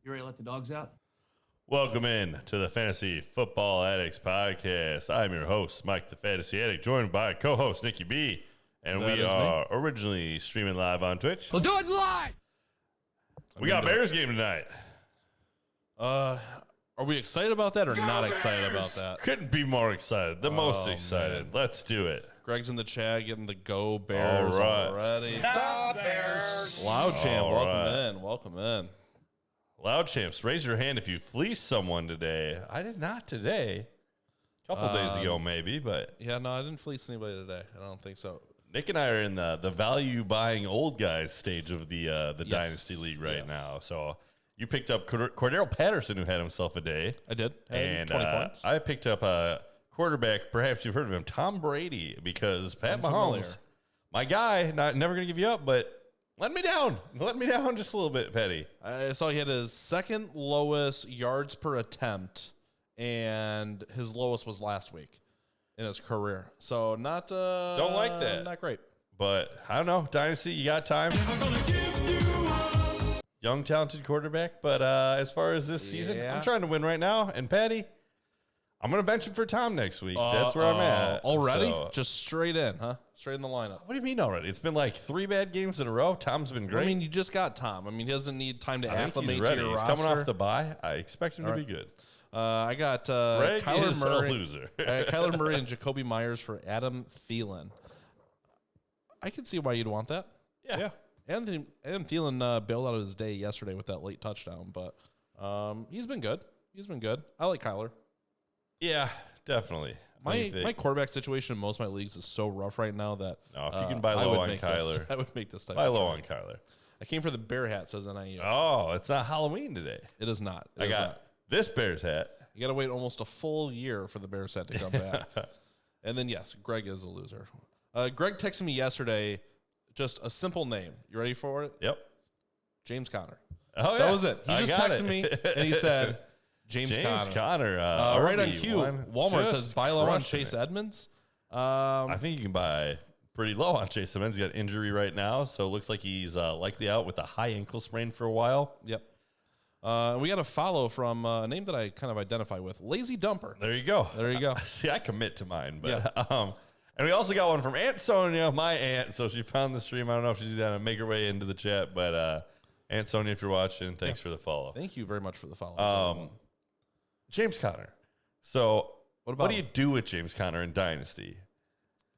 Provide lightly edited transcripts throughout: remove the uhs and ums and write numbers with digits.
You ready to let the dogs out? Welcome in to the Fantasy Football Addicts Podcast. I'm your host, Mike the Fantasy Addict, joined by co-host Nikki B. And we are originally streaming live on Twitch. We'll do it live! We got a Bears game tonight. Are we excited about that or not excited about that? Couldn't be more excited. The most excited. Man. Let's do it. Greg's in the chat getting the Go Bears All right. already. The Bears. Loud champ, All welcome right. in. Welcome in. Loud champs, raise your hand if you fleeced someone today. I did not today. A couple days ago, maybe, but Yeah, no, I didn't fleece anybody today. I don't think so. Nick and I are in the value buying old guys stage of the Yes. Dynasty League right Yes. now. So you picked up Cordero Patterson, who had himself a day. I did. I had And 20 points. I picked up a quarterback, perhaps you've heard of him, Tom Brady, because Pat I'm Mahomes, familiar. my guy, never going to give you up, but let me down. Let me down just a little bit, Petty. I saw he had his second lowest yards per attempt, and his lowest was last week in his career. So not Don't like that. Not great. But I don't know, Dynasty, you got time? Young, talented quarterback. But as far as this season, Yeah. I'm trying to win right now. And Patty, I'm going to bench him for Tom next week. That's where I'm at. Already? So- Just straight in, huh? Straight in the lineup. What do you mean already? It's been like 3 bad games in a row. Tom's been great. I mean, you just got Tom. I mean, he doesn't need time to I think acclimate he's to ready. your He's roster. coming off the bye. I expect him to be good. I got Greg Kyler is Murray. a loser. Kyler Murray and Jacoby Myers for Adam Thielen. I can see why you'd want that. Yeah. Adam Thielen bailed out of his day yesterday with that late touchdown, but he's been good. He's been good. I like Kyler. Yeah, definitely. My quarterback situation in most of my leagues is so rough right now that No, if you can buy I low would on make Kyler. I would make this type Buy of low trade. on Kyler. I came for the bear hat, says NIU. Oh, it's not Halloween today. It is not. It I is got not. this Bears hat. You got to wait almost a full year for the Bears hat to come back. And then, yes, Greg is a loser. Greg texted me yesterday, just a simple name. You ready for it? Yep. James Conner. Oh, yeah. That was it. He I just got texted it. me, and he said, James James Conner. Conner. Right on cue, RB1, Walmart just says buy low on crushing Chase it. Edmonds. I think you can buy pretty low on Chase Edmonds. He's got injury right now, so it looks like he's likely out with a high ankle sprain for a while. Yep. And we got a follow from a name that I kind of identify with, Lazy Dumper. There you go. There you go. See, I commit to mine, but and we also got one from Aunt Sonia, my aunt. So she found the stream. I don't know if she's gonna make her way into the chat, but Aunt Sonia, if you're watching, thanks for the follow. Thank you very much for the follow. James Conner. So What do you do with James Conner in Dynasty?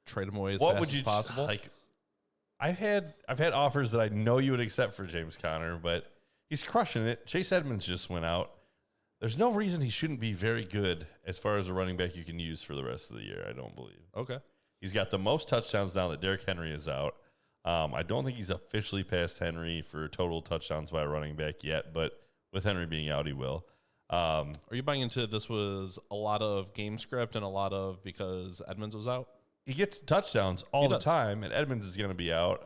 Trade him away as What fast would you as possible. like? I've had offers that I know you would accept for James Conner, but he's crushing it. Chase Edmonds just went out. There's no reason he shouldn't be very good as far as a running back you can use for the rest of the year. I don't believe. Okay. He's got the most touchdowns now that Derrick Henry is out. I don't think he's officially passed Henry for total touchdowns by a running back yet, but with Henry being out, he will. Are you buying into this was a lot of game script and a lot of because Edmonds was out? He gets touchdowns all the does. time, and Edmonds is going to be out.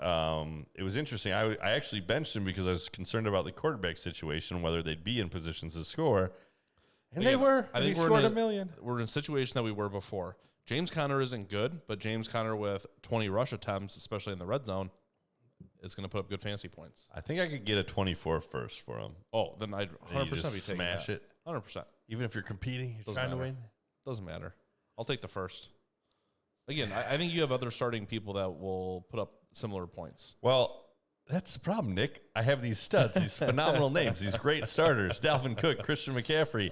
It was interesting. I actually benched him because I was concerned about the quarterback situation, whether they'd be in positions to score. And they Again, were. I And think he we're scored in a million. We're in a situation that we were before. James Conner isn't good, but James Conner with 20 rush attempts, especially in the red zone, is going to put up good fantasy points. I think I could get a 24 first for him. Oh, then I'd 100% You be just taking smash that. it. 100%. Even if you're competing, you're Doesn't trying to matter. win. Doesn't matter. I'll take the first. Again, I think you have other starting people that will put up similar points. Well, that's the problem, Nick. I have these studs, these phenomenal names, these great starters: Dalvin Cook, Christian McCaffrey,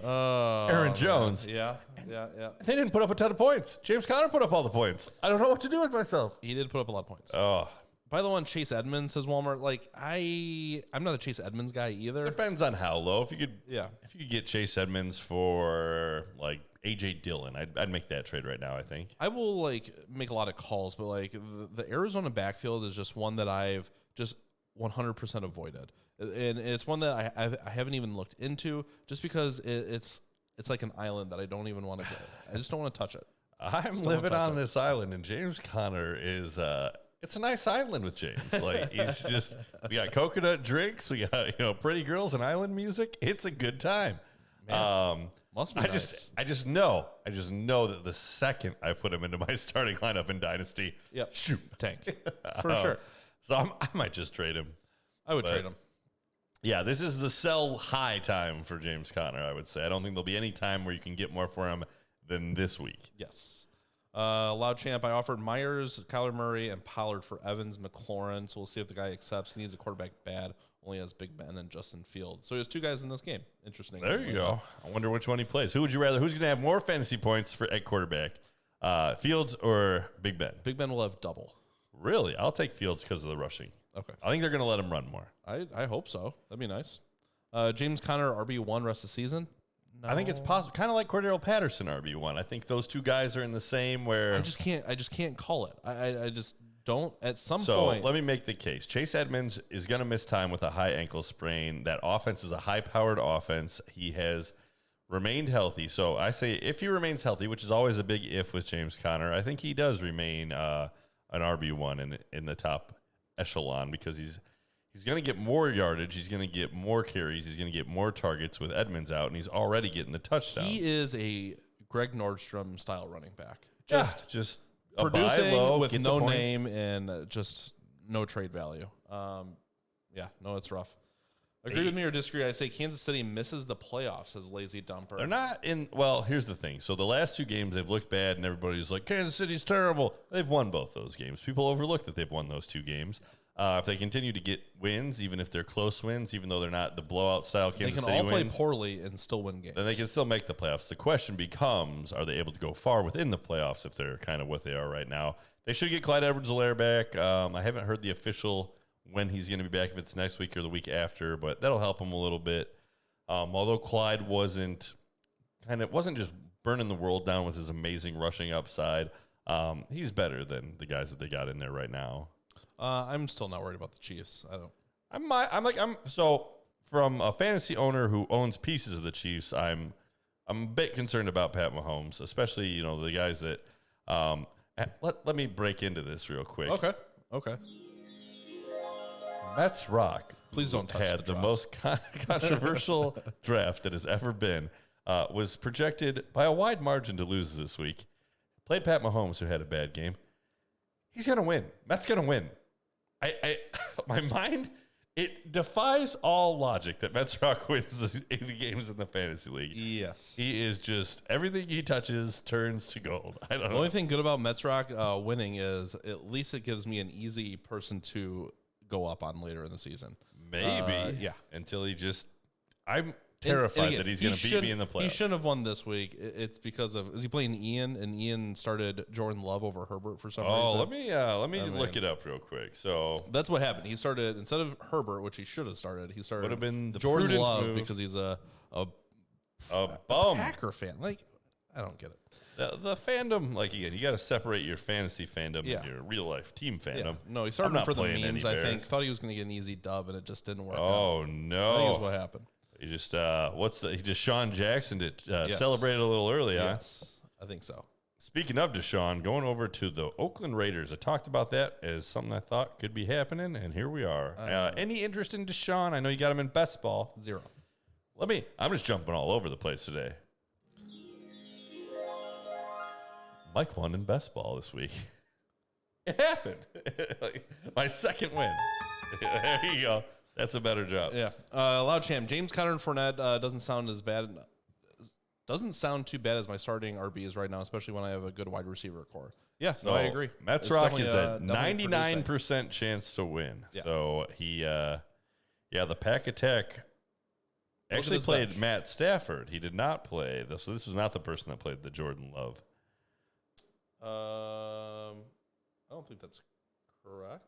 Aaron Jones. Yeah. They didn't put up a ton of points. James Conner put up all the points. I don't know what to do with myself. He did put up a lot of points. Oh, By the one, Chase Edmonds says Walmart. Like I'm not a Chase Edmonds guy either. depends on how low. If you could Yeah. get Chase Edmonds for like AJ Dillon, I'd make that trade right now. I think. I will like make a lot of calls, but like the Arizona backfield is just one that I've just 100% avoided, and it's one that I haven't even looked into just because it's like an island that I don't even want to get. I just don't want to touch it. I'm living on this island, and James Conner is. It's a nice island with James. Like he's just. We got coconut drinks. We got pretty girls and island music. It's a good time. Man, must be nice. I just know that the second I put him into my starting lineup in Dynasty, Yep. shoot. Tank for sure. So I might just trade him. I would But- trade him. Yeah, this is the sell high time for James Conner, I would say. I don't think there'll be any time where you can get more for him than this week. Yes. Loud champ, I offered Myers, Kyler Murray, and Pollard for Evans, McLaurin. So we'll see if the guy accepts. He needs a quarterback bad. Only has Big Ben and Justin Fields. So he has two guys in this game. Interesting. There you go. I wonder which one he plays. Who would you rather? Who's going to have more fantasy points at quarterback? Fields or Big Ben? Big Ben will have double. Really? I'll take Fields because of the rushing. Okay. I think they're going to let him run more. I hope so. That'd be nice. James Conner, RB1 rest of the season? No. I think it's possible. Kind of like Cordero Patterson, RB1. I think those two guys are in the same where... I just can't call it. I just don't at some so point. Let me make the case. Chase Edmonds is going to miss time with a high ankle sprain. That offense is a high-powered offense. He has remained healthy. So I say if he remains healthy, which is always a big if with James Conner, I think he does remain an RB1 in the top echelon because he's going to get more yardage. He's going to get more carries. He's going to get more targets with Edmonds out, and he's already getting the touchdowns. He is a Greg Nordstrom style running back. Just Producing low, with no name and just no trade value. It's rough. Agree with me or disagree? I say Kansas City misses the playoffs as lazy dumper. They're not in. Well, here's the thing. So the last two games they've looked bad, and everybody's like, Kansas City's terrible. They've won both those games. People overlook that they've won those two games. If they continue to get wins, even if they're close wins, even though they're not the blowout style Kansas City They can all wins, play poorly and still win games. then they can still make the playoffs. The question becomes, are they able to go far within the playoffs if they're kind of what they are right now? They should get Clyde Edwards-Helaire back. I haven't heard the official when he's going to be back, if it's next week or the week after, but that'll help him a little bit. Although Clyde wasn't just burning the world down with his amazing rushing upside, he's better than the guys that they got in there right now. I'm still not worried about the Chiefs. So from a fantasy owner who owns pieces of the Chiefs, I'm a bit concerned about Pat Mahomes, especially the guys that. Let me break into this real quick. Okay. Mets Rock. Please don't touch had the most controversial draft that has ever been. Was projected by a wide margin to lose this week. Played Pat Mahomes, who had a bad game. He's gonna win. Mets gonna win. My mind, it defies all logic that Mets Rock wins the games in the fantasy league. Yes. He is just, everything he touches turns to gold. I don't know. The only thing good about Mets Rock winning is at least it gives me an easy person to go up on later in the season. Maybe. Yeah. Until I'm terrified and again, that he's going to beat me in the playoffs. He shouldn't have won this week. It's because of, is he playing Ian? And Ian started Jordan Love over Herbert for some reason. Let me look it up real quick. So that's what happened. He started, instead of Herbert, which he should have started, he started would have been the Jordan prudent Love move. because he's a bum Packer fan. Like, I don't get it. The fandom, like, again, you got to separate your fantasy fandom Yeah. and your real life team fandom. Yeah. No, he started I'm not for the playing memes. any I think Bears. thought he was going to get an easy dub, and it just didn't work. Oh out. I think no! is what happened. He just he just Deshaun Jackson did Yes. celebrated a little early, Yes, I think so. Speaking of Deshaun, going over to the Oakland Raiders, I talked about that as something I thought could be happening, and here we are. Any interest in Deshaun? I know you got him in best ball. 0. I'm just jumping all over the place today. Mike won in best ball this week. It happened. My second win. There you go. That's a better job. Yeah. Loud champ. James Conner and Fournette doesn't sound as bad. Doesn't sound too bad as my starting RBs right now, especially when I have a good wide receiver core. Yeah, So no, I agree. Mets It's Rock definitely, is a definitely 99% chance to win. Yeah. So he, the Pack Attack actually his played bench. Matt Stafford. He did not play. So this was not the person that played the Jordan Love. I don't think that's correct.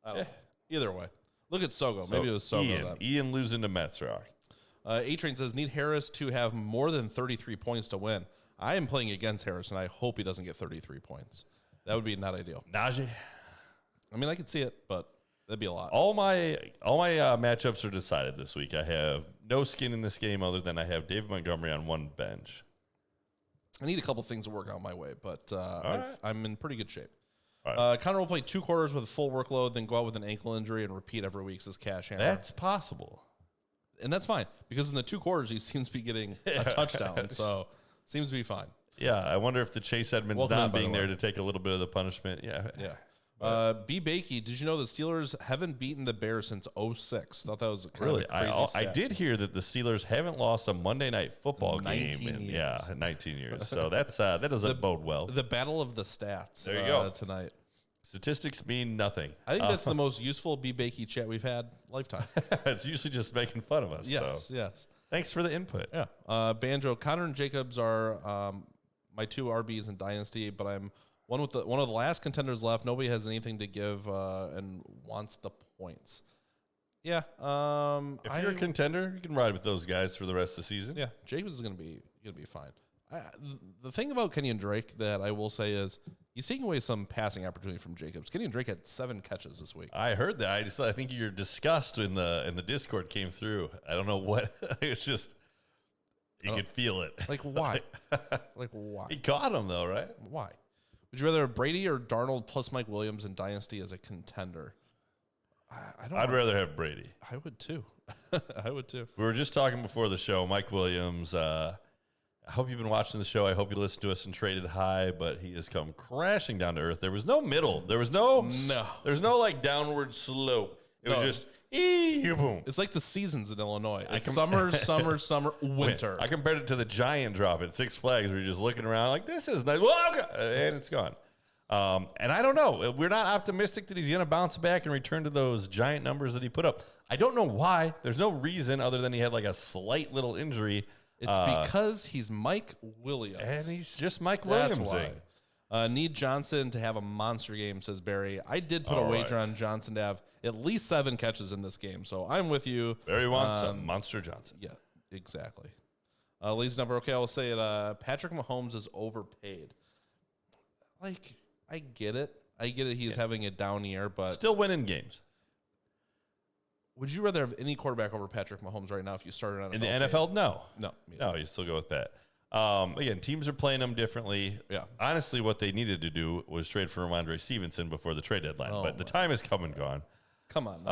I don't know. Either way. Look at Sogo. Maybe it was Sogo then. Ian losing to Mets Rock. A-Train says, need Harris to have more than 33 points to win. I am playing against Harris, and I hope he doesn't get 33 points. That would be not ideal. Najee. I mean, I could see it, but that'd be a lot. All my matchups are decided this week. I have no skin in this game other than I have David Montgomery on one bench. I need a couple things to work out my way, but right. I'm in pretty good shape. Right. Conner will play 2 quarters with a full workload, then go out with an ankle injury and repeat every week as cash hammer. That's possible. And that's fine, because in the 2 quarters, he seems to be getting a touchdown, so seems to be fine. Yeah, I wonder if the Chase Edmonds Welcome in, not by being the there way. to take a little bit of the punishment. Yeah. Yeah. B. Bakey, did you know the Steelers haven't beaten the Bears since 2006? Thought that was Really? of a crazy I stat. did hear that the Steelers haven't lost a Monday Night Football game 19 in years. 19 years. So that doesn't bode well. The battle of the stats. There you go. Tonight. Statistics mean nothing. I think that's the most useful B. Bakey chat we've had lifetime. It's usually just making fun of us. Yes, So yes. thanks for the input. Yeah. Banjo, Connor and Jacobs are my two RBs in Dynasty, but I'm one of the last contenders left. Nobody has anything to give and wants the points. Yeah. If you're a contender, you can ride with those guys for the rest of the season. Yeah, Jacobs is gonna be fine. The thing about Kenyan Drake that I will say is he's taking away some passing opportunity from Jacobs. Kenyan Drake had 7 catches this week. I heard that. I think your disgust in the Discord came through. I don't know what. It's just you could feel it. Like why? Like why? He caught him though, right? Why? Would you rather have Brady or Darnold plus Mike Williams in Dynasty as a contender? I don't. I'd rather have Brady. I would too. I would too. We were just talking before the show. Mike Williams. I hope you've been watching the show. I hope you listened to us and traded high, but he has come crashing down to earth. There was no middle. There was no. There's no like downward slope. It was just boom. It's like the seasons in Illinois. It's summer, winter. I compared it to the giant drop at Six Flags where you're just looking around like, this is nice. And it's gone. And I don't know. We're not optimistic that he's going to bounce back and return to those giant numbers that he put up. I don't know why. There's no reason other than he had like a slight little injury. It's because he's Mike Williams. And he's just Mike Williams. That's why. Need Johnson to have a monster game, says Barry. I did put a wager on Johnson to have at least 7 catches in this game, so I'm with you. Barry wants some Monster Johnson. Yeah, exactly. Lee's number, okay, I will say it. Patrick Mahomes is overpaid. Like, I get it. He's having a down year, but still winning games. Would you rather have any quarterback over Patrick Mahomes right now if you started on in the NFL? No, no, you still go with that. Again, teams are playing them differently. Yeah. Honestly, what they needed to do was trade for Ramondre Stevenson before the trade deadline, but the time has come and gone. Come on,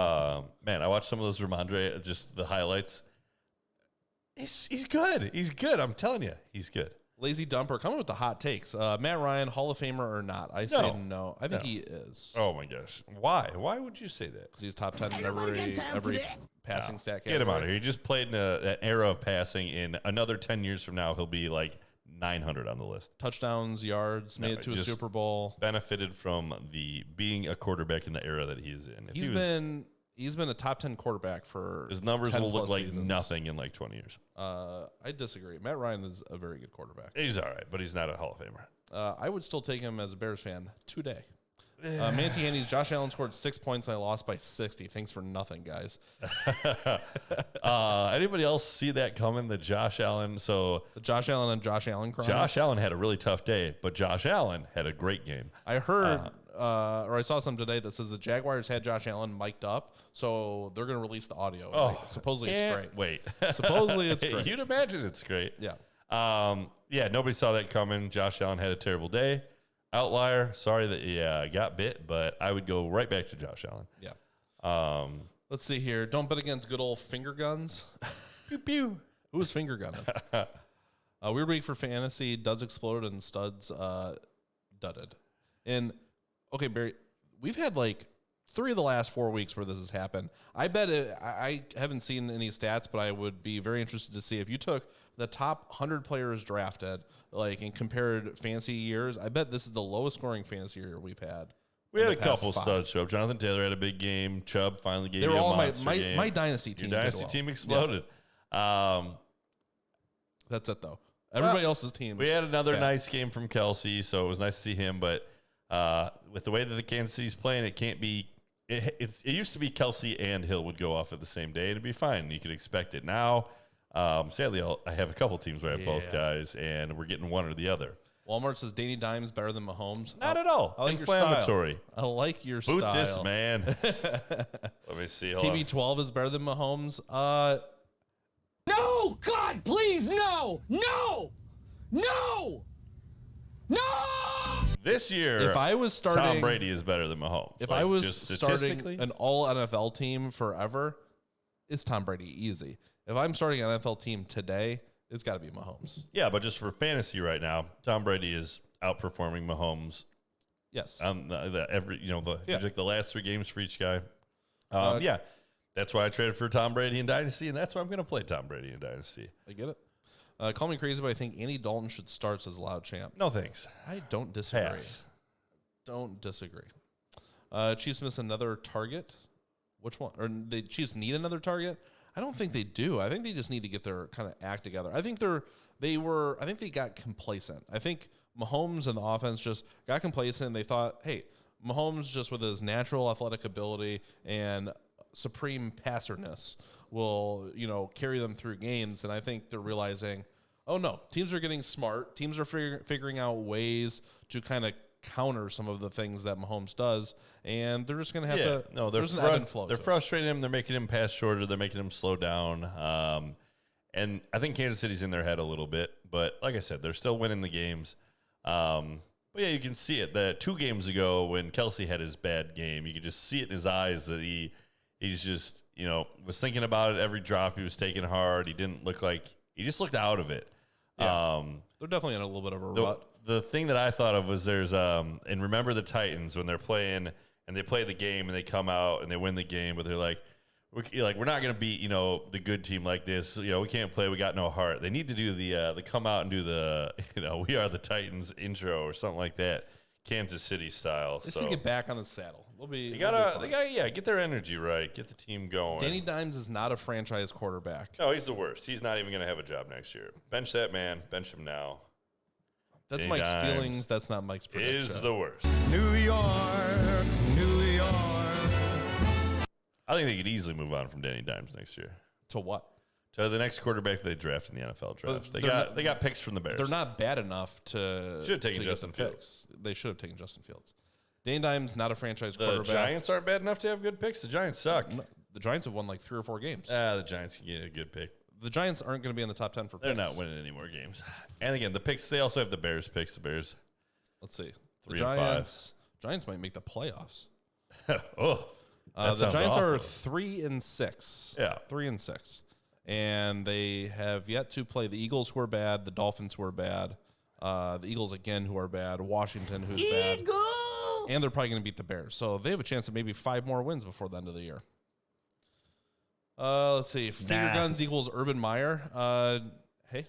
man. I watched some of those Ramondre, just the highlights. He's good. He's good. I'm telling you, he's good. Lazy Dumper coming with the hot takes. Matt Ryan, Hall of Famer or not? I say no. I think he is. Oh my gosh. Why? Why would you say that? Because he's top 10 in every passing stat category. Get him out of here. He just played in an era of passing. In another 10 years from now, he'll be like 900 on the list. Touchdowns, yards, made it to a Super Bowl. Benefited from being a quarterback in the era that he's in. He's been a top 10 quarterback for his numbers will look like seasons. nothing in like 20 years. I disagree. Matt Ryan is a very good quarterback. He's all right, but he's not a Hall of Famer. I would still take him as a Bears fan today. Manti Handy's Josh Allen scored 6 points and I lost by 60. Thanks for nothing, guys. Anybody else see that coming? The Josh Allen. So the Josh Allen and Josh Allen crimes. Josh Allen had a really tough day, but Josh Allen had a great game. I heard, or I saw something today that says the Jaguars had Josh Allen mic'd up, so they're going to release the audio. Supposedly it's great. Wait. Supposedly it's great. You'd imagine it's great. Yeah. Yeah, nobody saw that coming. Josh Allen had a terrible day. Outlier. Sorry that he got bit, but I would go right back to Josh Allen. Yeah. Let's see here. Don't bet against good old finger guns. Pew pew. Who was finger gunning? Weird week for fantasy. Duds exploded and studs dudded. And okay, Barry, we've had like 3 of the last 4 weeks where this has happened. I bet I haven't seen any stats, but I would be very interested to see if you took the top 100 players drafted, like, and compared fantasy years. I bet this is the lowest scoring fantasy year we've had. We had a couple studs show up. Jonathan Taylor had a big game. Chubb finally gave you a monster game. My dynasty team. Your dynasty team exploded. Yeah. That's it, though. Everybody else's team. We had another nice game from Kelsey, so it was nice to see him. But with the way that the Kansas City's playing, it can't be. It used to be Kelsey and Hill would go off at the same day, and it'd be fine. You could expect it. Now, sadly, I have a couple teams where I have both guys, and we're getting one or the other. Walmart says Danny Dimes better than Mahomes. Not at all. I like inflammatory. Your style. I like your Boot style. this, man. Let me see. TB12 is better than Mahomes. No, God, please, no, no, no, no. This year, if I was starting, Tom Brady is better than Mahomes. If I was starting an all NFL team forever, it's Tom Brady easy. If I'm starting an NFL team today, it's got to be Mahomes. Yeah, but just for fantasy right now, Tom Brady is outperforming Mahomes Yes. The last 3 games for each guy. That's why I traded for Tom Brady in Dynasty, and that's why I'm going to play Tom Brady in Dynasty. I get it. Call me crazy, but I think Andy Dalton should start as loud champ. No thanks. I don't disagree. Pass. Don't disagree. Chiefs miss another target. Which one? Or the Chiefs need another target? I don't think they do. I think they just need to get their kind of act together. I think they got complacent. I think Mahomes and the offense just got complacent. And they thought, hey, Mahomes just with his natural athletic ability and supreme passerness will, carry them through games. And I think they're realizing, oh no, teams are getting smart. Teams are figuring out ways to kind of counter some of the things that Mahomes does, and they're just going to have to. No, they're frustrating him. They're making him pass shorter. They're making him slow down. And I think Kansas City's in their head a little bit, but like I said, they're still winning the games. But yeah, you can see it. The 2 games ago when Kelsey had his bad game, you could just see it in his eyes that he's just, was thinking about it every drop he was taking hard. He didn't look like he just looked out of it. Yeah. They're definitely in a little bit of a rut. The thing that I thought of was there's and remember the Titans when they're playing and they play the game and they come out and they win the game, but they're like, we're not gonna beat the good team like this. We can't play. We got no heart. They need to do the come out and do the we are the Titans intro or something like that, Kansas City style. Just to get back on the saddle. They gotta get their energy right, get the team going. Danny Dimes is not a franchise quarterback. No, he's the worst. He's not even gonna have a job next year. Bench that man. Bench him now. That's Danny Mike's Dimes feelings. That's not Mike's prediction. Is the worst. New York, New York. I think they could easily move on from Danny Dimes next year. To what? To the next quarterback they draft in the NFL draft. They got picks from the Bears. They're not bad enough to should have taken Justin Fields. They should have taken Justin Fields. Danny Dimes not a franchise the quarterback. The Giants aren't bad enough to have good picks. The Giants suck. No, the Giants have won like 3 or 4 games. The Giants can get a good pick. The Giants aren't going to be in the top 10 for picks. They're not winning any more games. And again, the picks, they also have the Bears picks. The Bears. Let's see. 3 and 5. Giants might make the playoffs. Oh. The Giants are 3-6. Yeah. 3-6. And they have yet to play the Eagles, who are bad, the Dolphins, who are bad, the Eagles again, who are bad, Washington, who's bad. And they're probably going to beat the Bears. So they have a chance of maybe 5 more wins before the end of the year. Let's see. Finger Guns equals Urban Meyer. Hey.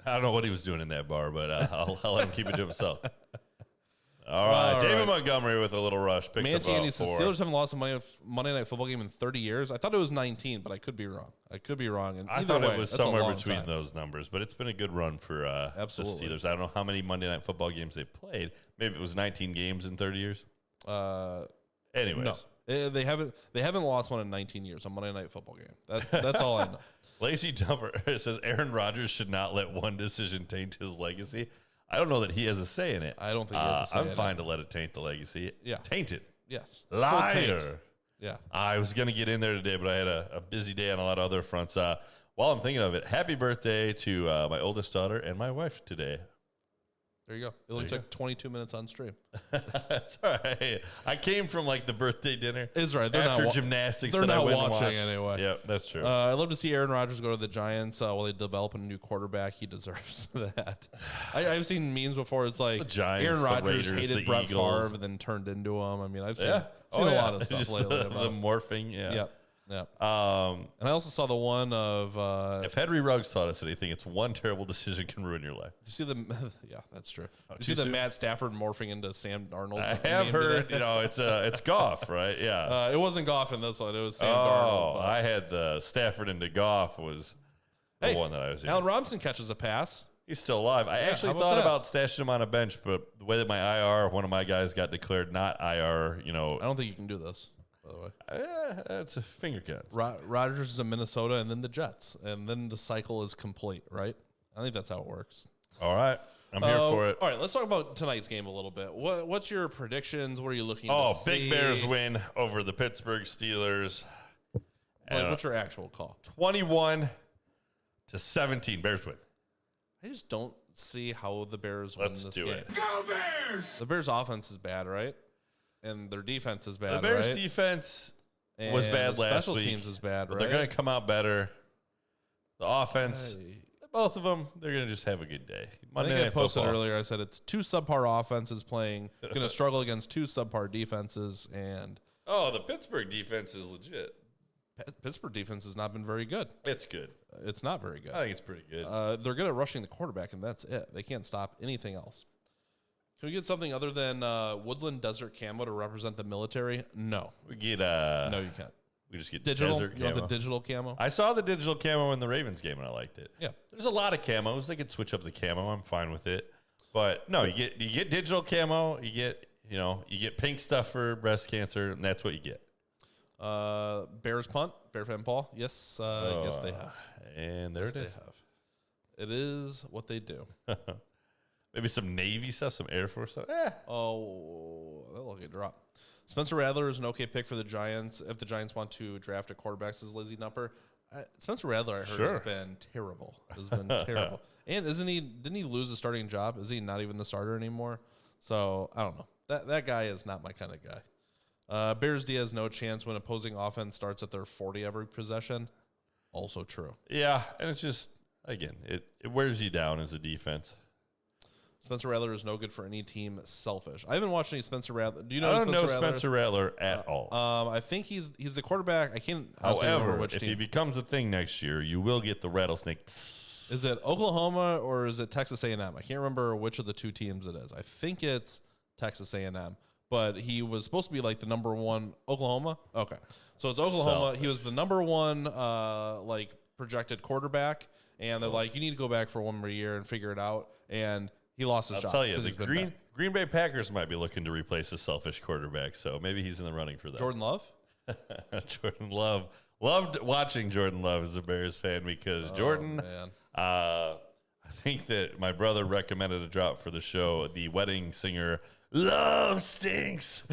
I don't know what he was doing in that bar, but I'll let him keep it to himself. All right. David Montgomery with a little rush. Picks up about 4. Steelers haven't lost a Monday Night Football game in 30 years. I thought it was 19, but I could be wrong. And I thought it was somewhere between those numbers, but it's been a good run for the Steelers. I don't know how many Monday Night Football games they've played. Maybe it was 19 games in 30 years. Anyways. No. They haven't lost one in 19 years, a Monday Night Football game. That's all I know. Lazy Dumper says Aaron Rodgers should not let one decision taint his legacy. I don't know that he has a say in it. I don't think he has a say in it. I'm fine to let it taint the legacy. Yeah. Taint it. Yes. Liar. Yeah. I was going to get in there today, but I had a busy day on a lot of other fronts. While I'm thinking of it, happy birthday to my oldest daughter and my wife today. There you go. It only took 22 minutes on stream. That's all right. I came from like the birthday dinner. It's right. After gymnastics. They're not watching anyway. Yep, that's true. I'd love to see Aaron Rodgers go to the Giants while they develop a new quarterback. He deserves that. I've seen memes before. It's like Giants, Aaron Rodgers Raiders, hated Brett Favre and then turned into him. I mean, I've seen a lot of stuff just lately. The morphing. Yeah. Yep. Yeah. And I also saw the one of if Henry Ruggs taught us anything, it's one terrible decision can ruin your life. You see the yeah, that's true. You see the Matt Stafford morphing into Sam Darnold. I have heard, it's Goff, right? Yeah. It wasn't Goff in this one. It was Sam Darnold. I had the Stafford into Goff was the one that I was. Allen Robinson catches a pass. He's still alive. I actually thought about stashing him on a bench, but the way that my IR, one of my guys got declared not IR, I don't think you can do this. By the way, that's a finger cut. Rodgers is in Minnesota, and then the Jets, and then the cycle is complete, right? I think that's how it works. All right, I'm here for it. All right, let's talk about tonight's game a little bit. What's your predictions? What are you looking to see? Big Bears win over the Pittsburgh Steelers. What's your actual call? 21-17. Bears win. I just don't see how the Bears win this game. Let's do it. Go Bears! The Bears' offense is bad, right? And their defense is bad, The Bears' right? defense was bad last week. Special teams is bad, right? They're going to come out better. The offense, both of them, they're going to just have a good day. I Monday think I Night posted Football. earlier. I said it's two subpar offenses playing, going to struggle against two subpar defenses, and Oh, the Pittsburgh defense is legit. Pittsburgh defense has not been very good. It's good. It's not very good. I think it's pretty good. They're good at rushing the quarterback, and that's it. They can't stop anything else. Can we get something other than Woodland Desert Camo to represent the military? No. We get No, you can't. We just get Digital? desert You want camo. the digital camo? I saw the digital camo in the Ravens game and I liked it. Yeah. There's a lot of camos. They could switch up the camo. I'm fine with it. But no, you get digital camo. You get pink stuff for breast cancer, and that's what you get. Bears punt, Bear fan Paul. Yes, yes they have. And there Yes, it they is. have. It is what they do. Maybe some Navy stuff, some Air Force stuff. Oh, that'll get dropped. Spencer Rattler is an okay pick for the Giants if the Giants want to draft a quarterback, says Lizzie Nupper. Spencer Rattler, I heard, Sure. has been terrible. Has been terrible. And didn't he lose a starting job? Is he not even the starter anymore? So I don't know. That guy is not my kind of guy. Bears D has no chance when opposing offense starts at their 40 every possession. Also true. Yeah, and it's just, again, it wears you down as a defense. Spencer Rattler is no good for any team. Selfish. I haven't watched any Spencer Rattler. Do you I know don't know Rattler? Spencer Rattler at all. I think he's the quarterback. I can't honestly remember However, which if team. he becomes a thing next year, you will get the rattlesnake. Is it Oklahoma or is it Texas A&M? I can't remember which of the two teams it is. I think it's Texas A&M. But he was supposed to be like the number one Oklahoma. Okay, so it's Oklahoma. Selfish. He was the number one projected quarterback, and they're like, you need to go back for one more year and figure it out. And he lost his I'll job. tell you, 'cause the he's been Green bad. Bay Packers might be looking to replace a selfish quarterback, so maybe he's in the running for that. Jordan Love. Jordan Love. Loved watching Jordan Love as a Bears fan because Jordan, man. I think that my brother recommended a drop for the show, the wedding singer, Love Stinks.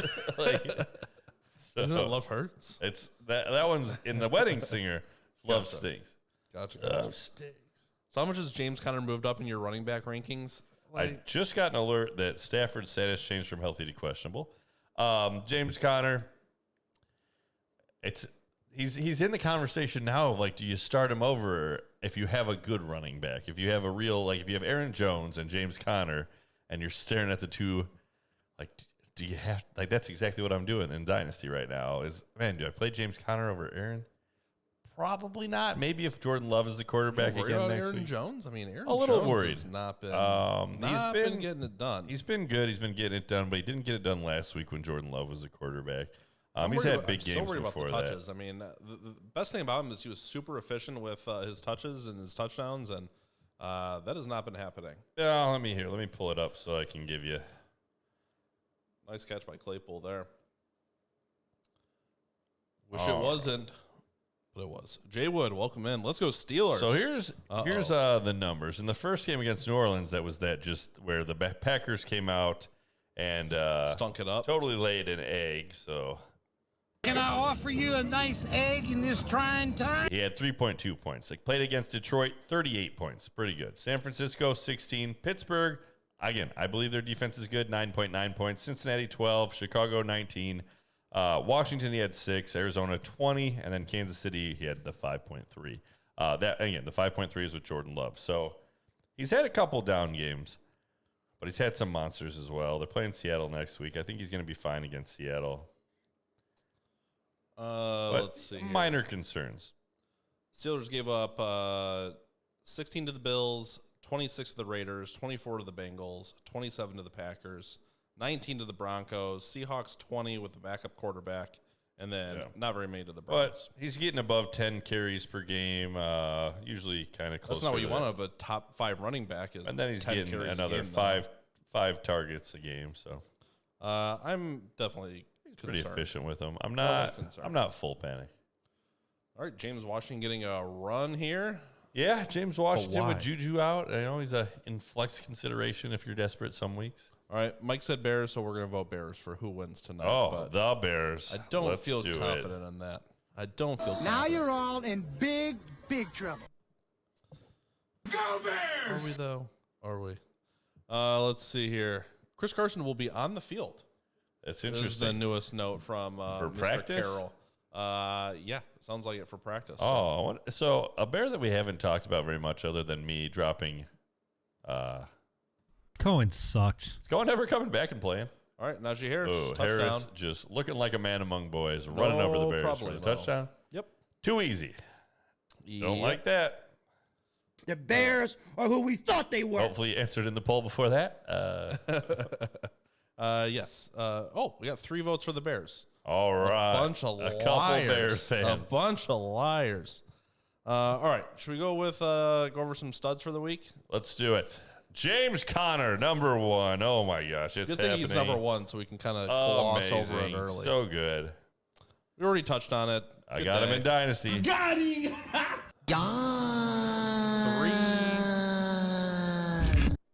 Isn't it Love Hurts? It's that one's in the wedding singer, Love Gotcha. Stinks. Gotcha. Love Stinks. So how much has James Conner moved up in your running back rankings? I just got an alert that Stafford's status changed from healthy to questionable. James Conner, he's in the conversation now of like, do you start him over if you have a good running back? If you have a real, like, if you have Aaron Jones and James Conner and you're staring at the two, like, do you have, like, that's exactly what I'm doing in Dynasty right now is, man, do I play James Conner over Aaron? Probably not. Maybe if Jordan Love is the quarterback Worried again about next Aaron week. Jones? I mean, Aaron A little Jones worried. has not been, He's been getting it done. He's been good. He's been getting it done, but he didn't get it done last week when Jordan Love was the quarterback. I'm He's worried had about- big I'm so games worried about the before that. touches. I mean, the best thing about him is he was super efficient with his touches and his touchdowns, and that has not been happening. Yeah, let me pull it up so I can give you. Nice catch by Claypool there. Wish it All wasn't, but it was. Jay Wood, welcome in. Let's go Steelers. So here's the numbers. In the first game against New Orleans, that was that just where the Packers came out and Stunk it up. totally laid an egg. So Can I offer you a nice egg in this trying time? he had 3.2 points. Like, played against Detroit, 38 points. Pretty good. San Francisco, 16. Pittsburgh, again, I believe their defense is good, 9.9 points. Cincinnati, 12. Chicago, 19. Washington, he had 6. Arizona, 20. And then Kansas City, he had the 5.3. The 5.3 is with Jordan Love. So he's had a couple down games, but he's had some monsters as well. They're playing Seattle next week. I think he's going to be fine against Seattle. But Let's see. Here. minor concerns. Steelers gave up 16 to the Bills, 26 to the Raiders, 24 to the Bengals, 27 to the Packers, 19 to the Broncos, Seahawks 20 with the backup quarterback, and then not very many to the Browns. But he's getting above 10 carries per game, usually kind of close. That's not what you want of a top 5 running back. Is And then he's 10 getting carries a another game, five targets a game. So though. I'm definitely pretty concerned. efficient with him. I'm concerned. not full panic. All right, James Washington getting a run here. Yeah, James Washington why? with Juju out. I know he's a in flex consideration if you're desperate some weeks. All right, Mike said Bears, so we're going to vote Bears for who wins tonight. Oh, but the Bears. I don't Let's feel do confident in that. I don't feel confident. Now you're all in big, big trouble. Go Bears! Are we, though? Are we? Let's see here. Chris Carson will be on the field. It's This is the interesting. newest note from Mr. practice? Carroll. Yeah, sounds like it for practice. Oh, so a Bear that we haven't talked about very much other than me dropping. Cohen sucked. Is Cohen ever coming back and playing? All right, Najee Harris, Oh, touchdown. Harris just looking like a man among boys, running over the Bears for the touchdown. Yep. Too easy. Don't like that. The Bears are who we thought they were. Hopefully you answered in the poll before that. Yes. We got 3 votes for the Bears. All right. A bunch of a liars. couple Bears fans. A bunch of liars. All right. Should we go with go over some studs for the week? Let's do it. James Conner, number 1. Oh my gosh, it's Good thing happening. he's number 1, so we can kind of gloss over it early. So good. We already touched on it. I got him in Dynasty. Got him.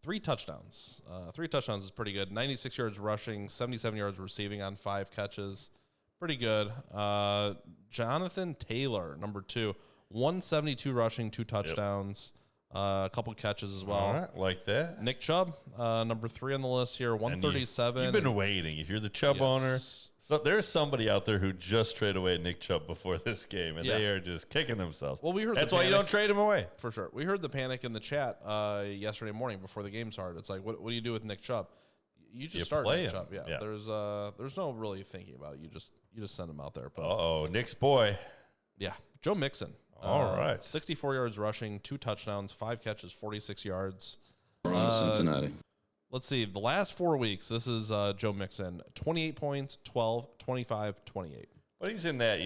3 touchdowns. 3 touchdowns is pretty good. 96 yards rushing, 77 yards receiving on 5 catches. Pretty good. Jonathan Taylor, number 2. 172 rushing, 2 touchdowns. A couple catches as well. All right, like that. Nick Chubb, number 3 on the list here, 137. You've been waiting. If you're the Chubb owner, so there's somebody out there who just traded away Nick Chubb before this game, and they are just kicking themselves. Well, we heard that's the why you panic. don't trade him away. For sure. We heard the panic in the chat yesterday morning before the game started. It's like, what do you do with Nick Chubb? You just start play Nick him. Chubb. Yeah. Yeah. There's no really thinking about it. You just send him out there. But Nick's boy. yeah, Joe Mixon. All right. 64 yards rushing, 2 touchdowns, 5 catches, 46 yards. Cincinnati. Let's see. The last 4 weeks, this is Joe Mixon. 28 points, 12, 25, 28. But he's in that,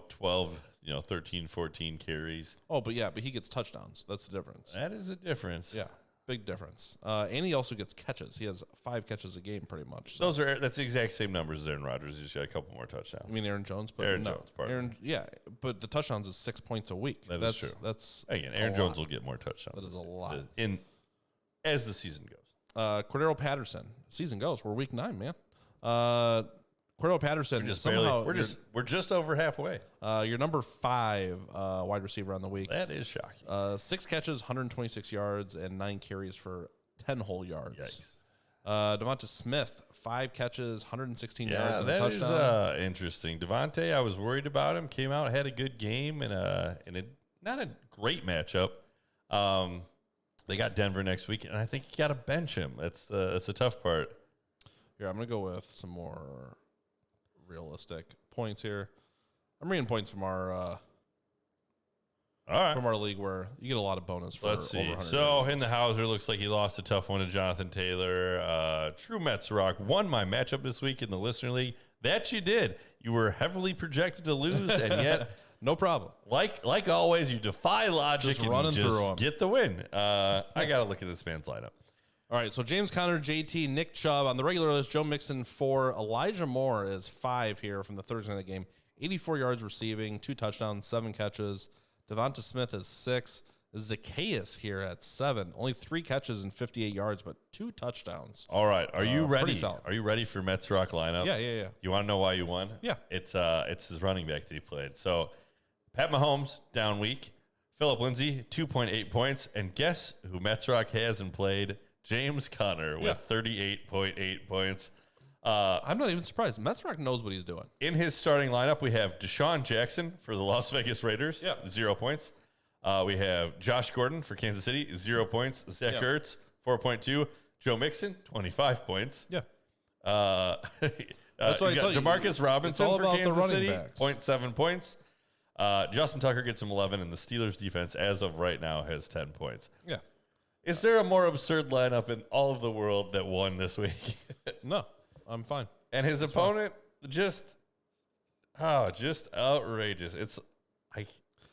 12, 13, 14 carries. Oh, but he gets touchdowns. That's the difference. That is a difference. Yeah, big difference. And he also gets catches. He has 5 catches a game pretty much. So. That's the exact same numbers as Aaron Rodgers. He's just got a couple more touchdowns. I mean Aaron Jones, but Aaron no. Jones, pardon me. But the touchdowns is 6 points a week. That's true. That's Again, Aaron Jones will get more touchdowns. That is a lot. As the season goes. Cordero Patterson. Season goes. We're week 9, man. Cordero Patterson. We're just over halfway. Your number 5 wide receiver on the week. That is shocking. 6 catches, 126 yards, and 9 carries for 10 whole yards. Yikes. Devonta Smith, 5 catches, 116 yards, and a touchdown. That is interesting. Devontae, I was worried about him. Came out, had a good game in a not a great matchup. They got Denver next week, and I think you got to bench him. That's the tough part. Here, I'm going to go with some more realistic points here. I'm reading points from our from our league where you get a lot of bonus for Let's see. over 100 So yards. in the Hauser, looks like he lost a tough one to Jonathan Taylor. True Mets Rock won my matchup this week in the Listener League. That you did. You were heavily projected to lose, and yet no problem. Like always, you defy logic Just and running you just through 'em. get the win. I got to look at this man's lineup. All right, so James Conner, JT, Nick Chubb. On the regular list, Joe Mixon 4. Elijah Moore is 5 here from the Thursday night game. 84 yards receiving, 2 touchdowns, 7 catches. Devonta Smith is 6. Zacchaeus here at 7. Only 3 catches and 58 yards, but 2 touchdowns. All right, are you ready? pretty solid. Are you ready for Mets Rock lineup? Yeah. You want to know why you won? Yeah. It's his running back that he played. So Pat Mahomes down week. Phillip Lindsay 2.8 points, and guess who Mets Rock has and played? James Conner with 38.8 points. I'm not even surprised. Mets Rock knows what he's doing. In his starting lineup, we have Deshaun Jackson for the Las Vegas Raiders, Yeah. 0 points. We have Josh Gordon for Kansas City, 0 points. Zach Ertz, 4.2. Joe Mixon, 25 points. Yeah. That's why I tell you, Demarcus it's Robinson all for about the Kansas running City, backs. 0.7 points. Justin Tucker gets him 11, and the Steelers defense, as of right now, has 10 points. Yeah. Is there a more absurd lineup in all of the world that won this week? No, I'm fine. And his opponent just outrageous. I'm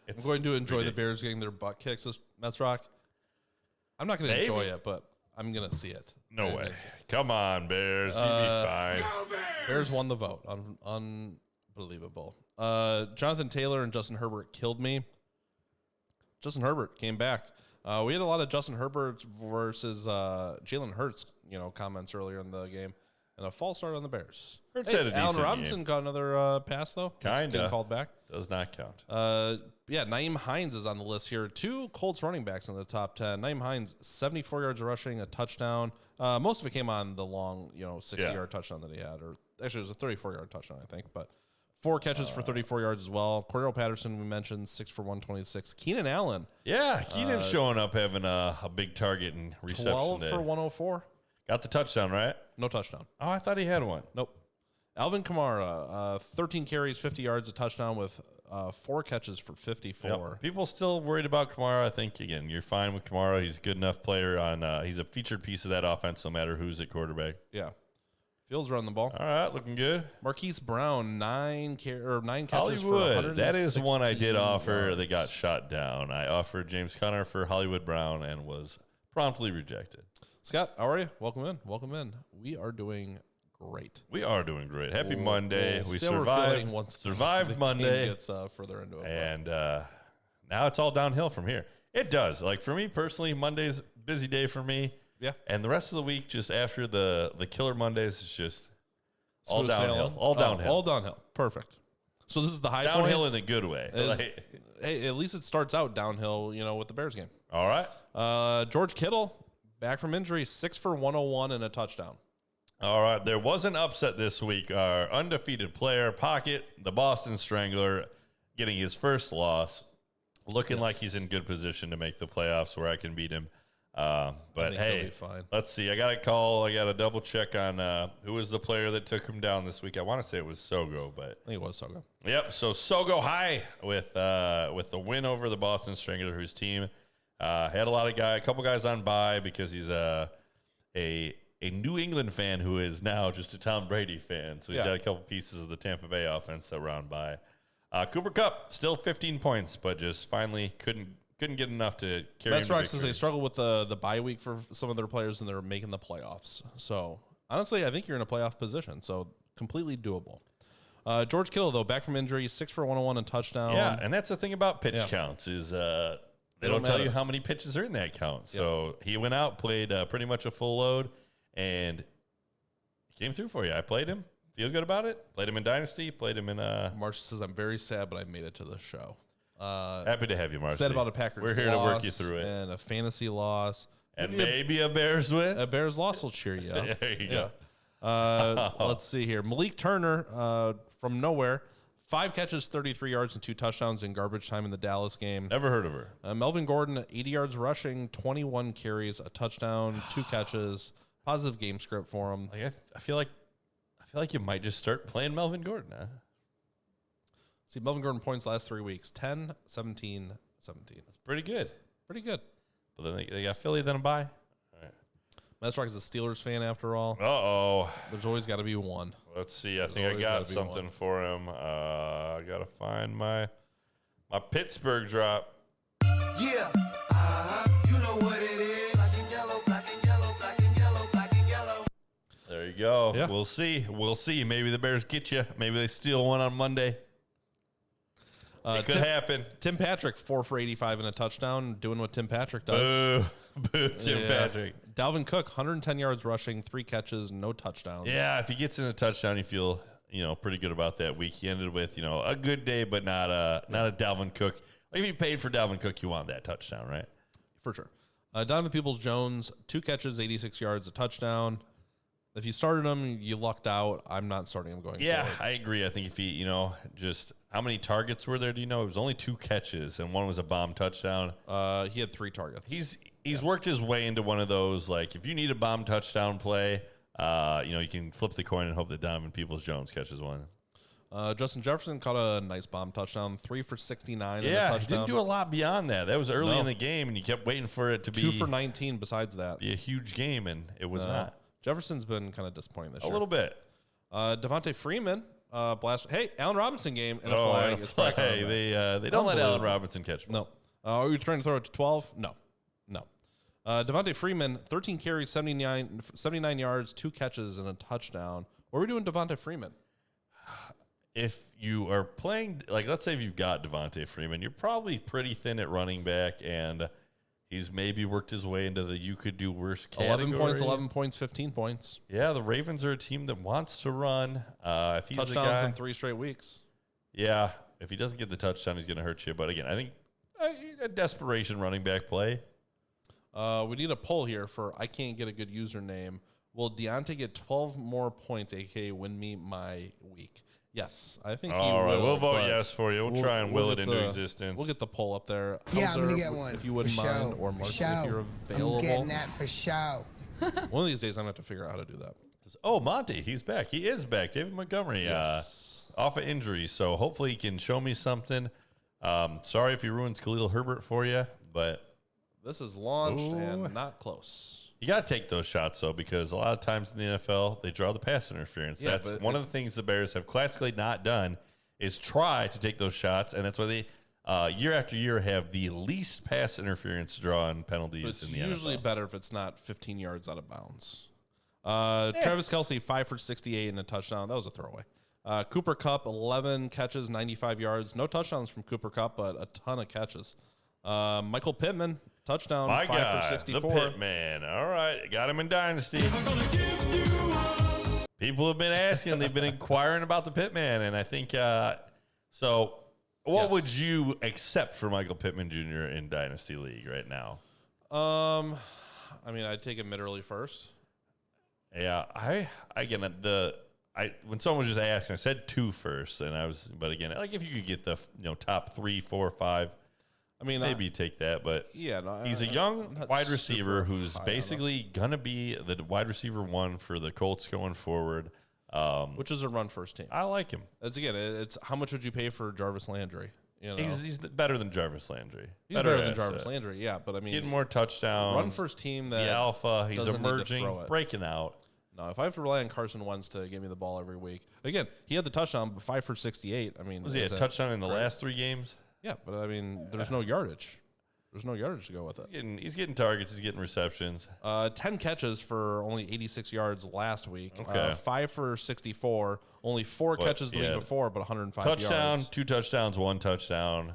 I'm going to enjoy the Bears getting their butt kicks this Mets Rock. I'm not going to enjoy it, but I'm going to see it. No And way. it's- Come on, Bears. You'd be fine. Bears won the vote. Unbelievable. Jonathan Taylor and Justin Herbert killed me. Justin Herbert came back. We had a lot of Justin Herbert versus Jalen Hurts, comments earlier in the game, and a false start on the Bears. Hurts had a Allen decent Robinson game. got another pass though. He's Kinda. getting called back. Does not count. Naeem Hines is on the list here. 2 Colts running backs in the top 10. Naeem Hines, 74 yards rushing, a touchdown. Most of it came on the long, 60-yard touchdown that he had, or actually it was a 34-yard touchdown, I think. But 4 catches for 34 yards as well. Cordero Patterson, we mentioned, 6 for 126. Keenan Allen. Yeah, Keenan showing up having a big target and reception 12 day. for 104. Got the touchdown, right? No touchdown. Oh, I thought he had one. Nope. Alvin Kamara, 13 carries, 50 yards, a touchdown with 4 catches for 54. Yep. People still worried about Kamara. I think, again, you're fine with Kamara. He's a good enough player. He's a featured piece of that offense no matter who's at quarterback. Yeah. Fields running the ball. All right, looking good. Marquise Brown, 9 catches Hollywood. for 116 That is one I did offer. yards. They got shot down. I offered James Conner for Hollywood Brown and was promptly rejected. Scott, how are you? Welcome in. Welcome in. We are doing great. We are doing great. Happy Monday. We'll We see how we're feeling survived. once Survived the game Monday. gets further into it. And now it's all downhill from here. It does. Like for me personally, Monday's a busy day for me. Yeah. And the rest of the week, just after the killer Mondays, is just all Smooth downhill. sailing? All downhill. All downhill. Perfect. So this is the high downhill point. in a good way. Is- Like, Hey, at least it starts out downhill, with the Bears game. all right. George Kittle, back from injury, 6 for 101 and a touchdown. All right. There was an upset this week. Our undefeated player, Pocket, the Boston Strangler, getting his first loss. Looking like he's in good position to make the playoffs where I can beat him. But think he'll hey, be fine. let's see. I got a call. I got to double check on who was the player that took him down this week. I want to say it was Sogo, but I think it was Sogo. yep. So Sogo high with the win over the Boston Strangler, whose team had a couple guys on bye because he's a New England fan who is now just a Tom Brady fan. So he's got a couple pieces of the Tampa Bay offense around by. Cooper Kupp still 15 points, but just finally couldn't get enough to carry. Red Sox, they struggle with the bye week for some of their players, and they're making the playoffs. So honestly, I think you're in a playoff position. So completely doable. George Kittle, though, back from injury, 6 for 101 and touchdown. Yeah, and that's the thing about pitch counts is they don't tell you how many pitches are in that count. So he went out, played pretty much a full load, and came through for you. I played him. Feel good about it. Played him in Dynasty. Played him in. Marcia says, I'm very sad, but I made it to the show. Happy to have you, Marcy. Sad about a Packers We're here to work you through it. And a fantasy loss. And maybe a Bears win. A Bears loss will cheer you up. There you go. Let's see here. Malik Turner from nowhere. 5 catches, 33 yards, and 2 touchdowns in garbage time in the Dallas game. Never heard of her. Melvin Gordon, 80 yards rushing, 21 carries, a touchdown, 2 catches. Positive game script for him. Like I feel like you might just start playing Melvin Gordon. Huh? See, Melvin Gordon points last 3 weeks. 10, 17, 17. That's pretty good. Pretty good. But then they got Philly, then a bye. Matt is a Steelers fan after all. Uh-oh. There's always got to be one. Let's see. I think I always got gotta be something one. for him. I got to find my Pittsburgh drop. Yeah, you know what it is. Black and yellow, black and yellow, black and yellow, black and yellow. There you go. Yeah. We'll see. Maybe the Bears get you. Maybe they steal one on Monday. It could happen. Tim Patrick, 4 for 85 and a touchdown, doing what Tim Patrick does. Boo, Tim Patrick. Dalvin Cook, 110 yards rushing, 3 catches, no touchdowns. Yeah, if he gets in a touchdown, you feel pretty good about that week. He ended with a good day, but not a Dalvin Cook. Like if you paid for Dalvin Cook, you want that touchdown, right? For sure. Donovan Peoples-Jones, 2 catches, 86 yards, a touchdown. If you started him, you lucked out. I'm not starting him going Yeah, forward. I agree. I think if he, just how many targets were there? Do you know? It was only 2 catches, and one was a bomb touchdown. He had 3 targets. He's worked his way into one of those, like, if you need a bomb touchdown play, you can flip the coin and hope that Donovan Peoples-Jones catches one. Justin Jefferson caught a nice bomb touchdown, 3 for 69 and a Yeah, he touchdown. didn't do a lot beyond that. That was early in the game, and you kept waiting for it to 2 for 19 besides that. be a huge game, and it was not. Jefferson's been kind of disappointing this year. A little bit. Devonte Freeman, blast. Hey, Allen Robinson game and a flag. And a It's back on flag. him. They don't let Allen Unbelievable. Robinson catch. No. Are you trying to throw it to 12? No. Devonte Freeman, 13 carries, 79 yards, 2 catches, and a touchdown. What are we doing, Devonte Freeman? If you are playing, like, let's say if you've got Devonta Freeman, you're probably pretty thin at running back, and he's maybe worked his way into the you could do worse category. 11 points, 15 points. Yeah, the Ravens are a team that wants to run. If he's Touchdowns the guy, in 3 straight weeks. yeah, if he doesn't get the touchdown, he's going to hurt you. But again, I think a desperation running back play. We need a poll here for I can't get a good username. Will Deandre get 12 more points, a.k.a. win me my week? Yes, I think he All right, will. we'll vote but yes for you. We'll try and will it get into the- existence. We'll get the poll up there. Yeah, I'm gonna Hauser, get one. if you wouldn't for mind, show. or Marcy, For if you're show. available. I'm getting that for show. One of these days, I'm gonna have to figure out how to do that. Oh, Monty, he's back. He is back. David Montgomery, Yes. off of injury, so hopefully he can show me something. Sorry if he ruins Khalil Herbert for you, but This is launched Ooh. and not close. you got to take those shots, though, because a lot of times in the NFL, they draw the pass interference. Yeah, That's but one of the things the Bears have classically not done is try to take those shots, and that's why they year after year have the least pass interference drawn penalties But it's in the usually NFL. better if it's not 15 yards out of bounds. Travis Kelce, 5 for 68 and a touchdown. That was a throwaway. Cooper Kupp, 11 catches, 95 yards. No touchdowns from Cooper Kupp, but a ton of catches. Michael Pittman, touchdown, My 5 guy, for the 64. Pittman. All right, got him in Dynasty. People have been asking, they've been inquiring about the Pittman, and I think so. What Yes. would you accept for Michael Pittman Jr. in Dynasty League right now? I mean, I'd take him mid early first. Yeah, when someone was just asking, I said 2 first, but again, like if you could get the top 3, 4, 5, I mean, maybe take that. But yeah, no, he's a I'm young not wide super receiver high who's on him. basically gonna be the wide receiver 1 for the Colts going forward. Which is a run first team. I like him. It's how much would you pay for Jarvis Landry? You know, He's better than Jarvis Landry. He's better than asset. Jarvis Landry. Yeah, but I mean, Getting more touchdowns. run first team that The alpha. He's doesn't need to emerging, throw it. breaking out. No, if I have to rely on Carson Wentz to give me the ball every week, again, he had the touchdown, but 5 for 68. I mean, Was he a is that touchdown in the great? last 3 games? Yeah, but I mean, there's no yardage. There's no yardage to go with it. He's getting targets. He's getting receptions. 10 catches for only 86 yards last week. Okay. 5 for 64. Only 4 But, catches the yeah. week before, but 105 Touchdown, yards. 2 touchdowns, 1 touchdown,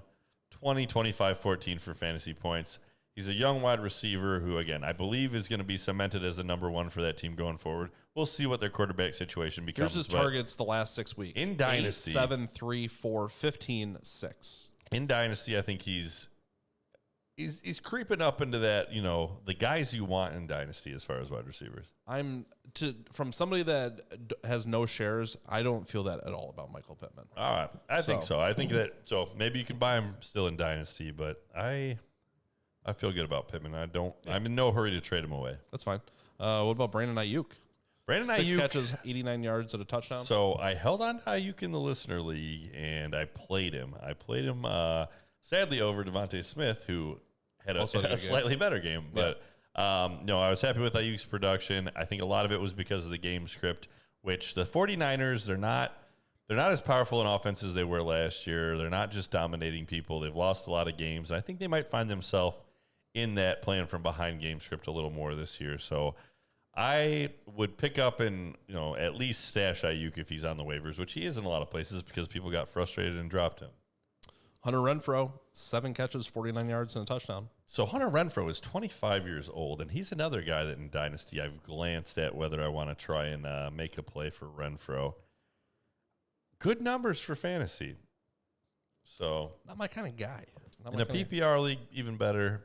20, 25, 14 for fantasy points. He's a young wide receiver who, again, I believe is going to be cemented as the number 1 for that team going forward. We'll see what their quarterback situation becomes. Here's his but targets the last 6 weeks. In 8, Dynasty. 7, 3, 4, 15, 6. In Dynasty, I think he's creeping up into that, the guys you want in Dynasty as far as wide receivers. From somebody that has no shares, I don't feel that at all about Michael Pittman. All right. I think so. I think so maybe you can buy him still in Dynasty, but I feel good about Pittman. I'm in no hurry to trade him away. That's fine. What about Brandon Ayuk? Brandon 6 Ayuk catches, 89 yards at a touchdown. So I held on to Ayuk in the listener league, and I played him. Sadly over Devonta Smith, who had Also had a a good game. slightly better game. But no, I was happy with Ayuk's production. I think a lot of it was because of the game script, which the 49ers, they're not as powerful in offense as they were last year. They're not just dominating people. They've lost a lot of games. And I think they might find themselves in that playing from behind game script a little more this year. So I would pick up and at least stash Ayuk if he's on the waivers, which he is in a lot of places because people got frustrated and dropped him. Hunter Renfro, 7 catches, 49 yards and a touchdown. So Hunter Renfro is 25 years old, and he's another guy that in Dynasty I've glanced at whether I want to try and make a play for Renfro. Good numbers for fantasy. So Not my kind of guy. in a PPR league, even better.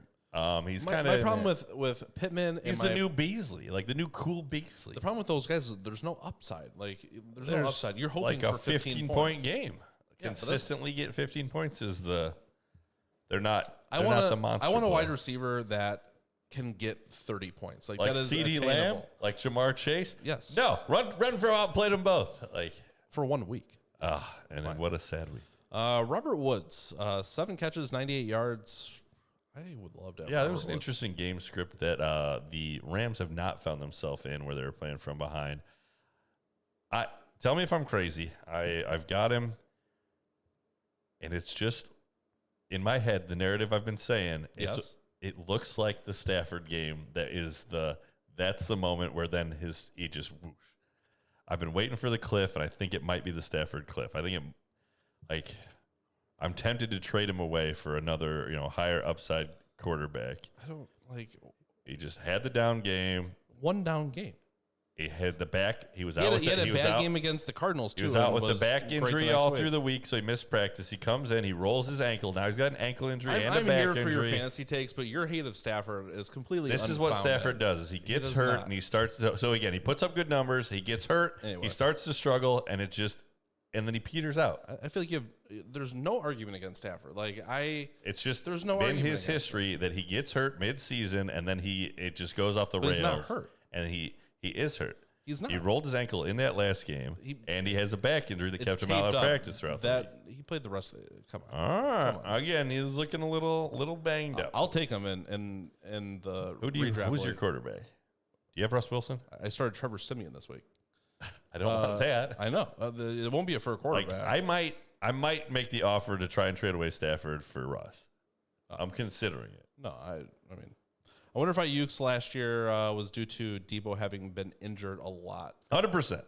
He's kind my of problem with Pittman. he's the new Beasley, like the new cool Beasley. The problem with those guys is there's no upside. Like there's no There's upside. You're hoping like a for 15 15-point points. game. Yeah, but Consistently get 15 points is they're not I they're want not the monster. I want a wide play. receiver that can get 30 points. Like Like that is CD attainable. Lamb, like Jamar Chase. Yes. No, Renfro outplayed them both. Like for 1 week. and then what a sad week. Robert Woods, 7 catches, 98 yards. I would love to have Yeah, there Robert was an Woods. interesting game script that the Rams have not found themselves in where they were playing from behind. Tell me if I'm crazy. I've got him, and it's just in my head the narrative I've been saying. Yes. It looks like the Stafford game. That's the moment where then he just whoosh. I've been waiting for the cliff, and I think it might be the Stafford cliff. I think I'm tempted to trade him away for another, higher upside quarterback. I don't like He just had the down game. one down game. He had the back. He was He out. had He a was bad out. game against the Cardinals too. He was and out with the back great injury next all week. through the week, so he missed practice. He comes in, he rolls his ankle. Now he's got an ankle injury and a I'm back here injury. for your fantasy takes, but your hate of Stafford is completely. This is what unfounded. Stafford does: is he gets does hurt not. and he starts. So again, he puts up good numbers. He gets hurt. Anyway. He starts to struggle, and it and then he peters out. I feel like there's no argument against Stafford. It's just there's no been argument his against history that he gets hurt mid-season, and then it just goes off the rails. He's not hurt. And he is hurt. He's not. He rolled his ankle in that last game, and he has a back injury that kept him out of practice throughout the week. He played the rest of it. Come on. All right. Again, he's looking a little banged up. I'll take him in the redraft. Who's your quarterback? Do you have Russ Wilson? I started Trevor Siemian this week. I don't want that. I know. It won't be a fair quarterback. I might make the offer to try and trade away Stafford for Russ. I'm considering it. No, I mean, I wonder if Ayuk's last year was due to Debo having been injured a lot. 100%.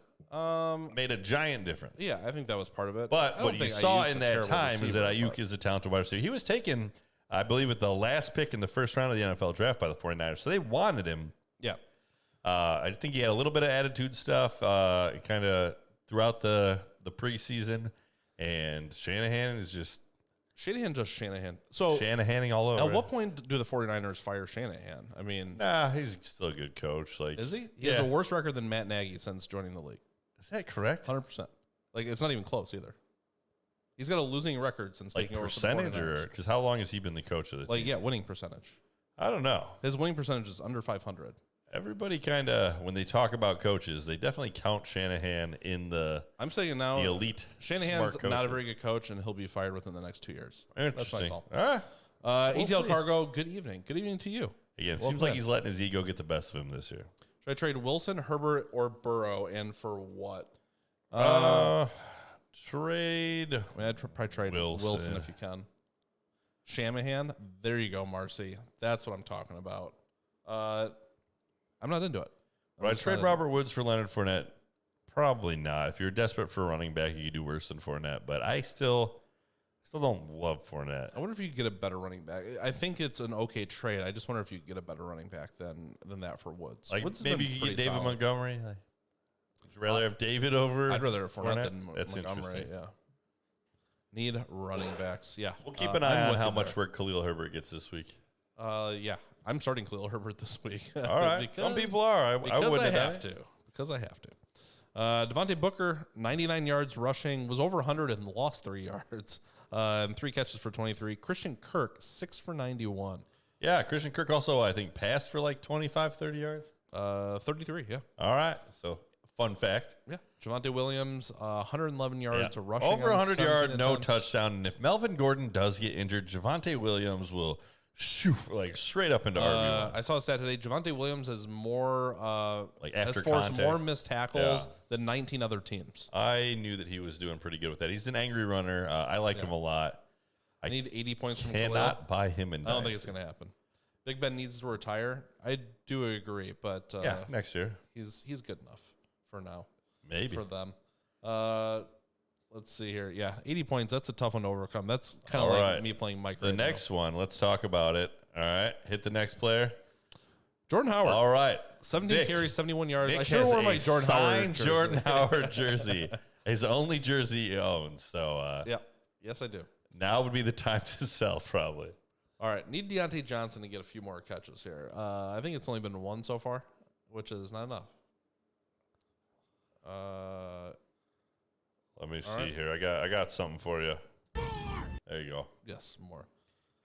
Made a giant difference. Yeah, I think that was part of it. But what you saw in that time is that Ayuk is a talented wide receiver. He was taken, I believe, with the last pick in the first round of the NFL draft by the 49ers. So they wanted him. Yeah. I think he had a little bit of attitude stuff kind of throughout the preseason. And Shanahan just Shanahan. So Shanahaning all over. At what point do the 49ers fire Shanahan? I mean, nah, he's still a good coach. Is he? He has a worse record than Matt Nagy since joining the league. Is that correct? 100%. It's not even close either. He's got a losing record since taking over percentage, from the 49ers. or because how long has he been the coach of the team? Winning percentage. I don't know. His winning percentage is under 500. Everybody kind of, when they talk about coaches, they definitely count Shanahan in the I'm saying now the elite. Shanahan's smart not a coaches. very good coach, and he'll be fired within the next 2 years. Interesting. That's my call. We'll ATL see. Cargo, good evening. Good evening to you. Again, it Welcome seems like in. he's letting his ego get the best of him this year. Should I trade Wilson, Herbert, or Burrow, and for what? Trade. I'd probably trade Wilson if you can. Shanahan, there you go, Marcy. That's what I'm talking about. I'm not into it. Would I trade Robert Woods for Leonard Fournette? Probably not. If you're desperate for a running back, you could do worse than Fournette. But I still don't love Fournette. I wonder if you could get a better running back. I think it's an okay trade. I just wonder if you could get a better running back than that for Woods. Like Woods has maybe been you could get pretty David solid. Montgomery. Would you rather have David over? I'd rather have Fournette than That's Montgomery. interesting. Yeah. Need running backs. Yeah. We'll keep an eye on how much work Khalil Herbert gets this week. Yeah. I'm starting Khalil Herbert this week. All right. Some people are. Because I wouldn't have to. Because I have to. Devontae Booker, 99 yards rushing, was over 100 and lost 3 yards. And 3 catches for 23. Christian Kirk, 6 for 91. Yeah, Christian Kirk also, I think, passed for like 25, 30 yards. 33, yeah. All right. So, fun fact. Yeah. Javonte Williams, 111 yards Yeah. rushing. Over 100 yards, no attempts. touchdown. And if Melvin Gordon does get injured, Javonte Williams will shoot like straight up into RB1. I saw a stat today. Javonte Williams has more after has forced contact. more missed tackles than 19 other teams. I knew that he was doing pretty good with that. He's an angry runner. I like him a lot. I need 80 points from Cannot Khalil. buy him in I don't think it's Dynasty. going to happen. Big Ben needs to retire. I do agree, but next year. he's good enough for now. Maybe. For them. Let's see here. Yeah, 80 points. That's a tough one to overcome. That's kind of All like right. me playing Mike. The right next one, let's talk about it. All right. Hit the next player. Jordan Howard. All right. 17 Nick. carries, 71 yards. Nick I should have has worn my a Jordan Howard signed jersey. Jordan Howard jersey. His only jersey he owns. So Yeah. Yes, I do. now would be the time to sell, probably. All right. Need Deontay Johnson to get a few more catches here. I think it's only been 1 so far, which is not enough. Let me see right. here. I got something for you. There you go. Yes, more.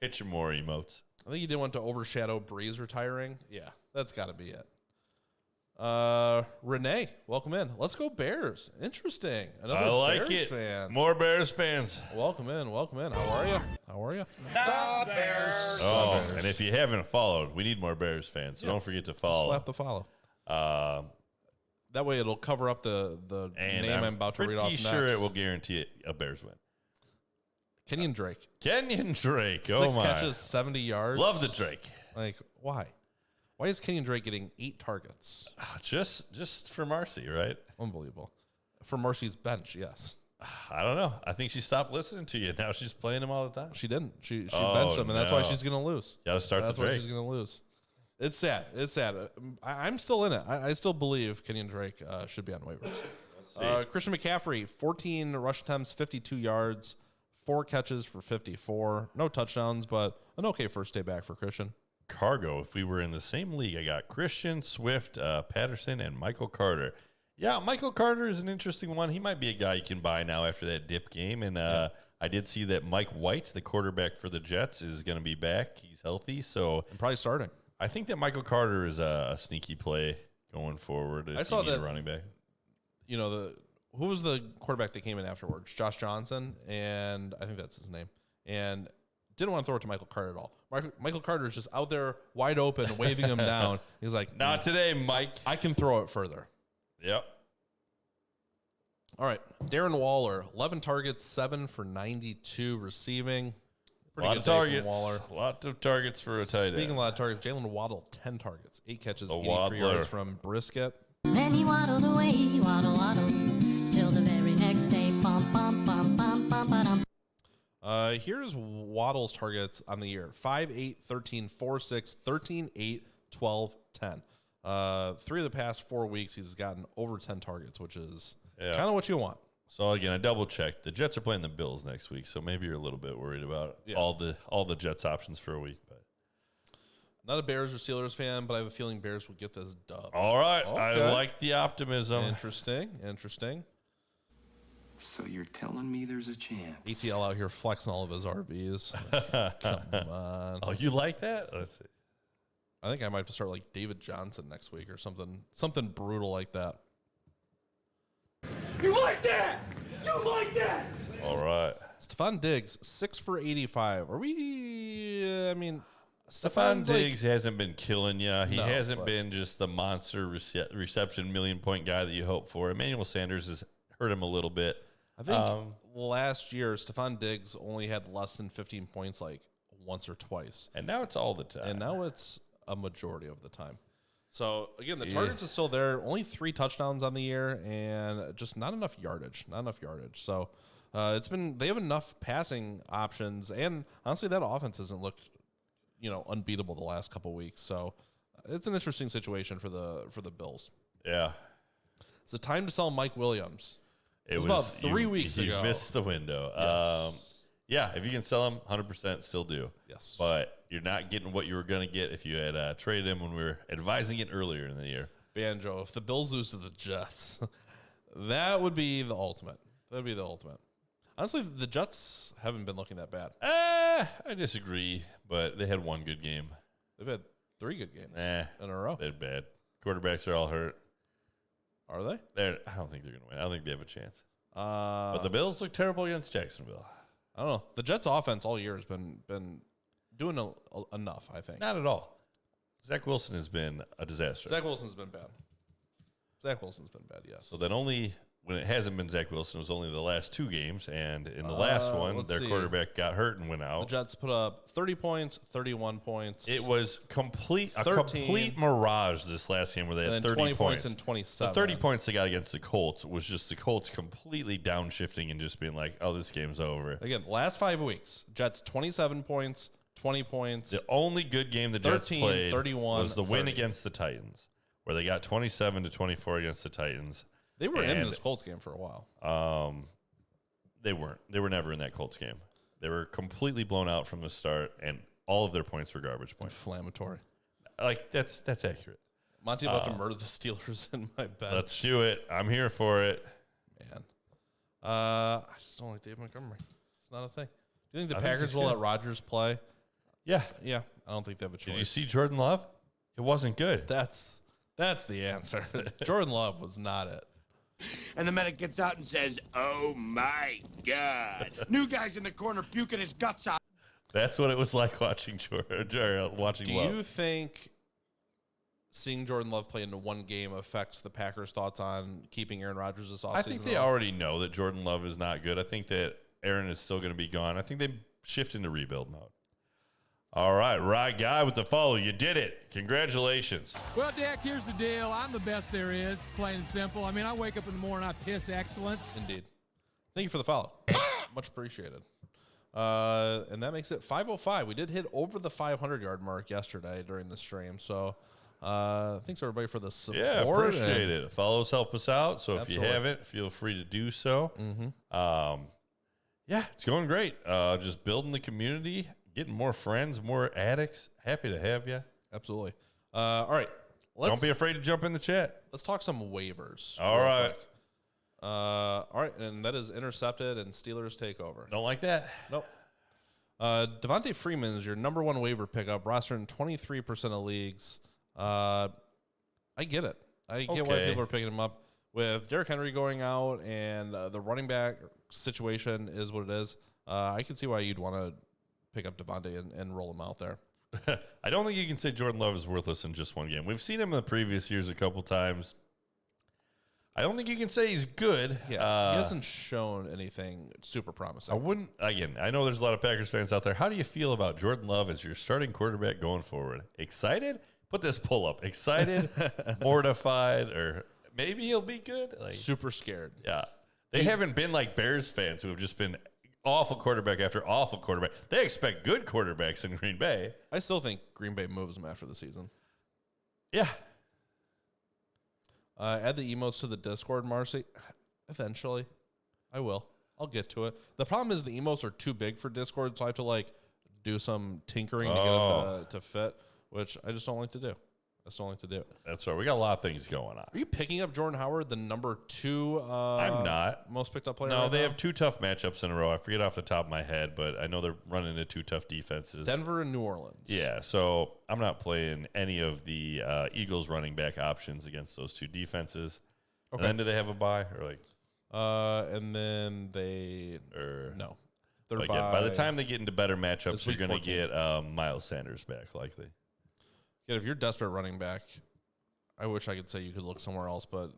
Hit your more emotes. I think you didn't want to overshadow Breeze retiring. Yeah, that's got to be it. Renee, welcome in. Let's go Bears. Interesting. Another I like Bears it. fan. More Bears fans. Welcome in. Welcome in. How are you? How are you? Oh, and if you haven't followed, we need more Bears fans. So don't forget to Just follow. slap the follow. That way it'll cover up the And name I'm about to read off pretty next. sure it will guarantee a Bears win. Kenyan Drake. Kenyan Drake. 6 my. catches, 70 yards. Love the Drake. Like, why? Why is Kenyan Drake getting 8 targets? Just for Marcy, right? Unbelievable. For Marcy's bench, yes. I don't know. I think she stopped listeing to you. Now she's playing him all the time. She didn't. She Oh, benched him, and that's why no. she's going to lose. Got to start That's the why Drake. she's going to lose. It's sad. It's sad. I'm still in it. I still believe Kenyan Drake should be on waivers. Christian McCaffrey, 14 rush attempts, 52 yards, 4 catches for 54. No touchdowns, but an okay first day back for Christian. Cargo. If we were in the same league, I got Christian, Swift, Patterson, and Michael Carter. Yeah, Michael Carter is an interesting one. He might be a guy you can buy now after that dip game. And I did see that Mike White, the quarterback for the Jets, is going to be back. He's healthy, so And probably starting. I think that Michael Carter is a sneaky play going forward. If I saw you need that a running back. You know, who was the quarterback that came in afterwards? Josh Johnson, and I think that's his name. And didn't want to throw it to Michael Carter at all. Michael Carter is just out there wide open, waving him down. He's like, Not today, Mike. I can throw it further. Yep. All right, Darren Waller, 11 targets, 7 for 92 receiving. Pretty Lot good of day from targets. Waller. Lots of targets for a tight end. Speaking of a lot of targets, Jalen Waddle, 10 targets, 8 catches, A 83 waddler. yards from Brisket. Then he waddled away, waddle, waddle, till the very next day. Bum, bum, bum, bum, bum, ba-dum. Here's Waddle's targets on the year. 5, 8, 13, 4, 6, 13, 8, 12, 10. 3 of the past 4 weeks, he's gotten over 10 targets, which is kind of what you want. So again, I double checked. The Jets are playing the Bills next week, so maybe you're a little bit worried about all the Jets options for a week. But Not a Bears or Steelers fan, but I have a feeling Bears will get this dub. all right, Okay. I like the optimism. Interesting. So you're telling me there's a chance? ATL out here flexing all of his RBs. Come on. Oh, you like that? Let's see. I think I might have to start like David Johnson next week or something brutal like that. You like that? You like that? All right. Stefan Diggs, 6 for 85. Are we, Stefan Stefan's Diggs hasn't been killing you. He No, hasn't but- been just the monster reception million-point guy that you hope for. Emmanuel Sanders has hurt him a little bit. I think last year, Stefan Diggs only had less than 15 points like once or twice. And now it's all the time. And now it's a majority of the time. So, again, the targets are still there. Only 3 touchdowns on the year and just not enough yardage. So, they have enough passing options. And honestly, that offense hasn't looked, unbeatable the last couple weeks. So, it's an interesting situation for the Bills. Yeah. It's a time to sell Mike Williams. It was about 3 weeks you ago. missed the window. Yes. Yeah, if you can sell him, 100% still do. Yes. But you're not getting what you were going to get if you had traded him when we were advising it earlier in the year. Banjo, if the Bills lose to the Jets, that would be the ultimate. Honestly, the Jets haven't been looking that bad. I disagree, but they had one good game. They've had 3 good games in a row. They're bad. Quarterbacks are all hurt. Are they? I don't think they're going to win. I don't think they have a chance. But But the Bills look terrible against Jacksonville. I don't know. The Jets' offense all year has been doing enough, I think. Not at all. Zach Wilson has been a disaster. Zach Wilson's been bad. Yes. So then when it hasn't been Zach Wilson, it was only the last 2 games. And in the last one, let's their see. quarterback got hurt and went The out. Jets put up 30 points, 31 points. It was a 13. complete mirage this last game where they and had then 30 20 points. and The 27. 30 points they got against the Colts was just the Colts completely downshifting and just being like, oh, this game's over. Again, last 5 weeks, Jets 27 points, 20 points. The only good game the Jets 13, played 31, was the win 30. against the Titans, where they got 27-24 against the Titans. They were in And- this Colts game for a while. They weren't. They were never in that Colts game. They were completely blown out from the start, and all of their points were garbage points. Inflammatory. Like that's accurate. Monty about to murder the Steelers in my bed. Let's do it. I'm here for it. Man. I just don't like Dave Montgomery. It's not a thing. Do you think the I think Packers he's will good. let Rodgers play? Yeah. Yeah. I don't think they have a choice. Did you see Jordan Love? It wasn't good. That's the answer. Jordan Love was not it. And the medic gets out and says, "Oh my God!" New guy's in the corner puking his guts out. That's what it was like watching watching Do Love. you think seeing Jordan Love play into one game affects the Packers' thoughts on keeping Aaron Rodgers this offseason? I think they already know that Jordan Love is not good. I think that Aaron is still going to be gone. I think they shift into rebuild mode. All right, right guy with the follow. You did it. Congratulations. Well, Dak, here's the deal. I'm the best there is, plain and simple. I mean, I wake up in the morning, I piss excellence. Indeed. Thank you for the follow. Much appreciated. And that makes it 5:05. We did hit over the 500-yard mark yesterday during the stream. So thanks, everybody, for the support. Yeah, appreciate it. Follows help us out. So Absolutely. if you haven't, feel free to do so. Yeah, it's going great. Just building the community, getting more friends, more addicts. Happy to have you. Absolutely. All right. Don't be afraid to jump in the chat. Let's talk some waivers. All real right. quick. All right, and that is intercepted, and Steelers take over. Don't like that. Nope. Devonte Freeman is your number one waiver pickup, rostered in 23% of leagues. I get it. I get why people are picking him up. With Derrick Henry going out and the running back situation is what it is, I can see why you'd want to pick up Devonte and roll him out there. I don't think you can say Jordan Love is worthless in just one game. We've seen him in the previous years a couple times. I don't think you can say he's good. Yeah, he hasn't shown anything super promising. I wouldn't, again, I know there's a lot of Packers fans out there. How do you feel about Jordan Love as your starting quarterback going forward? Excited? Put this pull up. Excited, mortified, or maybe he'll be good? Like, super scared. Yeah. They haven't been like Bears fans who have just been awful quarterback after awful quarterback. They expect good quarterbacks in Green Bay. I still think Green Bay moves him after the season. Yeah. Add the emotes to the Discord, Marcy. Eventually. I will. I'll get to it. The problem is the emotes are too big for Discord, so I have to like do some tinkering to get them to fit, which I just don't like to do. That's the only to do it. That's right. We got a lot of things going on. Are you picking up Jordan Howard, the number 2 I'm not. most picked up player? No, right they now? have 2 tough matchups in a row. I forget off the top of my head, but I know they're running into 2 tough defenses. Denver and New Orleans. Yeah, so I'm not playing any of the Eagles running back options against those 2 defenses. Okay. And then do they have a bye or like? And then they no. They're Like by the time they get into better matchups, It's you're week going to 14. get Miles Sanders back likely. Yeah, if you're desperate running back, I wish I could say you could look somewhere else, but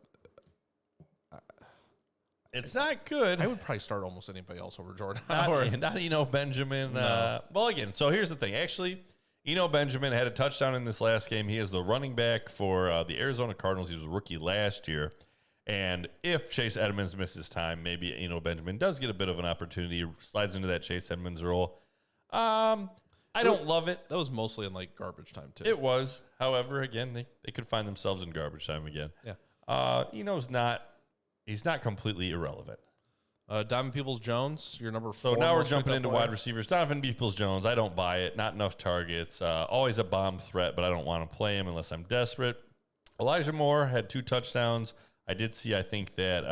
It's not good. I would probably start almost anybody else over Jordan Not, Howard. not Eno Benjamin. No. Well, again, so here's the thing. Actually, Eno Benjamin had a touchdown in this last game. He is the running back for the Arizona Cardinals. He was a rookie last year. And if Chase Edmonds misses time, maybe Eno Benjamin does get a bit of an opportunity, slides into that Chase Edmonds role. I don't love it. That was mostly in like garbage time too. It was. However, again, they could find themselves in garbage time again. Yeah. Eno's he's not completely irrelevant. Donovan Peoples-Jones, your number 4. So now we're most jumping picked into up wide player. receivers. Donovan Peoples-Jones, I don't buy it. Not enough targets. Always a bomb threat, but I don't want to play him unless I'm desperate. Elijah Moore had 2 touchdowns. I did see, I think, that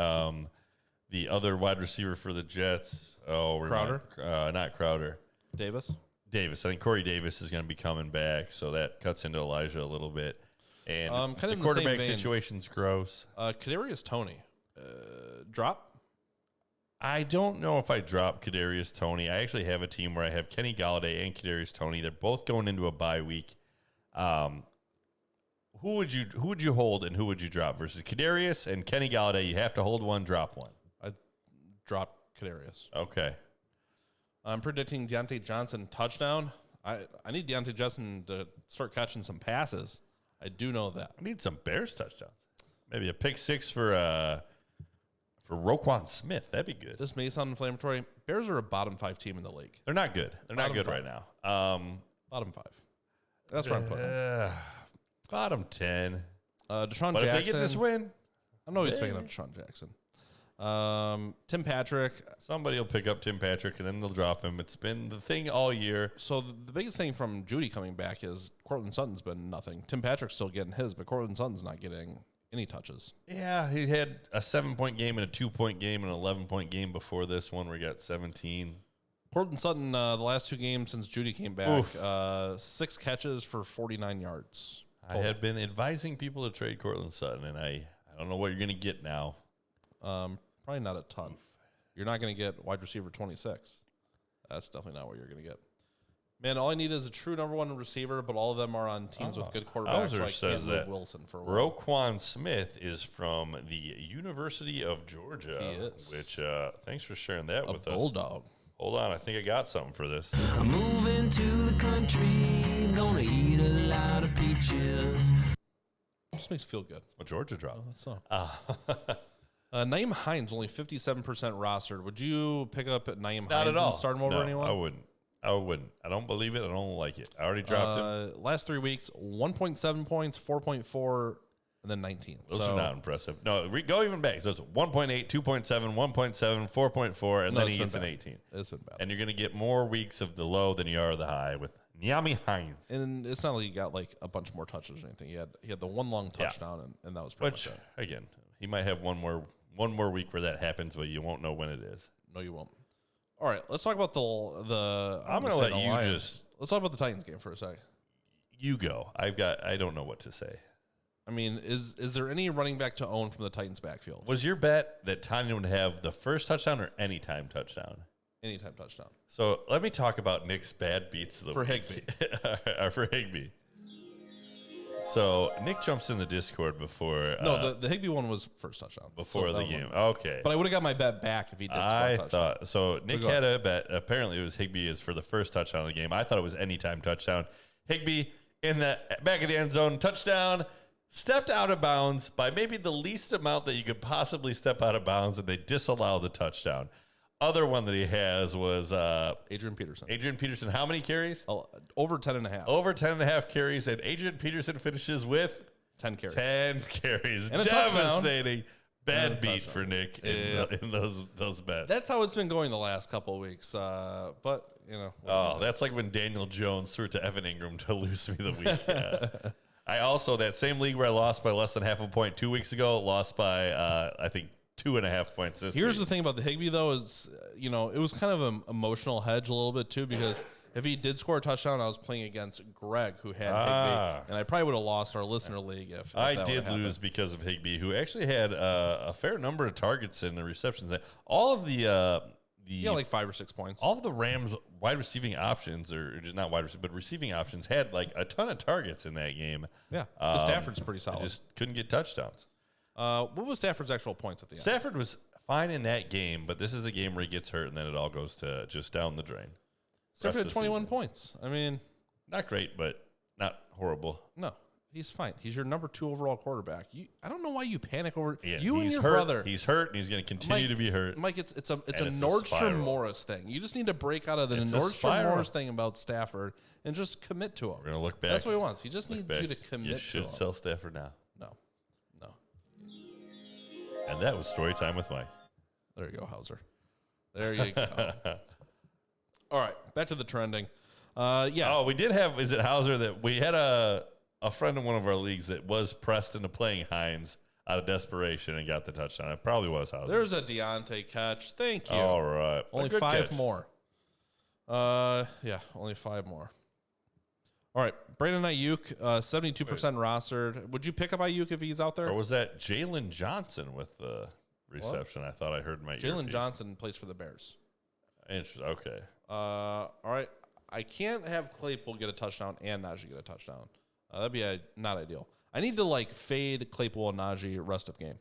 the other wide receiver for the Jets. Crowder? Not Crowder. Davis. I think Corey Davis is going to be coming back, so that cuts into Elijah a little bit. And Kind of the in the quarterback same vein. situation's gross. Kadarius Toney. Drop? I don't know if I drop Kadarius Toney. I actually have a team where I have Kenny Galladay and Kadarius Toney. They're both going into a bye week. Who would you hold and who would you drop versus Kadarius and Kenny Galladay? You have to hold one, drop one. I'd drop Kadarius. Okay. I'm predicting Deontay Johnson touchdown. I need Deontay Johnson to start catching some passes. I do know that. I need some Bears touchdowns. Maybe a pick 6 for Roquan Smith. That'd be good. This may sound inflammatory. Bears are a bottom 5 team in the league. They're not good. They're not Bottom good 5. right now. Bottom 5. That's where I'm putting them. Bottom 10. Deshaun But Jackson. if they get this win, I know he's picking up Deshaun Jackson. Tim Patrick. somebody will pick up Tim Patrick and then they'll drop him. It's been the thing all year. So the biggest thing from Judy coming back is Cortland Sutton's been nothing. Tim Patrick's still getting his, but Cortland Sutton's not getting any touches. Yeah, he had a 7-point game and a 2-point game and an 11-point game before this one where he got 17. Cortland Sutton, the last 2 games since Judy came back, 6 catches for 49 yards. I had been advising people to trade Cortland Sutton, and I don't know what you're going to get now. Probably not a ton. You're not going to get wide receiver 26. That's definitely not what you're going to get. Man, all I need is a true number 1 receiver, but all of them are on teams with good quarterbacks Hauser like says Caleb that Wilson for a while. Roquan Smith is from the University of Georgia. He is. Which, thanks for sharing that A with us. bulldog. Hold on, I think I got something for this. I'm moving to the country, gonna eat a lot of peaches. Just makes you feel good. A Georgia drop. That's so. Naeem Hines, only 57% rostered. Would you pick up Naeem Not Hines at all. and start him over No, anyone? I wouldn't. I don't believe it. I don't like it. I already dropped him. Last 3 weeks, 1.7 points, 4.4, and then 19. Those are not impressive. No, go even back. So it's 1.8, 2.7, 1.7, 4.4, and No, then it's he been gets an bad. 18. It's been bad. And you're going to get more weeks of the low than you are of the high with Nyami Hines. And it's not like he got like a bunch more touches or anything. He had the one long touchdown, and that was pretty much it. Again, he might have one more week where that happens, but you won't know when it is. No, you won't. All right, let's talk about the. I'm going to let you Lions. Let's talk about the Titans game for a second. You go. I don't know what to say. I mean, is there any running back to own from the Titans backfield? Was your bet that Tanya would have the first touchdown or anytime touchdown? Anytime touchdown. So let me talk about Nick's bad beats of the For week. Higbee. For Higbee. So Nick jumps in the Discord before. No, the Higbee one was first touchdown. Before the game. Okay. But I would have got my bet back if he did score a touchdown. Thought so. Nick had a bet. Apparently, it was Higbee is for the first touchdown of the game. I thought it was anytime touchdown. Higbee in the back of the end zone, touchdown. Stepped out of bounds by maybe the least amount that you could possibly step out of bounds, and they disallow the touchdown. Other one that he has was Adrian Peterson. Adrian Peterson, how many carries? Over 10.5. Over 10.5 carries, and Adrian Peterson finishes with 10 carries. 10 carries. And a devastating. touchdown. Bad beat for Nick in those bets. That's how it's been going the last couple of weeks. But, you know. Oh, that's like when Daniel Jones threw it to Evan Ingram to lose me the week. I also, that same league where I lost by less than half a point 2 weeks ago, lost by, I think, 2.5 points this Here's week. the thing about the Higbee, though, is, you know, it was kind of an emotional hedge a little bit, too, because if he did score a touchdown, I was playing against Greg, who had Higbee, and I probably would have lost our listener league if I that did lose because of Higbee, who actually had a fair number of targets in the receptions. All of the like 5 or 6 points. All of the Rams wide receiving options, or just not wide receiving, but receiving options, had like a ton of targets in that game. Yeah, Stafford's pretty solid. Just couldn't get touchdowns. What was Stafford's actual points at the end? Stafford was fine in that game, but this is the game where he gets hurt, and then it all goes to just down the drain. Stafford had 21 points. I mean, not great, but not horrible. No, he's fine. He's your number 2 overall quarterback. I don't know why you panic over Yeah, you and your hurt. brother. He's hurt, and he's going to continue to be hurt. Mike, it's a a Nordstrom spiral. Morris thing. You just need to break out of the It's a Nordstrom spiral. Morris thing about Stafford and just commit to him. We're going to look back. That's what he wants. He just needs back. you to commit You to should him. sell Stafford now. No. And that was story time with Mike. There you go, Hauser. There you go. All right, back to the trending. Yeah. Oh, we did have, is it Hauser that we had a friend in one of our leagues that was pressed into playing Hines out of desperation and got the touchdown. It probably was Hauser. There's a Deontay catch. Thank you. All right. Only 5 more. Yeah, only 5 more. All right, Brandon Ayuk, 72% rostered. Would you pick up Ayuk if he's out there? Or was that Jalen Johnson with the reception? I thought I heard my Jalen Johnson plays for the Bears. Interesting. Okay. All right. I can't have Claypool get a touchdown and Najee get a touchdown. That'd be not ideal. I need to fade Claypool and Najee rest of game.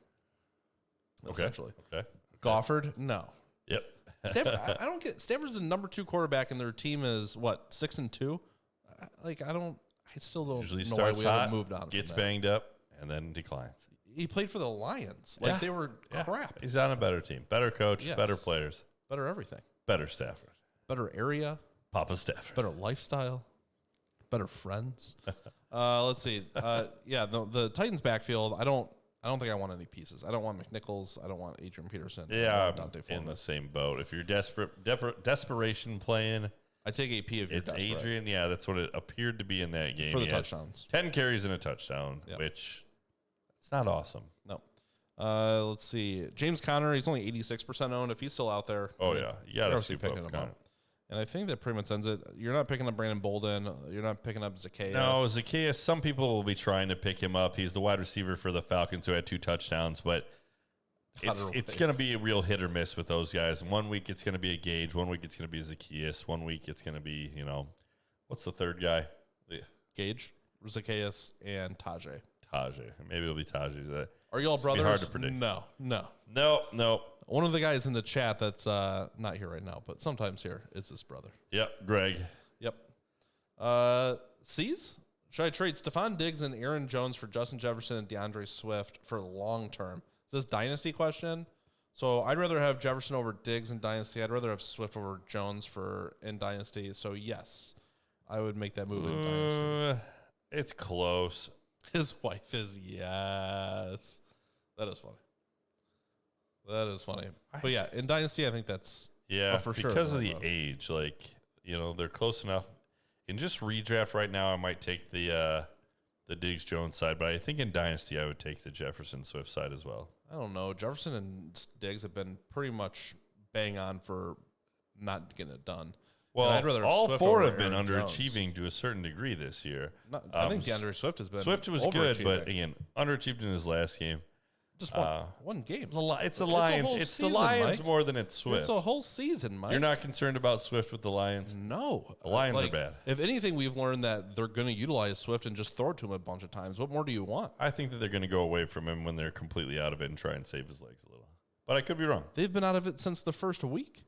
Essentially. Okay. Gofford? No. Yep. Stafford, I don't get. Stafford's the number 2 quarterback, and their team is what, 6-2? I still don't Usually know why starts we hot, haven't moved on. gets from that. banged up, and then declines. He played for the Lions. Yeah. They were crap. He's on a better team, better coach, Yes. better players, Better everything. better Stafford, Better area. Papa Stafford. Better lifestyle. Better friends. Let's see. The Titans backfield. I don't think I want any pieces. I don't want McNichols. I don't want Adrian Peterson. Yeah, I'm I'm in the same boat. If you're desperation playing, I take AP if you're it's desperate. Adrian. Yeah, that's what it appeared to be in that game. For the He had touchdowns. 10 carries and a touchdown, Yep. which it's not awesome. No. Let's see. James Conner, he's only 86% owned. If he's still out there. Oh, I mean, yeah. You you're got to obviously soup picking up him Conner. up. And I think that pretty much ends it. You're not picking up Brandon Bolden. You're not picking up Zacchaeus. No, Zacchaeus, some people will be trying to pick him up. He's the wide receiver for the Falcons who had 2 touchdowns, but it's going to be a real hit or miss with those guys. 1 week it's going to be a Gage. 1 week it's going to be Zacchaeus. 1 week it's going to be, what's the third guy? Gage, Zacchaeus, and Tajay. Tajay. Maybe it'll be Tajay. Are you all It'll be brothers? hard to predict. No. One of the guys in the chat that's not here right now, but sometimes here, is this brother. Yep, Greg. Yep. C's? Should I trade Stefan Diggs and Aaron Jones for Justin Jefferson and Deandre Swift for long term? Is this dynasty question? So I'd rather have Jefferson over Diggs in dynasty. I'd rather have Swift over Jones in dynasty. So yes, I would make that move in dynasty. It's close. His wife is yes. That is funny. That is funny. But yeah, in dynasty, I think that's Yeah, for sure. because of the age, they're close enough. In just redraft right now, I might take the Diggs Jones side, but I think in Dynasty I would take the Jefferson Swift side as well. I don't know. Jefferson and Diggs have been pretty much bang on for not getting it done. Well, I'd rather all Swift four over have been Aaron underachieving to a certain degree this year. I think DeAndre Swift has been Swift was good, overachieving. but again, underachieved in his last game. Just one game. It's the Lions. whole It's season, the Lions Mike. more than it's Swift. It's a whole season, Mike. You're not concerned about Swift with the Lions? No. The Lions are bad. If anything, we've learned that they're going to utilize Swift and just throw it to him a bunch of times. What more do you want? I think that they're going to go away from him when they're completely out of it and try and save his legs a little. But I could be wrong. They've been out of it since the first week.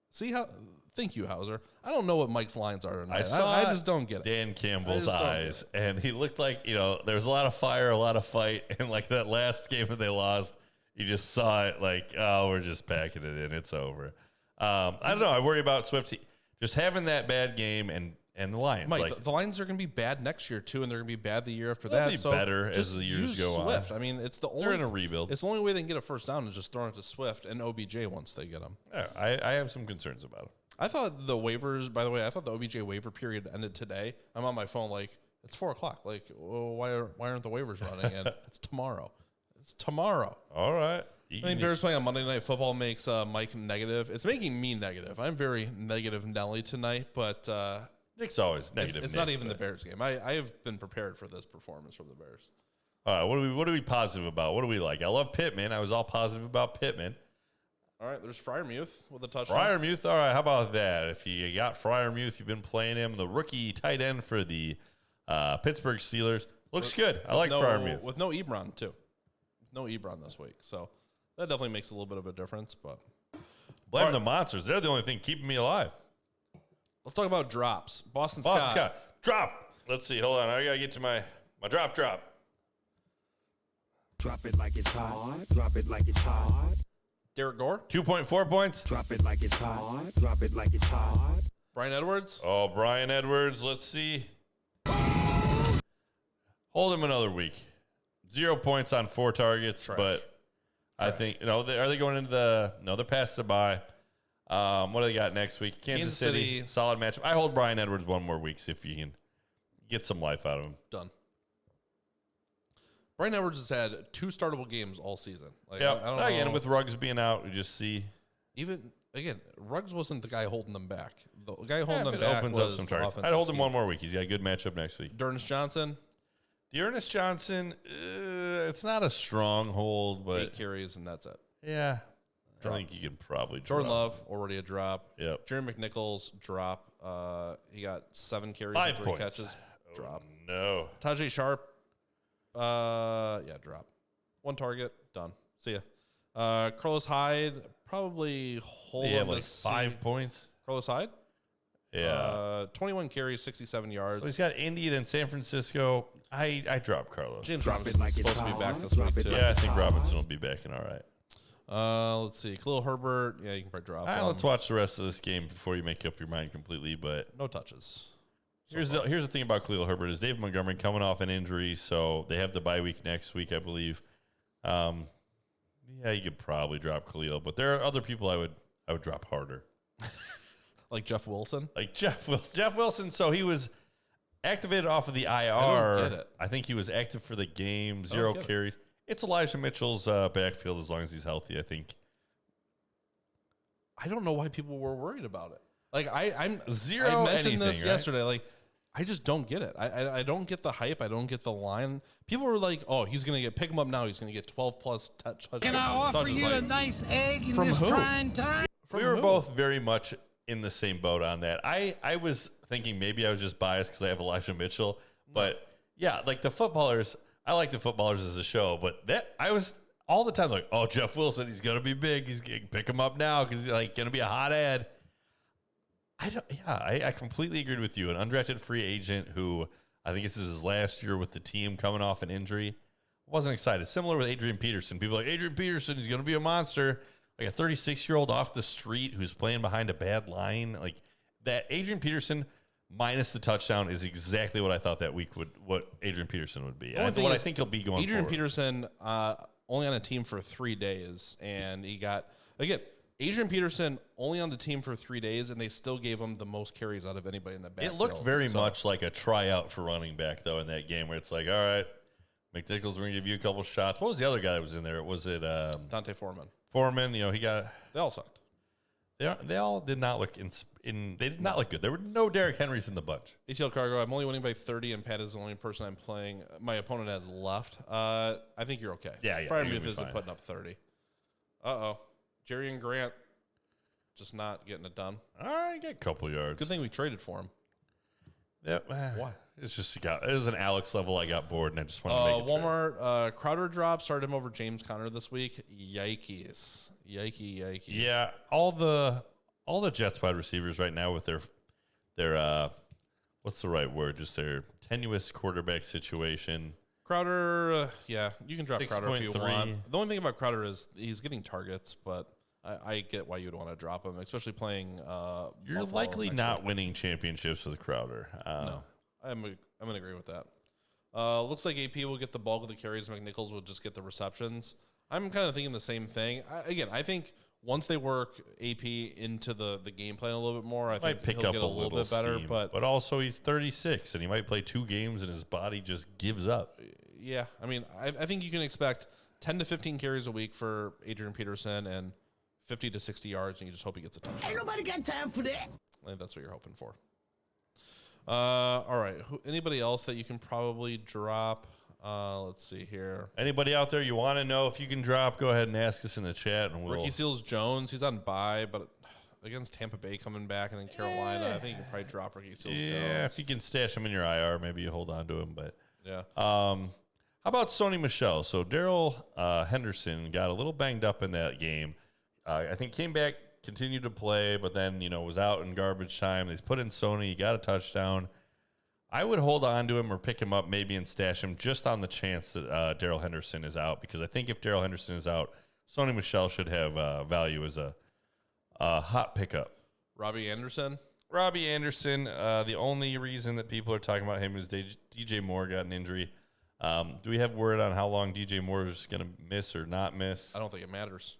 See how? Thank you, Hauser. I don't know what Mike's lines are tonight. I just don't get it. Dan Campbell's I just don't eyes, and he looked like, there was a lot of fire, a lot of fight, and like that last game that they lost, you just saw it like, oh, we're just packing it in. It's over. I don't know. I worry about Swift just having that bad game and the Lions. Mike, the Lions are going to be bad next year too, and they're going to be bad the year after They'll that. be So better as just the years use go on. Swift. I mean, it's the only They're in a rebuild. It's the only way they can get a first down is just throwing it to Swift and OBJ once they get him. Yeah, I have some concerns about it. I thought the waivers. By the way, I thought the OBJ waiver period ended today. I'm on my phone like it's 4:00. Like, well, why aren't the waivers running? And it's tomorrow. It's tomorrow. All right. I think Bears playing on Monday Night Football makes Mike negative. It's making me negative. I'm very negative Nelly tonight, but Nick's always negative. It's not even the Bears game. I have been prepared for this performance from the Bears. All right, what are we positive about? What do we like? I love Pittman. I was all positive about Pittman. All right, there's Freiermuth with a touchdown. Freiermuth, all right, how about that? If you got Freiermuth, you've been playing him, the rookie tight end for the Pittsburgh Steelers. Looks good. I like Freiermuth. With no Ebron, too. No Ebron this week. So that definitely makes a little bit of a difference. But Blame the monsters. They're the only thing keeping me alive. let's talk about drops. Boston Boston Scott. Scott. Drop. Let's see. Hold on. I got to get to my drop. Drop it like it's hot. Drop it like it's hot. Derek Gore. 2.4 points. Drop it like it's hot. Drop it like it's hot. Brian Edwards. Oh, Brian Edwards. Let's see. Hold him another week. 0 points on 4 targets, but I think, are they going into they're past the bye. What do they got next week? Kansas City. Solid matchup. I hold Brian Edwards one more week, see if you can get some life out of him. Done. Brian Edwards has had 2 startable games all season. Like, Yeah. I don't Again, know. with Ruggs being out, we just see. Again, Ruggs wasn't the guy holding them back. The guy holding them If it back opens was up some the targets. offensive I'd hold him scheme. one more week. He's got a good matchup next week. Dearness Johnson. Dearness Johnson, it's not a stronghold, but 8 carries, and that's it. yeah, I think you can probably Jordan drop. Love, already a drop. Yep. Jerry McNichols, drop. He got 7 carries 5 and 3 points. catches. Drop. No. Tajay Sharp, drop. 1 target, done. See ya. Carlos Hyde, probably hold He had him like to 5 see. points. Carlos Hyde? Yeah. 21 carries, 67 yards. So he's got Indy and San Francisco. I drop Carlos. James Drop Robinson's it like it's supposed to be back hot. this Drop week, it too. like Yeah, I think Robinson will be back in all right. Let's see. Khalil Herbert, yeah, you can probably drop All right, him. let's watch the rest of this game before you make up your mind completely. But No touches. here's the thing about Khalil Herbert is David Montgomery coming off an injury, so they have the bye week next week, I believe. Yeah, you could probably drop Khalil, but there are other people I would drop harder. Like Jeff Wilson? Like Jeff Wilson. Jeff Wilson, so he was activated off of the IR. don't get it. I think he was active for the game, don't 0 get it. carries. It's Elijah Mitchell's backfield as long as he's healthy, I think. I don't know why people were worried about it. Like I'm Zero I mentioned this anything, right? yesterday. Like I just don't get it. I don't get the hype. I don't get the line. People were like, "Oh, he's gonna pick him up now. He's gonna get 12 plus touchdowns." Can I offer you a nice egg in From this who? trying time? We were both very much in the same boat on that. I was thinking maybe I was just biased because I have Elijah Mitchell. But yeah, like the footballers, I like the footballers as a show, but that I was all the time like, oh, Jeff Wilson, he's gonna be big. He's gonna pick him up now because he's like gonna be a hot ad. I completely agreed with you. An undrafted free agent who I think this is his last year with the team coming off an injury. Wasn't excited. Similar with Adrian Peterson. People are like, Adrian Peterson, he's going to be a monster. Like a 36-year-old off the street who's playing behind a bad line. Like that Adrian Peterson minus the touchdown is exactly what I thought that week what Adrian Peterson would be. And what I think he'll be going Adrian forward. Peterson only on a team for 3 days, and he got, again, Adrian Peterson only on the team for 3 days, and they still gave him the most carries out of anybody in the backfield. It looked very much like a tryout for running back, though, in that game where it's like, all right, McNichols, we're going to give you a couple shots. What was the other guy that was in there? Was it Devonta Foreman? Foreman, he got. They all sucked. They all did not look they did not look good. There were no Derrick Henrys in the bunch. ATL Cargo, I'm only winning by 30, and Pat is the only person I'm playing. My opponent has left. I think you're okay. Yeah. Fire you're me gonna be isn't fine. putting up 30. Uh-oh. Jerry and Grant just not getting it done. All right, get a couple yards. Good thing we traded for him. Yeah. Why? It's just it was an Alex level. I got bored and I just wanted to make it. Walmart Crowder drop started him over James Conner this week. Yikes. Yikes. Yeah, all the Jets wide receivers right now with their what's the right word? Just their tenuous quarterback situation. Crowder, yeah, you can drop Crowder if you 6.3. want. The only thing about Crowder is he's getting targets, but I get why you'd want to drop him, especially playing. You're Buffalo likely next not week. winning championships with Crowder. No, I'm gonna agree with that. Looks like AP will get the bulk of the carries. McNichols will just get the receptions. I'm kind of thinking the same thing. I think once they work AP into the game plan a little bit more, I think Might pick he'll up get a a little bit steam, better. But also he's 36 and he might play 2 games and his body just gives up. yeah, I mean, I think you can expect 10 to 15 carries a week for Adrian Peterson and 50 to 60 yards, and you just hope he gets a touchdown. Ain't nobody got time for that. I think that's what you're hoping for. All right. Anybody else that you can probably drop? Let's see here. Anybody out there you want to know if you can drop, go ahead and ask us in the chat. And Ricky Seals-Jones, he's on bye, but against Tampa Bay coming back and then Carolina, I think you can probably drop Ricky Seals-Jones. Yeah, if you can stash him in your IR, maybe you hold on to him. But Yeah. how about Sony Michelle? So Daryl Henderson got a little banged up in that game. I think came back, continued to play, but then, was out in garbage time. They put in Sony. He got a touchdown. I would hold on to him or pick him up maybe and stash him just on the chance that Daryl Henderson is out, because I think if Daryl Henderson is out, Sony Michelle should have value as a hot pickup. Robbie Anderson. The only reason that people are talking about him is DJ Moore got an injury. Do we have word on how long DJ Moore is going to miss or not miss? I don't think it matters.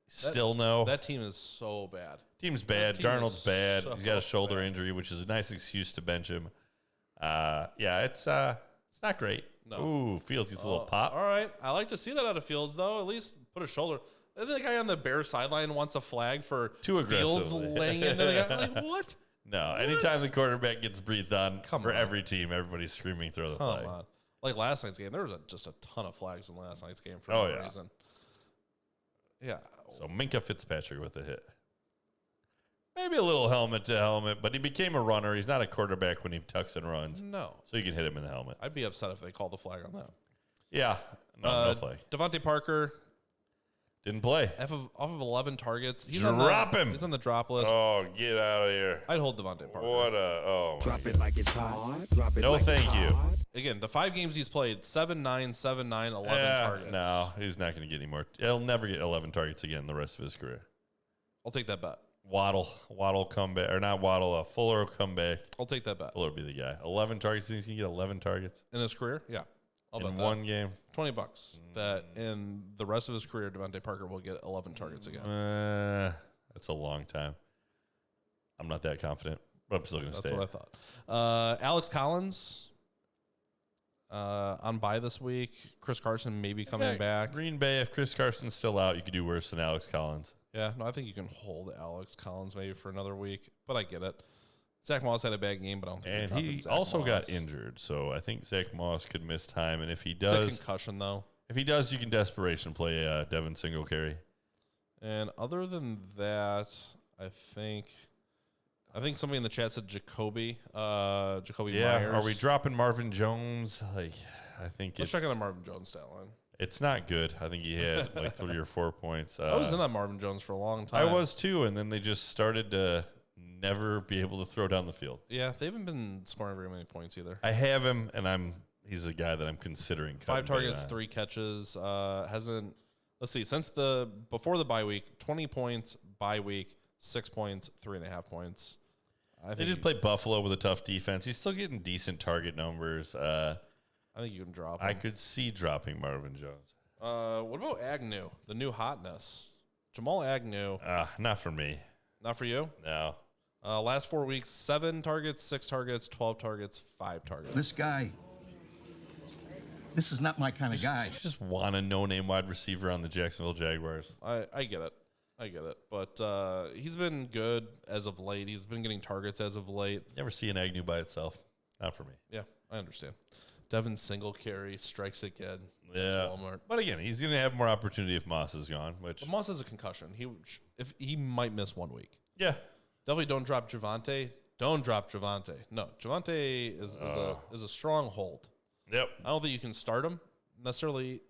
Still no. That team is so bad. Team's bad. team Darnold's is bad. so He's got a shoulder bad. injury, which is a nice excuse to bench him. It's not great. No. Ooh, Fields gets a little pop. All right. I like to see that out of Fields, though. At least put a shoulder. I think the guy on the Bears sideline wants a flag for Too Fields aggressively. laying into the guy. Like, what? No, anytime the quarterback gets breathed on Come for on. every team, everybody's screaming, throw the Come flag. on. Like last night's game, there was just a ton of flags in last night's game for Oh, no yeah. reason. Yeah. So Minka Fitzpatrick with a hit. Maybe a little helmet to helmet, but he became a runner. He's not a quarterback when he tucks and runs. No. So you can hit him in the helmet. I'd be upset if they called the flag on that. Yeah. No flag. Devontae Parker, Didn't play. off of 11 targets. Drop him. He's on the drop list. Oh, get out of here. I'd hold Devontae Parker. What a, oh. Drop it like it's hot. Drop it No, like thank it's you. hot. Again, the 5 games he's played, 7-9, 7-9, 11 targets. No, he's not going to get any more. He'll never get 11 targets again the rest of his career. I'll take that bet. Waddle come back, or not Waddle, Fuller will come back. I'll take that bet. Fuller will be the guy. 11 targets. He's going to get 11 targets In his career? Yeah. I'll bet in that. one game. $20 that in the rest of his career, Devontae Parker will get 11 targets again. That's a long time. I'm not that confident, but I'm still going to That's stay. what I thought. Alex Collins on bye this week. Chris Carson maybe coming back. Green Bay, if Chris Carson's still out, you could do worse than Alex Collins. Yeah, no, I think you can hold Alex Collins maybe for another week, but I get it. Zach Moss had a bad game, but I don't think And you're he dropping Zach also got Moss. injured, so I think Zach Moss could miss time. And if he It's a does, concussion, though. you can desperation play Devin Singletary. And other than that, I think somebody in the chat said Jacoby Myers. Are we dropping Marvin Jones? I think Let's check on the Marvin Jones stat line. it's not good. I think he had like 3 or 4 points. I was in on Marvin Jones for a long time. I was too, and then they just started to never be able to throw down the field. Yeah, they haven't been scoring very many points either. I have him, and he's a guy that I'm considering. 5 cutting targets, bait on. 3 catches. Hasn't. Let's see. Since before the bye week, 20 points. Bye week, 6 points, 3.5 points. They did play Buffalo with a tough defense. He's still getting decent target numbers. I think you can drop him. I could see dropping Marvin Jones. What about Agnew, the new hotness? Jamal Agnew. Not for me. Not for you? No. Last 4 weeks, 7 targets, 6 targets, 12 targets, 5 targets. This guy, this is not my kind of guy. You just want a no-name wide receiver on the Jacksonville Jaguars. I get it. But he's been good as of late. He's been getting targets as of late. Never see an Agnew by itself. Not for me. Yeah, I understand. Devin Singletary strikes again. Yeah. Walmart. But again, he's going to have more opportunity if Moss is gone. But Moss has a concussion. He might miss 1 week. Yeah. Definitely don't drop Javonte. Don't drop Javonte. No, Javonte is a strong hold. Yep. I don't think you can start him necessarily.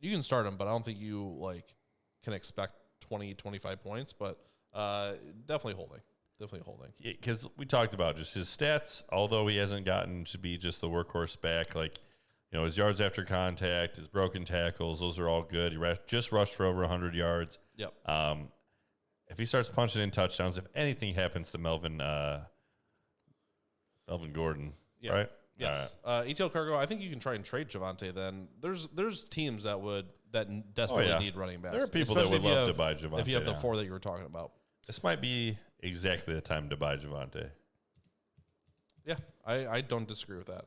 You can start him, but I don't think you can expect 20, 25 points. But definitely holding. Because we talked about just his stats, although he hasn't gotten to be just the workhorse back, his yards after contact, his broken tackles, those are all good. He just rushed for over 100 yards. Yep. If he starts punching in touchdowns, if anything happens to Melvin Gordon, right? Yes. ETL Cargo, I think you can try and trade Javonte then. There's teams that desperately need running backs. There are people that would love to buy Javonte. If you have the 4 that you were talking about. This might be exactly the time to buy Javonte. Yeah, I don't disagree with that.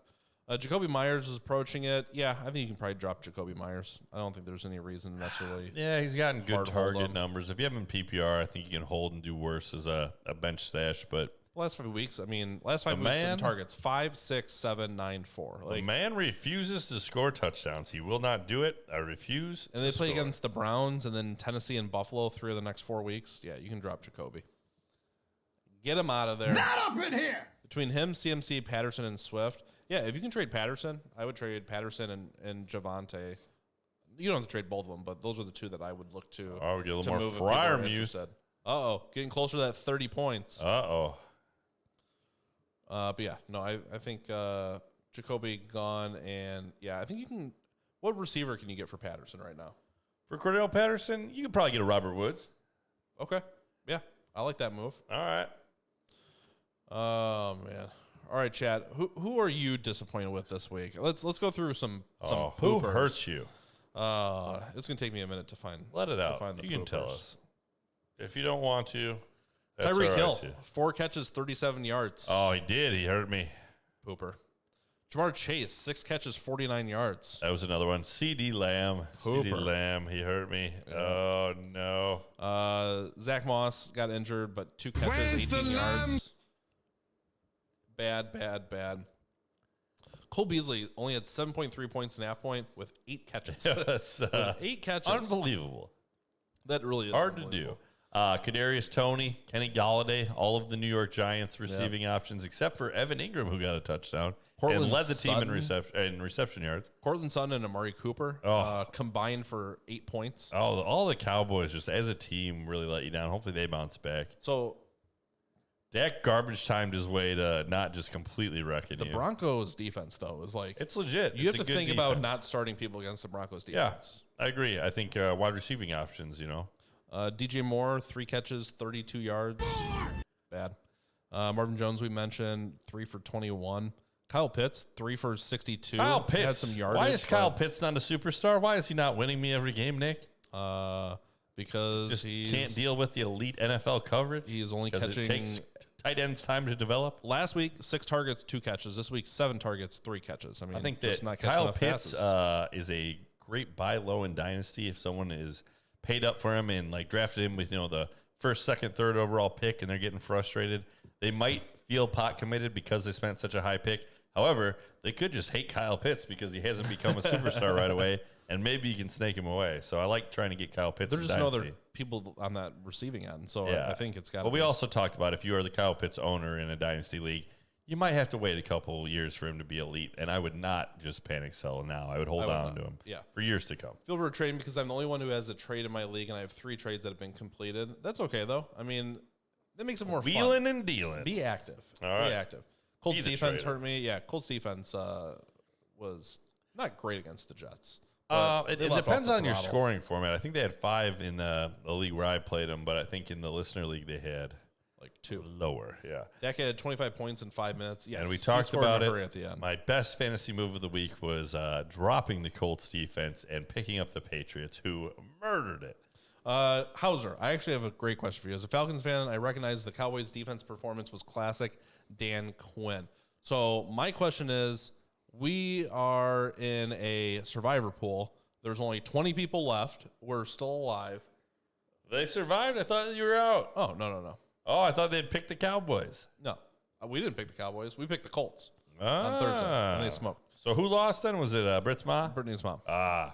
Jacoby Myers is approaching it. Yeah, I think you can probably drop Jacoby Myers. I don't think there's any reason necessarily. Yeah, he's gotten good target hold numbers. If you have him in PPR, I think you can hold and do worse as a bench stash. But last 5 weeks, last 5 weeks in targets 5, 6, 7, 9, 4. The man refuses to score touchdowns. He will not do it. I refuse. And they play against the Browns and then Tennessee and Buffalo 3 of the next 4 weeks. Yeah, you can drop Jacoby. Get him out of there. Not up in here! Between him, CMC, Patterson, and Swift. Yeah, if you can trade Patterson, I would trade Patterson and Javonte. You don't have to trade both of them, but those are the 2 that I would look to. Oh, we get a little more move Fryer muse. Getting closer to that 30 points. But yeah, no, I think Jacoby gone, and yeah, I think you can. What receiver can you get for Patterson right now? For Cordell Patterson, you could probably get a Robert Woods. Okay, yeah, I like that move. All right. Oh man. All right, Chad. Who are you disappointed with this week? Let's go through some who poopers. hurts you? It's gonna take me a minute to find. Let it out. Find the You can poopers. tell us if you don't want to. That's Tyreek all right Hill, too. 4 catches, 37 yards. Oh, he did. He hurt me. Pooper. Jamar Chase, 6 catches, 49 yards. That was another one. CD Lamb. CD Lamb. He hurt me. Yeah. Oh no. Zach Moss got injured, but 2 catches, 18 yards. Bad. Cole Beasley only had 7.3 points and a half point with 8 catches. That's, 8 catches. Unbelievable. That really is hard to do. Kadarius Toney, Kenny Galladay, all of the New York Giants receiving options, except for Evan Ingram, who got a touchdown and led the team in reception yards. Cortland Sutton and Amari Cooper combined for 8 points. Oh, all the Cowboys just as a team really let you down. Hopefully they bounce back. So Dak garbage timed his way to not just completely wrecking the Broncos defense, though, is it's legit. You have to think about not starting people against the Broncos defense. Yeah, I agree. I think wide receiving options, DJ Moore, 3 catches, 32 yards. Bad. Marvin Jones, we mentioned, 3 for 21. Kyle Pitts, 3 for 62. Kyle Pitts. Had some yardage. Why is Kyle Pitts not a superstar? Why is he not winning me every game, Nick? Because he can't deal with the elite NFL coverage. He is only catching. It takes tight ends time to develop. Last week, 6 targets, 2 catches. This week, 7 targets, 3 catches. I think that Kyle Pitts is a great buy low in Dynasty if someone is paid up for him and drafted him with the first, second, third overall pick, and they're getting frustrated. They might feel pot committed because they spent such a high pick. However, they could just hate Kyle Pitts because he hasn't become a superstar right away, and maybe you can snake him away. So I like trying to get Kyle Pitts. There's just no other people on that receiving end, so yeah. I think it's got. But we also talked about if you are the Kyle Pitts owner in a Dynasty league, you might have to wait a couple years for him to be elite, and I would not just panic sell now. I would hold on to him for years to come. Feel for trading because I'm the only one who has a trade in my league, and I have 3 trades that have been completed. That's okay, though. That makes it more fun. Wheeling and dealing. Be active. All right. Be active. Colts defense hurt me. Yeah, Colts defense was not great against the Jets. It depends on your scoring format. I think they had 5 in the league where I played them, but I think in the listener league they had 2 lower. Yeah, Dak had 25 points in 5 minutes. Yes, and we talked about it at the end. My best fantasy move of the week was dropping the Colts defense and picking up the Patriots, who murdered it. Hauser, I actually have a great question for you. As a Falcons fan, I recognize the Cowboys' defense performance was classic Dan Quinn. So my question is, we are in a survivor pool. There's only 20 people left. We're still alive. They survived? I thought you were out. Oh, no. Oh, I thought they'd pick the Cowboys. No, we didn't pick the Cowboys. We picked the Colts on Thursday, and they smoked. So who lost then? Was it Britt's mom? Brittany's mom.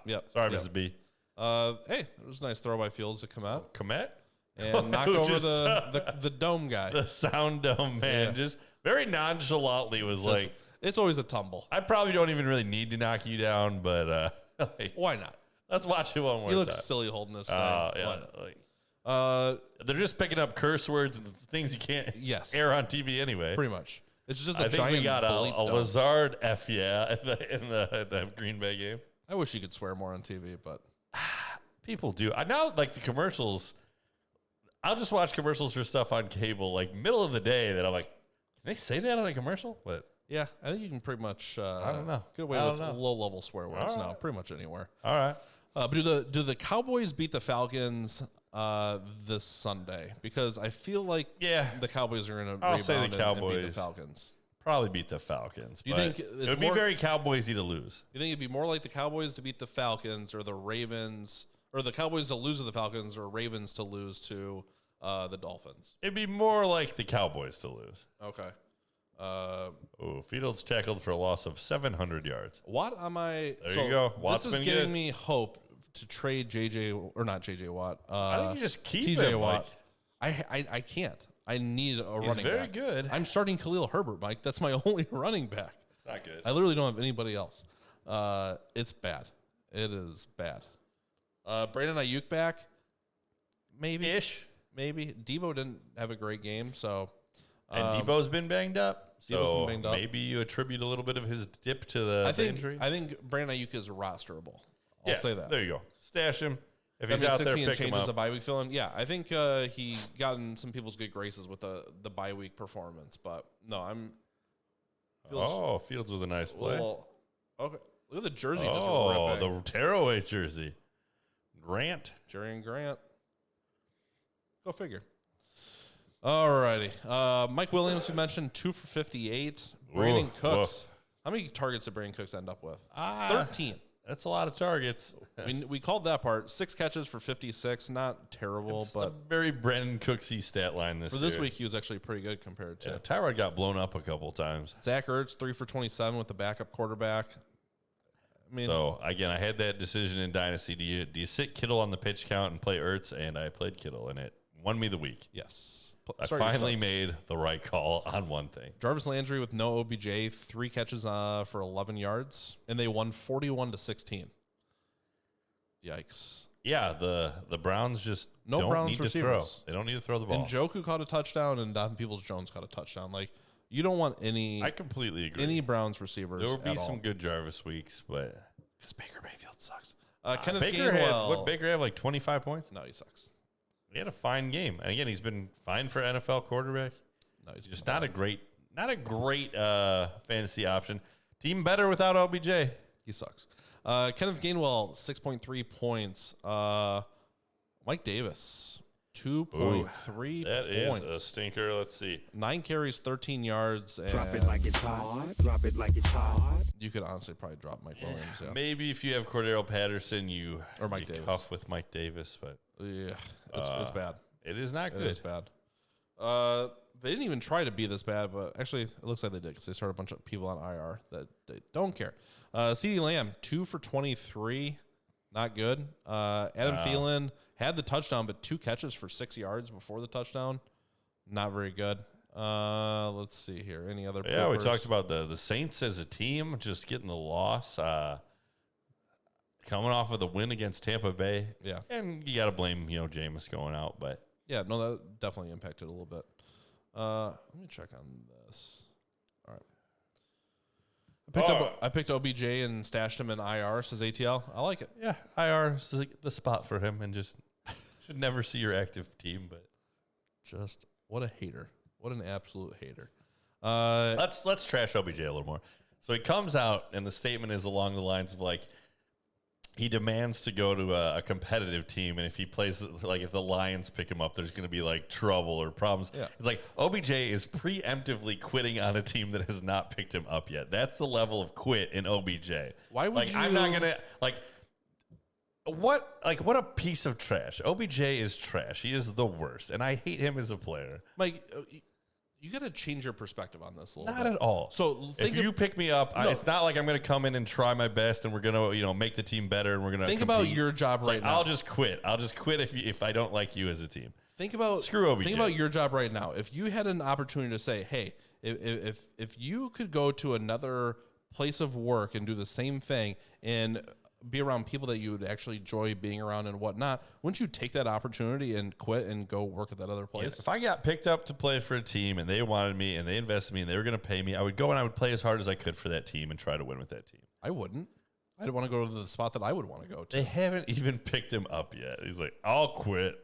Yep. Sorry, Mrs. B. Hey, it was a nice throw by Fields to come out. Komet? And knocked over the dome guy. The sound dome man. Yeah. Just very nonchalantly was like, it's always a tumble. I probably don't even really need to knock you down, but Why not? Let's watch it one more He time. looks silly holding this thing. Yeah. They're just picking up curse words and things you can't air on TV anyway. Pretty much. It's just a I think giant we got a dome. Lazard F in the Green Bay game. I wish you could swear more on TV, but people do. I now like the commercials. I'll just watch commercials for stuff on cable, like middle of the day, that I'm like, can they say that on a commercial? But yeah, I think you can pretty much I don't know. get away with low-level swear words now, pretty much anywhere. All right. But do the Cowboys beat the Falcons this Sunday? Because I feel like the Cowboys are going to I'll say the and Cowboys beat the Falcons. Probably beat the Falcons. Do you but think it would be very Cowboysy to lose? You think it'd be more like the Cowboys to beat the Falcons, or the Ravens, or the Cowboys to lose to the Falcons, or Ravens to lose to the Dolphins? It'd be more like the Cowboys to lose. Okay. Fields tackled for a loss of 700 yards. Watt on my. There you go. Watt's this is been giving good. me hope to trade not JJ Watt. I think you just keep TJ him, Watt. I can't. I need a running back. He's very good. I'm starting Khalil Herbert, Mike. That's my only running back. It's not good. I literally don't have anybody else. It's bad. It is bad. Brandon Ayuk back? Maybe. Ish. Maybe. Debo didn't have a great game, so. And Debo's been banged up. So been banged up. maybe you attribute a little bit of his dip to the injury. I think Brandon Ayuk is rosterable. I'll say that. There you go. Stash him. If That he's means out there, 16 pick him changes up. a bye week feeling. Yeah, I think he got in some people's good graces with the bye week performance. But no, Fields with a nice play. Well, okay. Look at the jersey just Oh, ripping. the tearaway jersey. Grant. Jerry and Grant. Go figure. Alrighty. Mike Williams, we mentioned 2 for 58. Brandon Cooks. How many targets did Brandon Cooks end up with? 13. That's a lot of targets. We called that part. 6 catches for 56. Not terrible, It's but a very Brandon Cooksy stat line for this week, he was actually pretty good compared to. Yeah, Tyrod got blown up a couple times. Zach Ertz, 3 for 27 with the backup quarterback. I mean, So, again, I had that decision in Dynasty. Do you sit Kittle on the pitch count and play Ertz? And I played Kittle, and it won me the week. yes. I Start your finally starts. made the right call on one thing. Jarvis Landry with no OBJ, 3 catches for 11 yards, and they won 41-16. Yikes. Yeah, the Browns just No don't Browns need to receivers. throw. They don't need to throw the ball. And Njoku caught a touchdown, and Donovan Peoples-Jones caught a touchdown. Like, you don't want I completely agree. any Browns receivers. There will be at some all. good Jarvis weeks, but Because Baker Mayfield sucks. Kenneth Baker Gainwell. Baker have like 25 points? No, he sucks. He had a fine game. And again, he's been fine for NFL quarterback. No, he's Just not a great fantasy option. Team better without OBJ. He sucks. Kenneth Gainwell, 6.3 points. Mike Davis, 2.3 That points. is a stinker. Let's see. 9 carries, 13 yards. And Drop it like it's hot. Drop it like it's hot. you could honestly probably drop Mike Williams. Yeah. Maybe if you have Cordero Patterson, Or Mike be Davis. tough with Mike Davis, but Yeah, it's bad. it is not It good. is bad. They didn't even try to be this bad, but actually, it looks like they did because they started a bunch of people on IR that they don't care. CeeDee Lamb, 2 for 23. Not good. Adam Thielen had the touchdown, but 2 catches for 6 yards before the touchdown. Not very good. Let's see here. Any other Yeah, we poopers? talked about the Saints as a team just getting the loss. Coming off of the win against Tampa Bay. Yeah. And you got to blame, Jameis going out, but Yeah, no, that definitely impacted a little bit. Let me check on this. All right. I picked OBJ and stashed him in IR, says ATL. I like it. yeah, IR is the spot for him and just should never see your active team, but Just what a hater. What an absolute hater. let's trash OBJ a little more. So he comes out and the statement is along the lines of like, he demands to go to a competitive team, and if he plays, like if the Lions pick him up, there's going to be like trouble or problems. Yeah. It's like OBJ is preemptively quitting on a team that has not picked him up yet. That's the level of quit in OBJ. Why would like, you? I'm not gonna like. What a piece of trash. OBJ is trash. He is the worst, and I hate him as a player. Mike, you got to change your perspective on this a little Not bit. at all. So if you pick me up, No. it's not like I'm going to come in and try my best, and we're going to make the team better, and we're going to think about your job It's right like, now. I'll just quit. I'll just quit if I don't like you as a team. Think about Screw OBJ. Think about your job right now. If you had an opportunity to say, "Hey, if you could go to another place of work and do the same thing and be around people that you would actually enjoy being around and whatnot, wouldn't you take that opportunity and quit and go work at that other place?" Yeah, if I got picked up to play for a team and they wanted me and they invested in me and they were going to pay me, I would go and I would play as hard as I could for that team and try to win with that team. I wouldn't. I'd want to go to the spot that I would want to go to. They haven't even picked him up yet. He's like, I'll quit.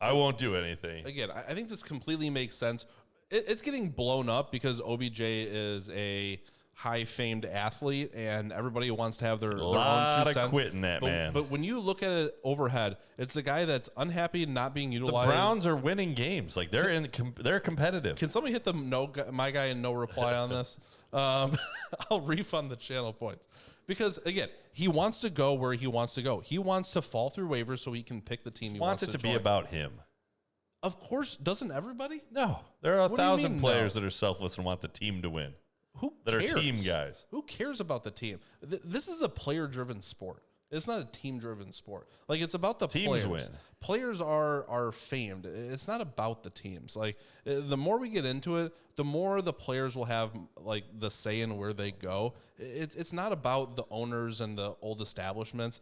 I won't do anything. Again, I think this completely makes sense. It's getting blown up because OBJ is a high-famed athlete, and everybody wants to have their lot own 2 of cents. quitting that man. But when you look at it overhead, it's a guy that's unhappy not being The utilized. Browns are winning games. Like they're competitive. Can somebody hit the my guy and no reply on this? I'll refund the channel points. Because, again, he wants to go where he wants to go. He wants to fall through waivers so he can pick the team he wants it to be join. about him. Of course, doesn't everybody? No. There are What do you 1,000 mean, players no? that are selfless and want the team to win. Who That cares? are team guys. Who cares about the team? This is a player-driven sport. It's not a team-driven sport. Like, it's about the Teams players. win. Players are famed. It's not about the teams. Like, the more we get into it, the more the players will have like the say in where they go. It's not about the owners and the old establishments.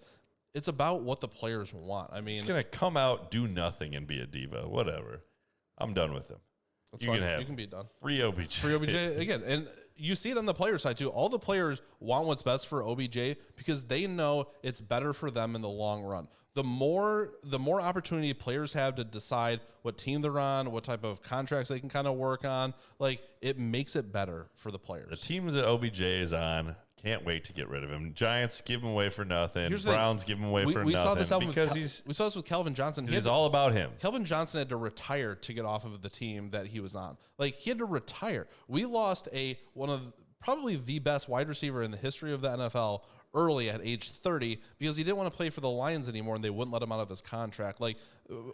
It's about what the players want. I mean, He's going to come out, do nothing, and be a diva. Whatever. I'm done with him. that's You fine. can have You can be done. free OBJ. For OBJ again, and you see it on the player side too. All the players want what's best for OBJ because they know it's better for them in the long run. The more opportunity players have to decide what team they're on, what type of contracts they can kind of work on, like it makes it better for the players. The teams that OBJ is on can't wait to get rid of him. Giants give him away for nothing. Here's the thing. Browns give him away for we nothing. saw this album because we saw this with Calvin Johnson. he's all about him. Kelvin Johnson had to retire to get off of the team that he was on. Like he had to retire. We lost one of probably the best wide receiver in the history of the NFL early at age 30 because he didn't want to play for the Lions anymore and they wouldn't let him out of his contract. Like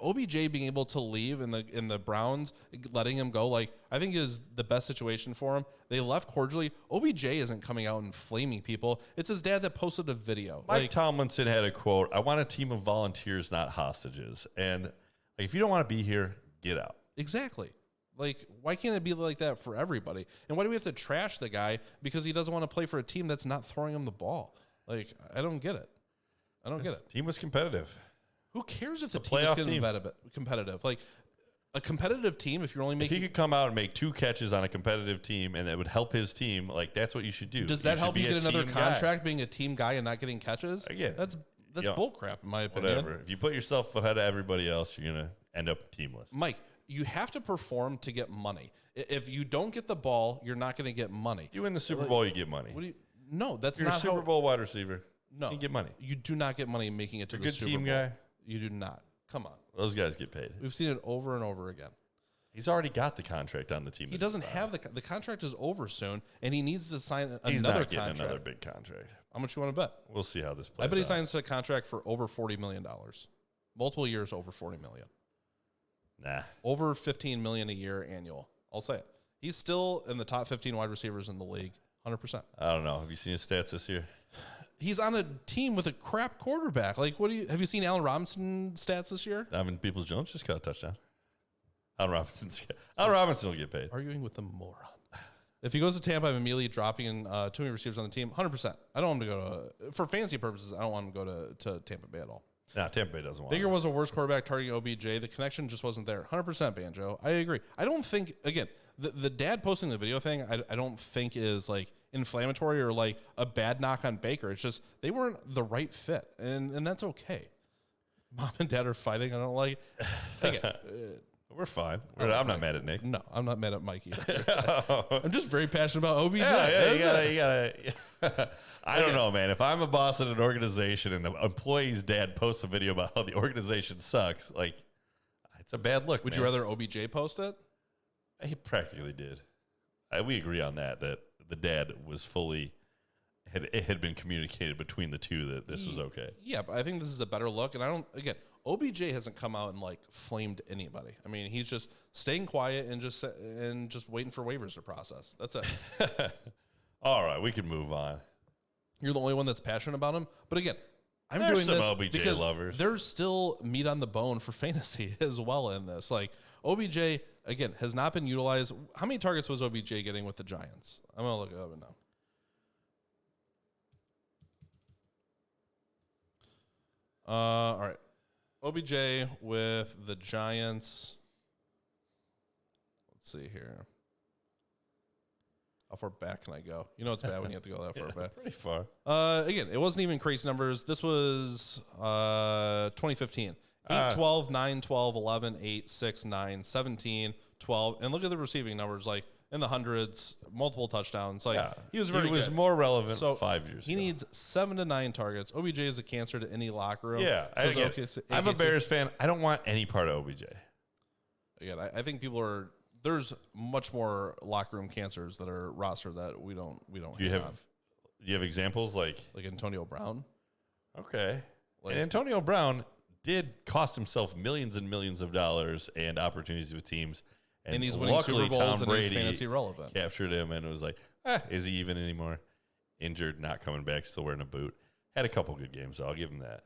OBJ being able to leave in the Browns, letting him go, like I think is the best situation for him. They left cordially. OBJ isn't coming out and flaming people. It's his dad that posted a video. Mike Tomlinson had a quote, "I want a team of volunteers, not hostages." And like, if you don't want to be here, get out. Exactly. Like, why can't it be like that for everybody? And why do we have to trash the guy because he doesn't want to play for a team that's not throwing him the ball? Like, I don't get it. I don't get it. Team was competitive. Who cares if the It's a team is playoff getting team. competitive? Like, a competitive team, if you're only If making... he could come out and make 2 catches on a competitive team and that would help his team, like that's what you should do. Does that help should you be get a another team guy. contract being a team guy and not getting catches? Again, That's you know, bullcrap, in my opinion. Whatever. If you put yourself ahead of everybody else, you're going to end up teamless. Mike, you have to perform to get money. If you don't get the ball, you're not going to get money. You win the Super Bowl, you get money. What do you... No, that's You're not a Super how... Bowl wide receiver. No, you get money. You do not get money making it to You're a the good Super team Bowl. guy. You do not. Come on. Those guys get paid. We've seen it over and over again. He's already got the contract on the team. He doesn't have the contract is over soon, and he needs to sign He's another not getting contract. another big contract. How much you want to bet? We'll see how this plays I bet he out. signs a contract for over $40 million. Multiple years over $40 million. Nah. Over $15 million a year annual. I'll say it. He's still in the top 15 wide receivers in the league. 100%. I don't know. Have you seen his stats this year? He's on a team with a crap quarterback. Like, have you seen Allen Robinson stats this year? Donovan Peoples-Jones just got a touchdown. Allen Robinson will get paid. Arguing with the moron. If he goes to Tampa, I'm immediately dropping in too many receivers on the team. 100%. I don't want him to go to, for fantasy purposes, I don't want him to go to Tampa Bay at all. No, Tampa Bay doesn't want Baker him. was a worse quarterback targeting OBJ. The connection just wasn't there. 100% Banjo. I agree. I don't think, again, the dad posting the video thing, I don't think is like inflammatory or like a bad knock on Baker. It's just they weren't the right fit, and that's okay. Mom and dad are fighting. I don't like it. Again, We're fine. I'm not mad at Nick. No, I'm not mad at Mike either. I'm just very passionate about OBJ. Yeah, you gotta. I don't know, man. If I'm a boss at an organization and an employee's dad posts a video about how the organization sucks, like, it's a bad look. Would you rather OBJ post it? He practically did. We agree on that the dad was fully. It had been communicated between the two that this was okay. Yeah, but I think this is a better look. And OBJ hasn't come out and like flamed anybody. I mean, he's just staying quiet and just waiting for waivers to process. That's it. All right, we can move on. You're the only one that's passionate about him. But again, I'm There's doing some this OBJ because lovers. there's still meat on the bone for fantasy as well in this. Like OBJ again has not been utilized. How many targets was OBJ getting with the Giants? I'm gonna look it up now. All right. OBJ with the Giants. Let's see here. How far back can I go? You know it's bad when you have to go that far back. Pretty far. Again, it wasn't even crazy numbers. This was 2015. 8, 12, 9, 12, 11, 8, 6, 9, 17, 12. And look at the receiving numbers, like in the hundreds, multiple touchdowns. Like he was very good. more relevant So 5 years he ago. needs 7 to 9 targets. OBJ is a cancer to any locker room. Yeah, I'm a Bears fan. I don't want any part of OBJ. Again, I think there's much more locker room cancers that are rostered that we don't Do you have examples like Antonio Brown? Okay. Like, and Antonio Brown did cost himself millions and millions of dollars and opportunities with teams. And he's winning luckily, Super Bowls Tom and Brady he's fantasy relevant. Captured him and was like, is he even anymore? Injured, not coming back, still wearing a boot. Had a couple good games, so I'll give him that.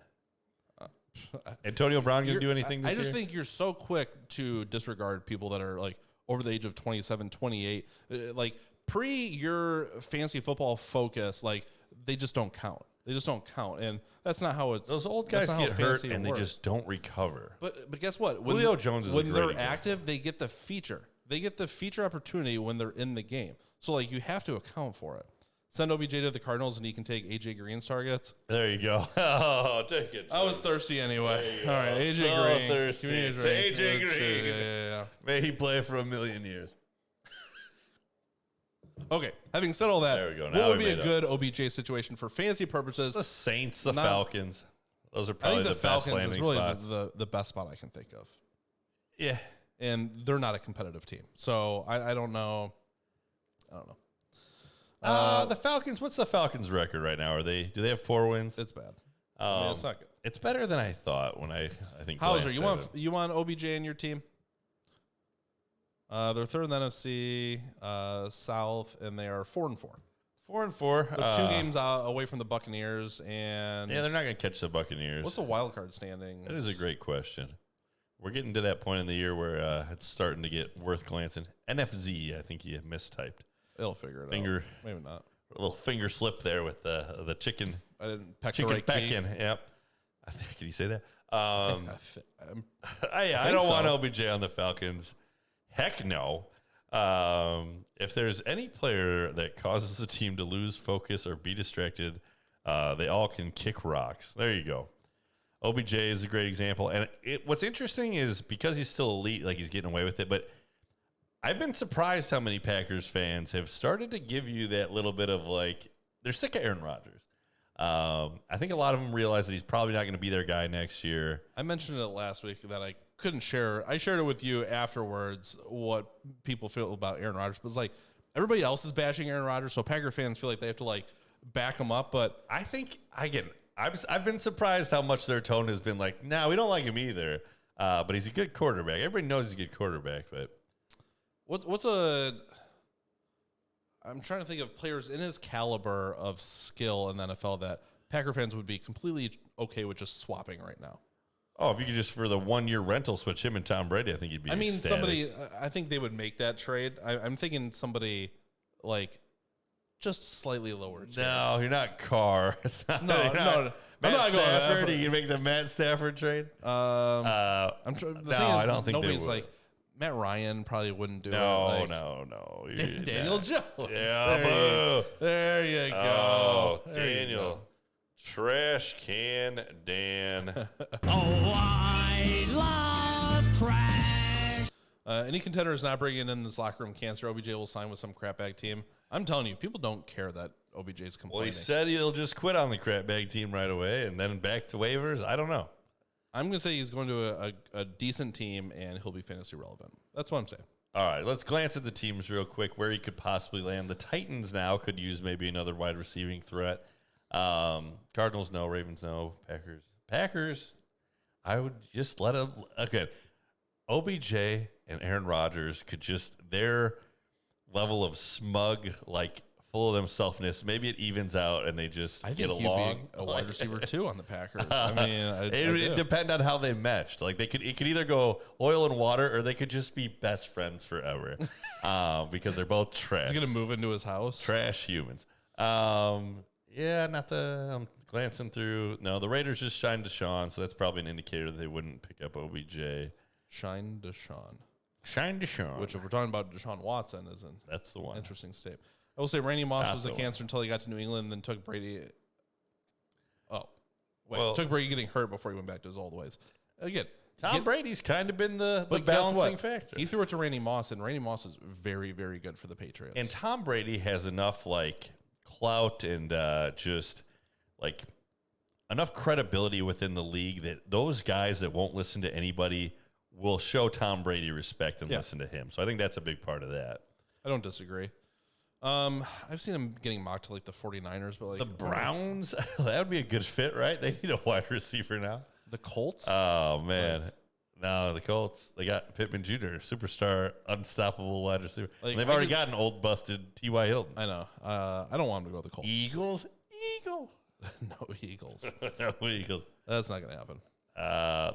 Antonio Brown going to do anything this year? I just think you're so quick to disregard people that are like over the age of 27, 28. Like pre your fantasy football focus, like they just don't count. They just don't count. And that's not how it's. Those old guys get hurt and they just don't recover. But guess what? Julio Jones is when a great they're example. active, they get the feature. They get the feature opportunity when they're in the game. So like you have to account for it. Send OBJ to the Cardinals and he can take AJ Green's targets. There you go. Oh, take it. I was thirsty anyway. All right, AJ so Green. Thirsty. Give me a To drink. AJ Green. Yeah. May he play for 1,000,000 years. Okay, having said all that, There we go. what Now would we be a made good OBJ situation for fantasy purposes? The Saints, the Not- Falcons. Those are I probably think the the best Falcons is landing really spots. the best spot I can think of. Yeah. And they're not a competitive team. So I don't know. I don't know. The Falcons, what's the Falcons record right now? Do they have 4 wins? It's bad. I mean, it's not good. It's better than I thought when I think. Hauser, Lance you want OBJ in your team? They're third in the NFC South, and they are 4-4. 4-4. They're 2 games away from the Buccaneers, and Yeah, they're not going to catch the Buccaneers. what's the wild card standing? That is a great question. We're getting to that point in the year where it's starting to get worth glancing. NFZ, I think you mistyped. It'll figure it Finger, out. Maybe not. A little finger slip there with the chicken. I didn't peck the Chicken right key. pecking. Yep. I think. Can you say that? I'm- I don't want OBJ on the Falcons. Heck no. If there's any player that causes the team to lose focus or be distracted, they all can kick rocks. There you go. OBJ is a great example. And what's interesting is because he's still elite, like he's getting away with it, but I've been surprised how many Packers fans have started to give you that little bit of like, they're sick of Aaron Rodgers. I think a lot of them realize that he's probably not going to be their guy next year. I mentioned it last week that I couldn't share. I shared it with you afterwards what people feel about Aaron Rodgers. But it's like everybody else is bashing Aaron Rodgers, so Packer fans feel like they have to like back him up. But I think I've been surprised how much their tone has been like, nah, we don't like him either. But he's a good quarterback. Everybody knows he's a good quarterback. But I'm trying to think of players in his caliber of skill in the NFL that Packer fans would be completely okay with just swapping right now. oh, if you could just for the 1 year rental switch him and Tom Brady, I think he'd be. Ecstatic. I think they would make that trade. I'm thinking somebody like just slightly lower. Too. No, you're not Carr. No. I'm Matt not going that Stafford. far. You can make the Matt Stafford trade. I'm I don't think they nobody's would. like Matt Ryan probably wouldn't do it. No. Daniel Jones. Yeah, there you go. Oh, There you Daniel. go. Trash can Dan. Oh, I love trash. Any contender is not bringing in this locker room cancer. OBJ will sign with some crapbag team. I'm telling you, people don't care that OBJ's complaining. Well, he said he'll just quit on the crapbag team right away and then back to waivers. I don't know. I'm going to say he's going to a decent team and he'll be fantasy relevant. That's what I'm saying. All right, let's glance at the teams real quick where he could possibly land. The Titans now could use maybe another wide receiving threat. Cardinals, no. Ravens, no. Packers, I would just let him. Okay, OBJ and Aaron Rodgers could just, their level of smug, like full of themselfness, maybe it evens out and they just get along. He'd be a wide receiver too on the Packers. I mean, it would depend on how they meshed. Like it could either go oil and water, or they could just be best friends forever, because they're both trash. He's gonna move into his house. Trash humans. Yeah, not the. I'm glancing through. No, the Raiders just shined Deshaun, so that's probably an indicator that they wouldn't pick up OBJ. Shine Deshaun. Shine Deshaun. Which, if we're talking about Deshaun Watson, is an that's the one. Interesting statement. I will say Randy Moss was a cancer until he got to New England, and then took Brady. Took Brady getting hurt before he went back to his old ways. Again, Tom Brady's kind of been the balancing factor. He threw it to Randy Moss, and Randy Moss is very, very good for the Patriots. And Tom Brady has enough like clout and just like enough credibility within the league that those guys that won't listen to anybody will show Tom Brady respect and listen to him. So I think that's a big part of that. I don't disagree. I've seen him getting mocked to like the 49ers, but like the Browns, that would be a good fit, right? They need a wide receiver now. The Colts? Oh, man. No, the Colts. They got Pittman Jr., superstar, unstoppable wide receiver. Like, they've already got an old, busted T.Y. Hilton. I know. I don't want him to go to the Colts. Eagles? Eagle. No Eagles. No Eagles. That's not going to happen.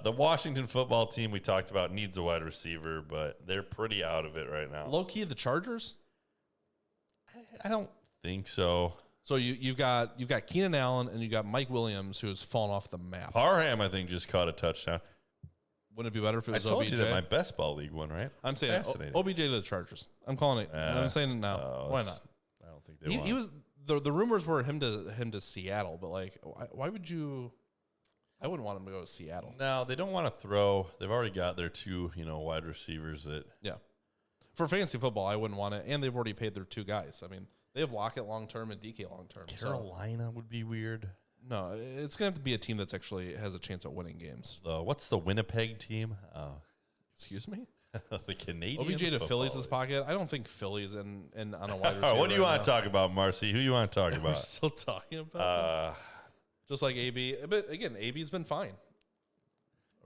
The Washington football team we talked about needs a wide receiver, but they're pretty out of it right now. Low-key, the Chargers? I don't think so. So you've got Keenan Allen and you got Mike Williams, who has fallen off the map. Parham, I think, just caught a touchdown. Wouldn't it be better if it was OBJ? I told you that my best ball league won, right? I'm saying OBJ to the Chargers. I'm calling it. I'm saying it now. Why not? I don't think they want. He was the rumors were him to Seattle, but like, why would you? I wouldn't want him to go to Seattle. No, they don't want to throw. They've already got their two, wide receivers that. Yeah. For fantasy football, I wouldn't want it, and they've already paid their two guys. I mean, they have Lockett long term and DK long term. Carolina would be weird. No, it's gonna have to be a team that's actually has a chance at winning games. What's the Winnipeg team? Excuse me. The Canadian. OBJ to Phillies' pocket. I don't think Phillies and on a wide receiver. What do you want to talk about, Marcy? Who you want to talk about? We're still talking about this. Just like AB, but again, AB's been fine.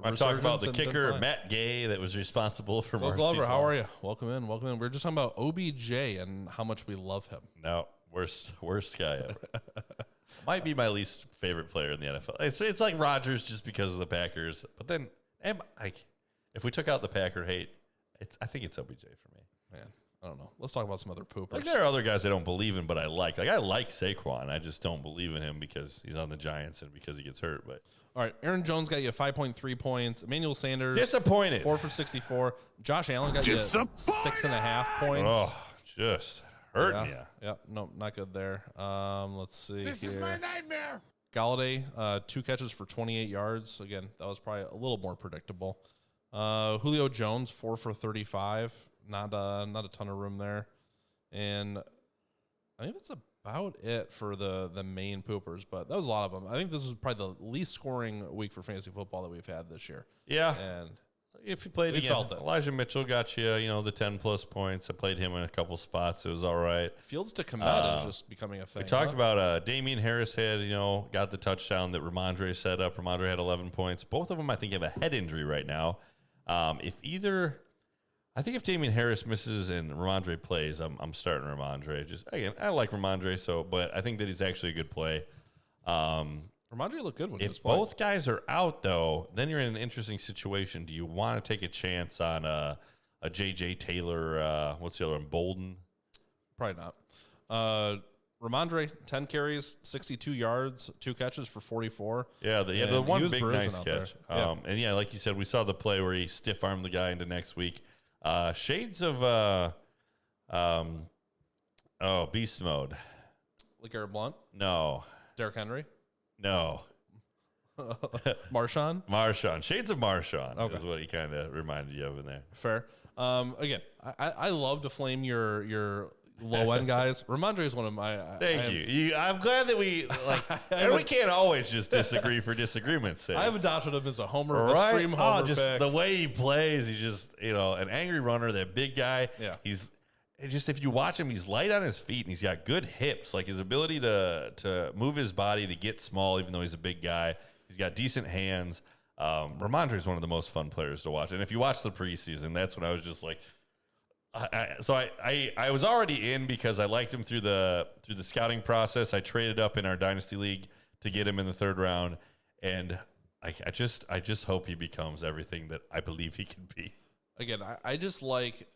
I'm talking about the kicker, Matt Gay, that was responsible for Marcy's Glover, loss. how are you? Welcome in. We're just talking about OBJ and how much we love him. No, worst guy ever. Might be my least favorite player in the NFL. It's like Rodgers just because of the Packers. But then, if we took out the Packer hate, I think it's OBJ for me. Man, I don't know. Let's talk about some other poopers. Like there are other guys I don't believe in, but I like. Like I like Saquon. I just don't believe in him because he's on the Giants and because he gets hurt. But all right, Aaron Jones got you 5.3 points. Emmanuel Sanders disappointed. 4 for 64. Josh Allen got you 6.5 points. Oh, just hurting you. Yeah, no, not good there. Let's see. This is my nightmare. Galladay, 2 catches for 28 yards. Again, that was probably a little more predictable. Julio Jones, 4 for 35. Not a ton of room there. And I think that's about it for the main poopers, but that was a lot of them. I think this was probably the least scoring week for fantasy football that we've had this year. Yeah. And if you played again, felt it. Elijah Mitchell got you, the 10+ points. I played him in a couple spots. It was all right. Fields to Komet is just becoming a thing. We talked about Damian Harris had, got the touchdown that Ramondre set up. Ramondre had 11 points. Both of them, I think, have a head injury right now. I think if Damian Harris misses and Ramondre plays, I'm starting Ramondre. Just again, I like Ramondre, but I think that he's actually a good play. Ramondre looked good when he was If playing. both guys are out, though, then you're in an interesting situation. Do you want to take a chance on a J.J. Taylor? What's the other one? Bolden? Probably not. Ramondre, 10 carries, 62 yards, 2 catches for 44. Yeah, the one big nice catch. Yeah. And yeah, like you said, we saw the play where he stiff-armed the guy into next week. Shades of beast mode. LeGarrette Blount? No. Derrick Henry? No. Marshawn? Shades of Marshawn is what he kind of reminded you of in there. Fair. Again, I love to flame your low end guys. Ramondre is one of my. Thank you. I'm glad that we and we can't always just disagree for disagreement's sake. I've adopted him as a homer, right? a stream homer. Just pick. the way he plays, he's just an angry runner. That big guy. Yeah. He's just, if you watch him, he's light on his feet and he's got good hips. Like his ability to move his body to get small, even though he's a big guy. He's got decent hands. Ramondre is one of the most fun players to watch. And if you watch the preseason, that's when I was just like, I was already in because I liked him through the scouting process. I traded up in our dynasty league to get him in the 3rd round, and I just hope he becomes everything that I believe he can be. Again, I just like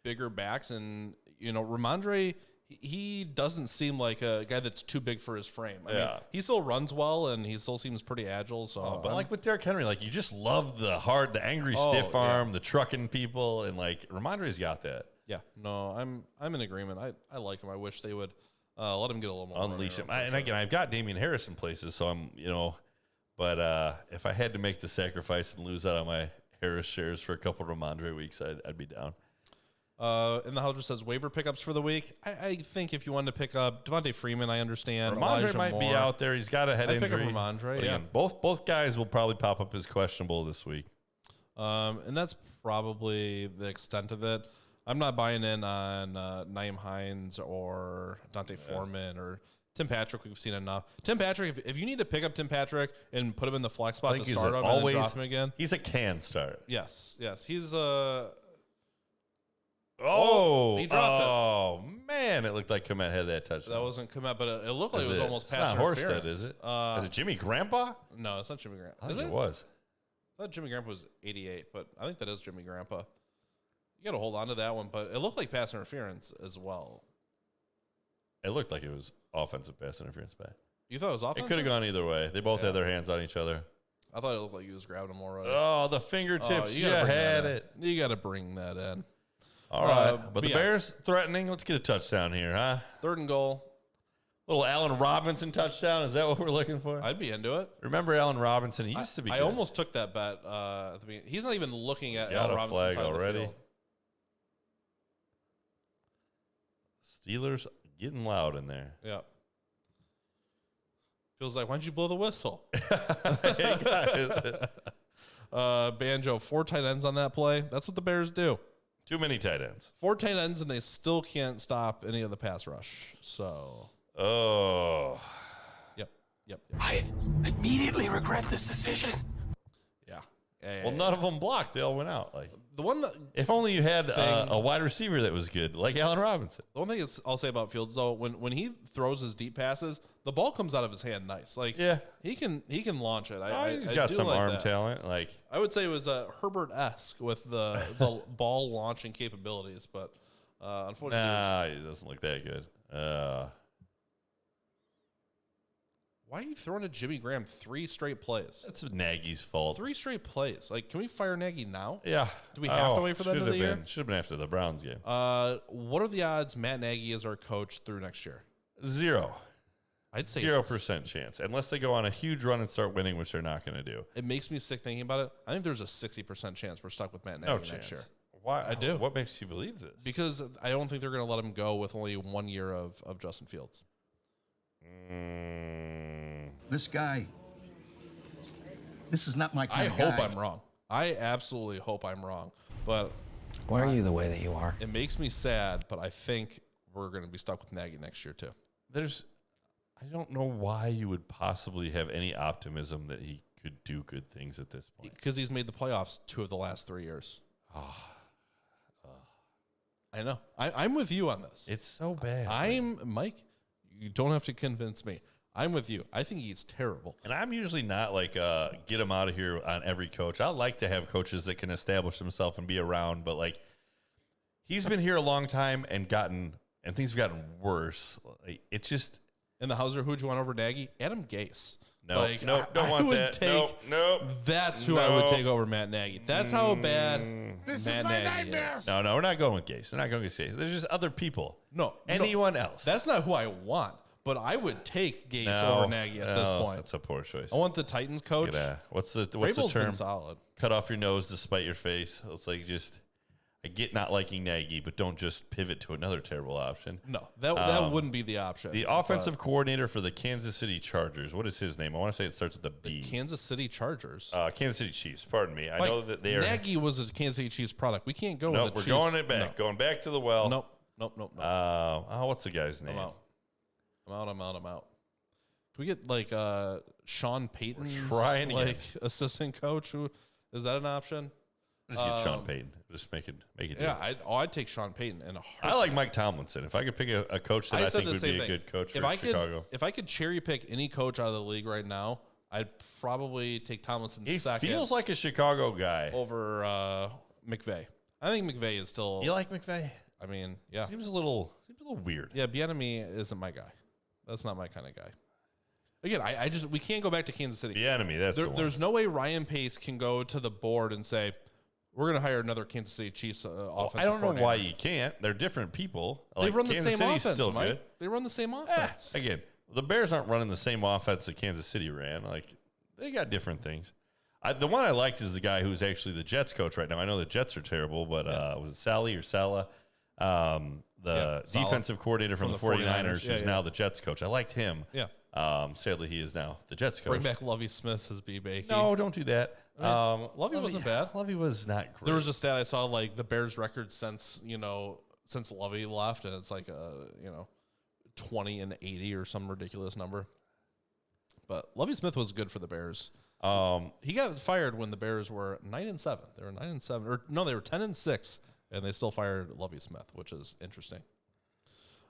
bigger backs, and Ramondre, he doesn't seem like a guy that's too big for his frame. I mean, he still runs well, and he still seems pretty agile. So, but like with Derrick Henry, like you just love the angry stiff arm, the trucking people, and like Ramondre's got that. Yeah, no, I'm in agreement. I like him. I wish they would let him get a little more. Unleash him. And again, I've got Damian Harris in places, so I'm but if I had to make the sacrifice and lose out on my Harris shares for a couple of Ramondre weeks, I'd be down. And the Haldra says waiver pickups for the week. I think if you wanted to pick up Devonte Freeman, I understand. Ramondre Elijah might Moore. be out there. He's got a head I'd injury. pick up Ramondre, But yeah. again, both guys will probably pop up as questionable this week. And that's probably the extent of it. I'm not buying in on Nyheim Hines or Dante Foreman or Tim Patrick. We've seen enough. Tim Patrick, if you need to pick up Tim Patrick and put him in the flex spot to start him and then drop him again. He's a can start. Yes. He's he dropped it. Man, it looked like Komet had that touchdown. That wasn't Komet, but it looked like it was almost it's pass not interference. Horsted, is it? Is it Jimmy Grandpa? No, it's not Jimmy Grandpa. I Is think it? it was. I thought Jimmy Grandpa was 88, but I think that is Jimmy Grandpa. You got to hold on to that one, but it looked like pass interference as well. It looked like it was offensive pass interference back. You thought it was offensive? It could have gone either way. They both had their hands on each other. I thought it looked like he was grabbing him already. Oh, the fingertips. You had it. You got to bring that in. All right. But the Bears threatening. Let's get a touchdown here, huh? 3rd and goal. Little Allen Robinson touchdown. Is that what we're looking for? I'd be into it. Remember Allen Robinson? He used to be I good. almost took that bet at the beginning. He's not even looking at Got Allen a Robinson's flag side already. of the field. Steelers getting loud in there. Yeah. Feels like, why don't you blow the whistle? Banjo, 4 tight ends on that play. That's what the Bears do. Too many tight ends. 4 tight ends, and they still can't stop any of the pass rush. So. Oh. Yep. I immediately regret this decision. Yeah. Well, none of them blocked. They all went out. Like the one that, if only you had a wide receiver that was good, like Allen Robinson. The one thing I'll say about Fields, though, when he throws his deep passes, the ball comes out of his hand nice. Like, he can launch it. He's got some arm talent. Like I would say it was Herbert-esque with the ball launching capabilities, but unfortunately, he doesn't look that good. Why are you throwing to Jimmy Graham 3 straight plays? That's Nagy's fault. 3 straight plays. Like, can we fire Nagy now? Yeah. Do we have to wait for the end of the year? Should have been after the Browns game. What are the odds Matt Nagy is our coach through next year? 0. I'd say 0% chance, unless they go on a huge run and start winning, which they're not going to do. It makes me sick thinking about it. I think there's a 60% chance we're stuck with Matt Nagy next year. Why? I do. What makes you believe this? Because I don't think they're going to let him go with only 1 year of Justin Fields. This guy, this is not my kind of guy. I hope I'm wrong. I absolutely hope I'm wrong. But why are you the way that you are? It makes me sad, but I think we're going to be stuck with Nagy next year too. I don't know why you would possibly have any optimism that he could do good things at this point. Because he's made the playoffs 2 of the last 3 years. I know. I'm with you on this. It's so bad. Mike, you don't have to convince me. I'm with you. I think he's terrible. And I'm usually not like get him out of here on every coach. I like to have coaches that can establish themselves and be around, but like he's been here a long time and things have gotten worse. Like, it's just in the Hauser, who'd you want over Nagy? Adam Gase. No, don't want that. No. That's who I would take over Matt Nagy. That's how bad This Matt is my Nagy nightmare. is. No, we're not going with Gase. They're not going with Gase. There's just other people. No, anyone else. That's not who I want. But I would take Gase over Nagy at this point. That's a poor choice. I want the Titans coach. What's the Vrabel's term? been solid. Cut off your nose to spite your face. It's like just get not liking Nagy, but don't just pivot to another terrible option. No, that wouldn't be the option. The offensive coordinator for the Kansas City Chargers. What is his name? I want to say it starts with a B. Kansas City Chargers. Kansas City Chiefs. Pardon me. I know that they are. Nagy was a Kansas City Chiefs product. We can't go with the Chiefs. We're going it back. No. Going back to the well. Nope. What's the guy's name? I'm out. Can we get like Sean Payton's assistant coach? Who is that an option? Just get Sean Payton. Just make it. Yeah, I'd take Sean Payton in a heartbeat. I like Mike Tomlinson. If I could pick a coach that I think would be a good coach for Chicago. If I could cherry pick any coach out of the league right now, I'd probably take Tomlinson second. He feels like a Chicago guy over McVay. I think McVay is still. You like McVay? I mean, yeah. Seems a little weird. Yeah, Bieniemy isn't my guy. That's not my kind of guy. Again, we can't go back to Kansas City. Bieniemy, there's no way Ryan Pace can go to the board and say, we're going to hire another Kansas City Chiefs offensive I don't know coordinator. why you can't. They're different people. They run the Kansas same City's offense, still Mike. good. They run the same offense. Again, the Bears aren't running the same offense that Kansas City ran. They got different things. The one I liked is the guy who's actually the Jets coach right now. I know the Jets are terrible, but was it Sally or Salah? The defensive coordinator from the 49ers who's now the Jets coach. I liked him. Yeah. Sadly, he is now the Jets coach. Bring back Lovie Smith as B-Baker. No, don't do that. Lovie wasn't bad. Lovie was not great. There was a stat I saw, like the Bears record since Lovie left, and it's like 20-80 or some ridiculous number. But Lovie Smith was good for the Bears. He got fired when the Bears were 9-7. They were 9-7, or no, they were 10-6, and they still fired Lovie Smith, which is interesting.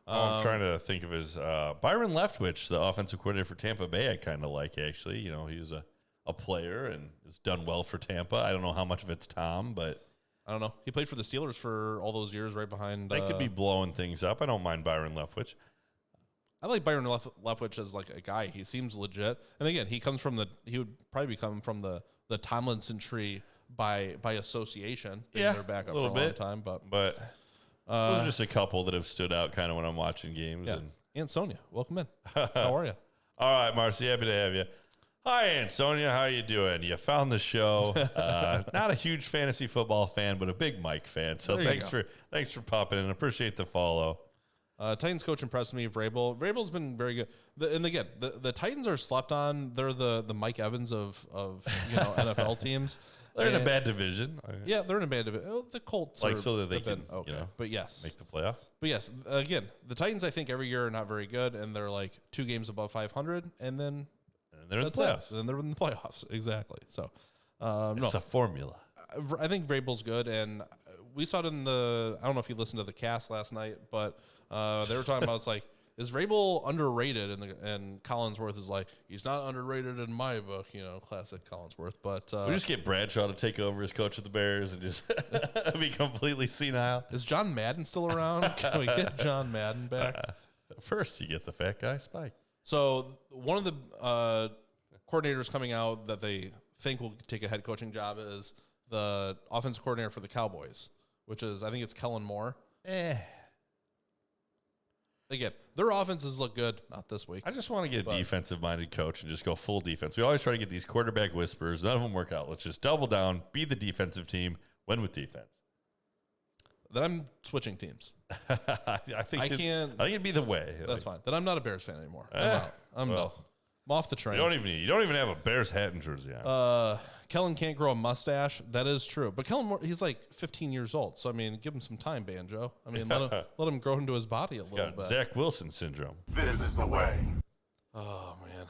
I'm trying to think of his Byron Leftwich, the offensive coordinator for Tampa Bay. I kind of like actually. He's a player and has done well for Tampa. I don't know how much of it's Tom, but I don't know. He played for the Steelers for all those years, right behind. They could be blowing things up. I don't mind Byron Leftwich. I like Byron Leftwich as like a guy. He seems legit, and again, he would probably come from the Tomlinson tree by association. Yeah, their backup a little for a bit. long time, but those are just a couple that have stood out kind of when I'm watching games. Yeah. And Aunt Sonia, welcome in. How are you? All right, Marcy, happy to have you. Hi, Aunt Sonia. How you doing? You found the show. Not a huge fantasy football fan, but a big Mike fan. So thanks for popping in. Appreciate the follow. Titans coach impressed me. Vrabel's been very good. And again, the Titans are slept on. They're the Mike Evans of NFL teams. They're in a bad division. Yeah, they're in a bad division. The Colts so that they can but yes, make the playoffs. But yes, again, the Titans I think every year are not very good, and they're like 2 games above 500, and then they're in the playoffs. And they're in the playoffs exactly. So it's a formula. I think Vrabel's good, and we saw it in I don't know if you listened to the cast last night, but they were talking about it's like, is Vrabel underrated? And Collinsworth is like, he's not underrated in my book, classic Collinsworth. But we just get Bradshaw to take over as coach of the Bears and just be completely senile. Is John Madden still around? Can we get John Madden back? First, you get the fat guy, Spike. So one of the coordinators coming out that they think will take a head coaching job is the offensive coordinator for the Cowboys, which is, I think it's Kellen Moore. Again, their offenses look good. Not this week. I just want to get a defensive-minded coach and just go full defense. We always try to get these quarterback whispers. None of them work out. Let's just double down, be the defensive team, win with defense. Then I'm switching teams. I think it'd be the way. That's fine. Then I'm not a Bears fan anymore. I'm out. I'm off the train. You don't even have a Bears hat and jersey on. Kellen can't grow a mustache. That is true. But Kellen Moore, he's like 15 years old. So, I mean, give him some time, Banjo. I mean, let him grow into his body a little bit. Zach Wilson syndrome. This is the way. Oh, man.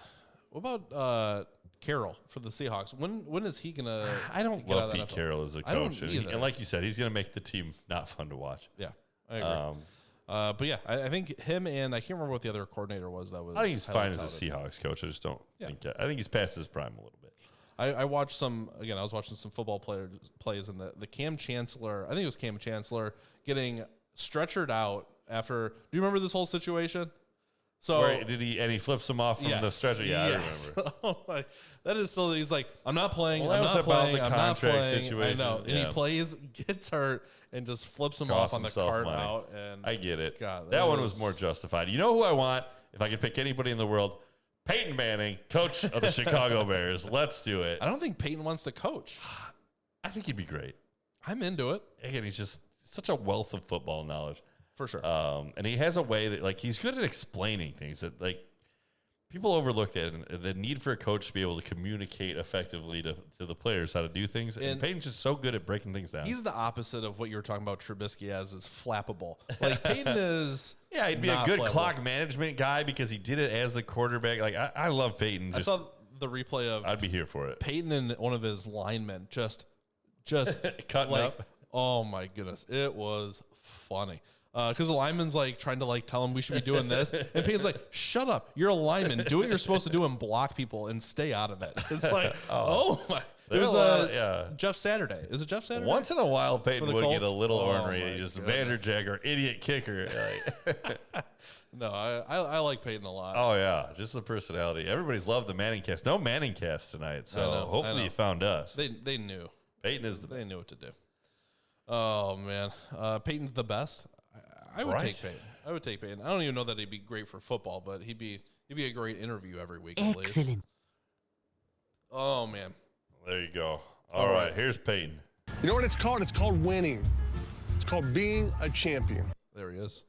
What about Carroll for the Seahawks? When is he going to I don't love Pete Carroll as a coach. And like you said, he's going to make the team not fun to watch. Yeah, I agree. But yeah, I think him and I can't remember what the other coordinator was. I think he's fine as a Seahawks coach. I just don't think. I think he's past his prime a little bit. I watched some. Again, I was watching some football plays, and the Cam Chancellor. I think it was Cam Chancellor getting stretchered out after. Do you remember this whole situation? So he flips him off from the stretcher? Yeah, I remember. Oh my, that is so. He's like, I'm not playing. Well, I'm that not was playing. about the I'm contract not playing. situation. I know. And yeah. he plays, gets hurt, and just flips him Costs off on the himself cart money. out. And I get it. God, that one was more justified. You know who I want? If I could pick anybody in the world, Peyton Manning, coach of the Chicago Bears. Let's do it. I don't think Peyton wants to coach. I think he'd be great. I'm into it. Again, he's just such a wealth of football knowledge. For sure. And he has a way that, like, he's good at explaining things that, like, people overlook that, and the need for a coach to be able to communicate effectively to the players how to do things. And Peyton's just so good at breaking things down. He's the opposite of what you were talking about Trubisky as is flappable. Like, Peyton is yeah, he'd be a good flappable. clock management guy because he did it as the quarterback. Like, I love Peyton. I saw the replay of I'd be here for it. Peyton and one of his linemen just cutting like, up. Oh my goodness, it was funny. Because the lineman's like trying to like tell him we should be doing this, and Peyton's like, "Shut up! You're a lineman. Do what you're supposed to do and block people and stay out of it." It's like, oh my. It was Jeff Saturday. Is it Jeff Saturday? Once in a while, Peyton would get a little ornery. my Just goodness. Vanderjag or idiot kicker. No, I like Peyton a lot. Oh yeah, just the personality. Everybody's loved the Manning cast. No Manning cast tonight, so hopefully you found us. They knew. Peyton is the best. They knew what to do. Oh man, Peyton's the best. I would take Peyton. I would take Peyton. I don't even know that he'd be great for football, but he'd be a great interview every week. Excellent. Oh man. There you go. All right, here's Peyton. You know what it's called? It's called winning. It's called being a champion. There he is.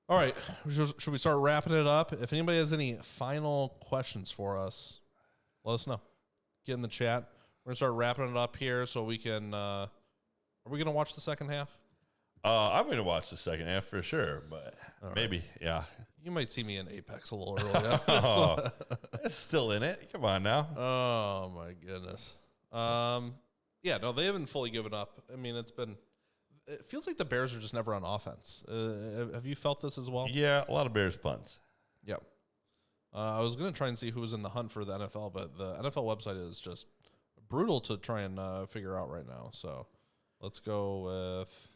All right. Should we start wrapping it up? If anybody has any final questions for us, let us know. Get in the chat. We're going to start wrapping it up here so we can are we going to watch the second half? I'm going to watch the second half for sure, but maybe, yeah. You might see me in Apex a little early. It's still in it. Come on now. Oh, my goodness. Yeah, no, they haven't fully given up. I mean, it feels like the Bears are just never on offense. Have you felt this as well? Yeah, a lot of Bears punts. Yep. I was going to try and see who was in the hunt for the NFL, but the NFL website is just brutal to try and figure out right now. So let's go with...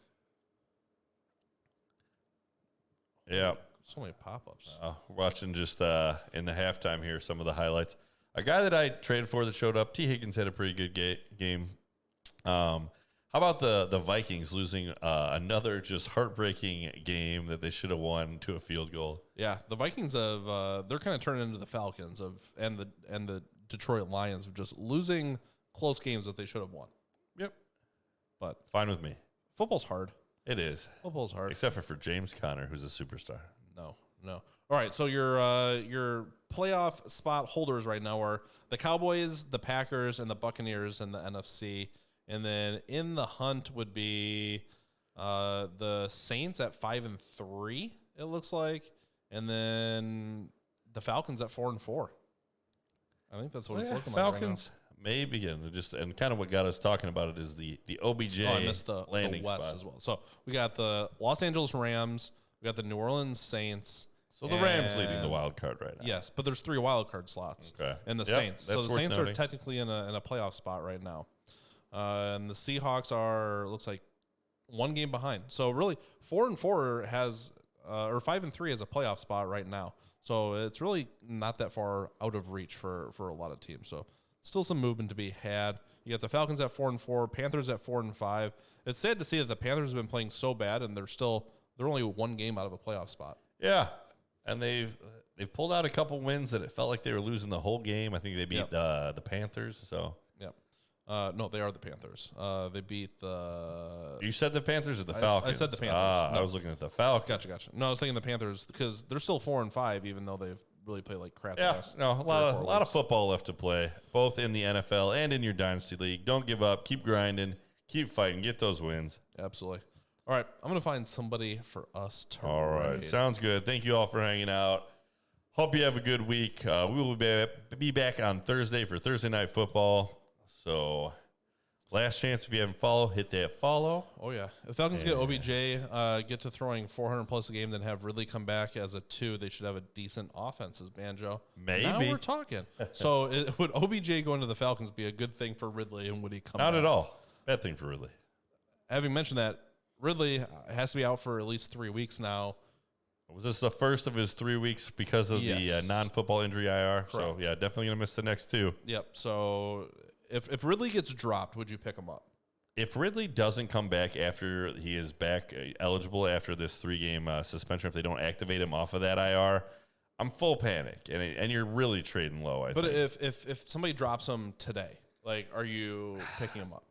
Yeah. So many pop-ups. We're watching just in the halftime here some of the highlights. A guy that I traded for that showed up, T. Higgins, had a pretty good game. How about the Vikings losing another just heartbreaking game that they should have won to a field goal? Yeah, the Vikings have they're kind of turning into the Falcons and the Detroit Lions of just losing close games that they should have won. Yep. But fine with me. Football's hard. It is. Football's hard. Except for James Conner, who's a superstar. No. All right, so your playoff spot holders right now are the Cowboys, the Packers, and the Buccaneers in the NFC. And then in the hunt would be the Saints at 5-3, it looks like. And then the Falcons at 4-4. I think that's what it's looking like Falcons may begin. And kind of what got us talking about it is the OBJ I missed the landing West spot as well. So we got the Los Angeles Rams, we got the New Orleans Saints. So the Rams leading the wild card right now. Yes, but there's 3 wild card slots. Okay. And the Yep, Saints. So that's the worth Saints noting. are technically in a playoff spot right now. And the Seahawks looks like 1 game behind. So really 4-4 has or 5-3 has a playoff spot right now. So it's really not that far out of reach for a lot of teams. So still some movement to be had. You got the Falcons at 4-4, Panthers at 4-5. It's sad to see that the Panthers have been playing so bad and they're only 1 game out of a playoff spot. Yeah. And they've pulled out a couple wins that it felt like they were losing the whole game. I think they beat the Panthers. So yep. No, they are the Panthers. They beat the... You said the Panthers or the Falcons? I said the Panthers. No. I was looking at the Falcons. Gotcha. No, I was thinking the Panthers because they're still 4-5, even though they've really played like crap. Yeah, a lot of football left to play, both in the NFL and in your dynasty league. Don't give up. Keep grinding. Keep fighting. Get those wins. Absolutely. All right, I'm going to find somebody for us to All right, rate. sounds good. Thank you all for hanging out. Hope you have a good week. We will be back on Thursday for Thursday Night Football. So, last chance if you haven't followed, hit that follow. Oh, yeah. If Falcons get OBJ, get to throwing 400-plus a game, then have Ridley come back as a 2, they should have a decent offense as Banjo. Maybe. Now we're talking. So, would OBJ go into the Falcons be a good thing for Ridley, and would he come Not back? at all. Bad thing for Ridley. Having mentioned that, Ridley has to be out for at least 3 weeks now. Was this the first of his 3 weeks because of the non-football injury IR? Correct. So, yeah, definitely going to miss the next 2. Yep. So, if Ridley gets dropped, would you pick him up? If Ridley doesn't come back after he is back eligible after this 3-game suspension, if they don't activate him off of that IR, I'm full panic. And you're really trading low, I think. But if somebody drops him today, like, are you picking him up?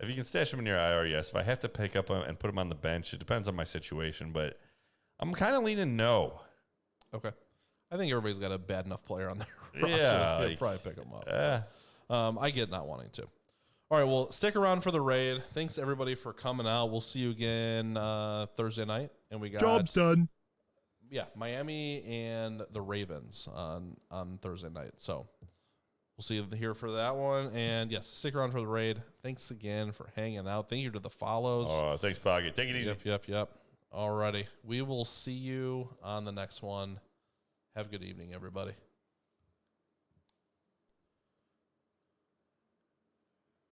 If you can stash him in your IR, yes. If I have to pick up him and put him on the bench, it depends on my situation, but I'm kind of leaning no. Okay. I think everybody's got a bad enough player on their Yeah. roster. They'll probably pick him up. I get not wanting to. All right, well, stick around for the raid. Thanks, everybody, for coming out. We'll see you again Thursday night. And we got Job's done. Yeah, Miami and the Ravens on Thursday night. So we'll see you here for that one. And, yes, stick around for the raid. Thanks again for hanging out. Thank you to the follows. Oh, thanks, Pocket. Take it easy. Yep. All righty. We will see you on the next one. Have a good evening, everybody.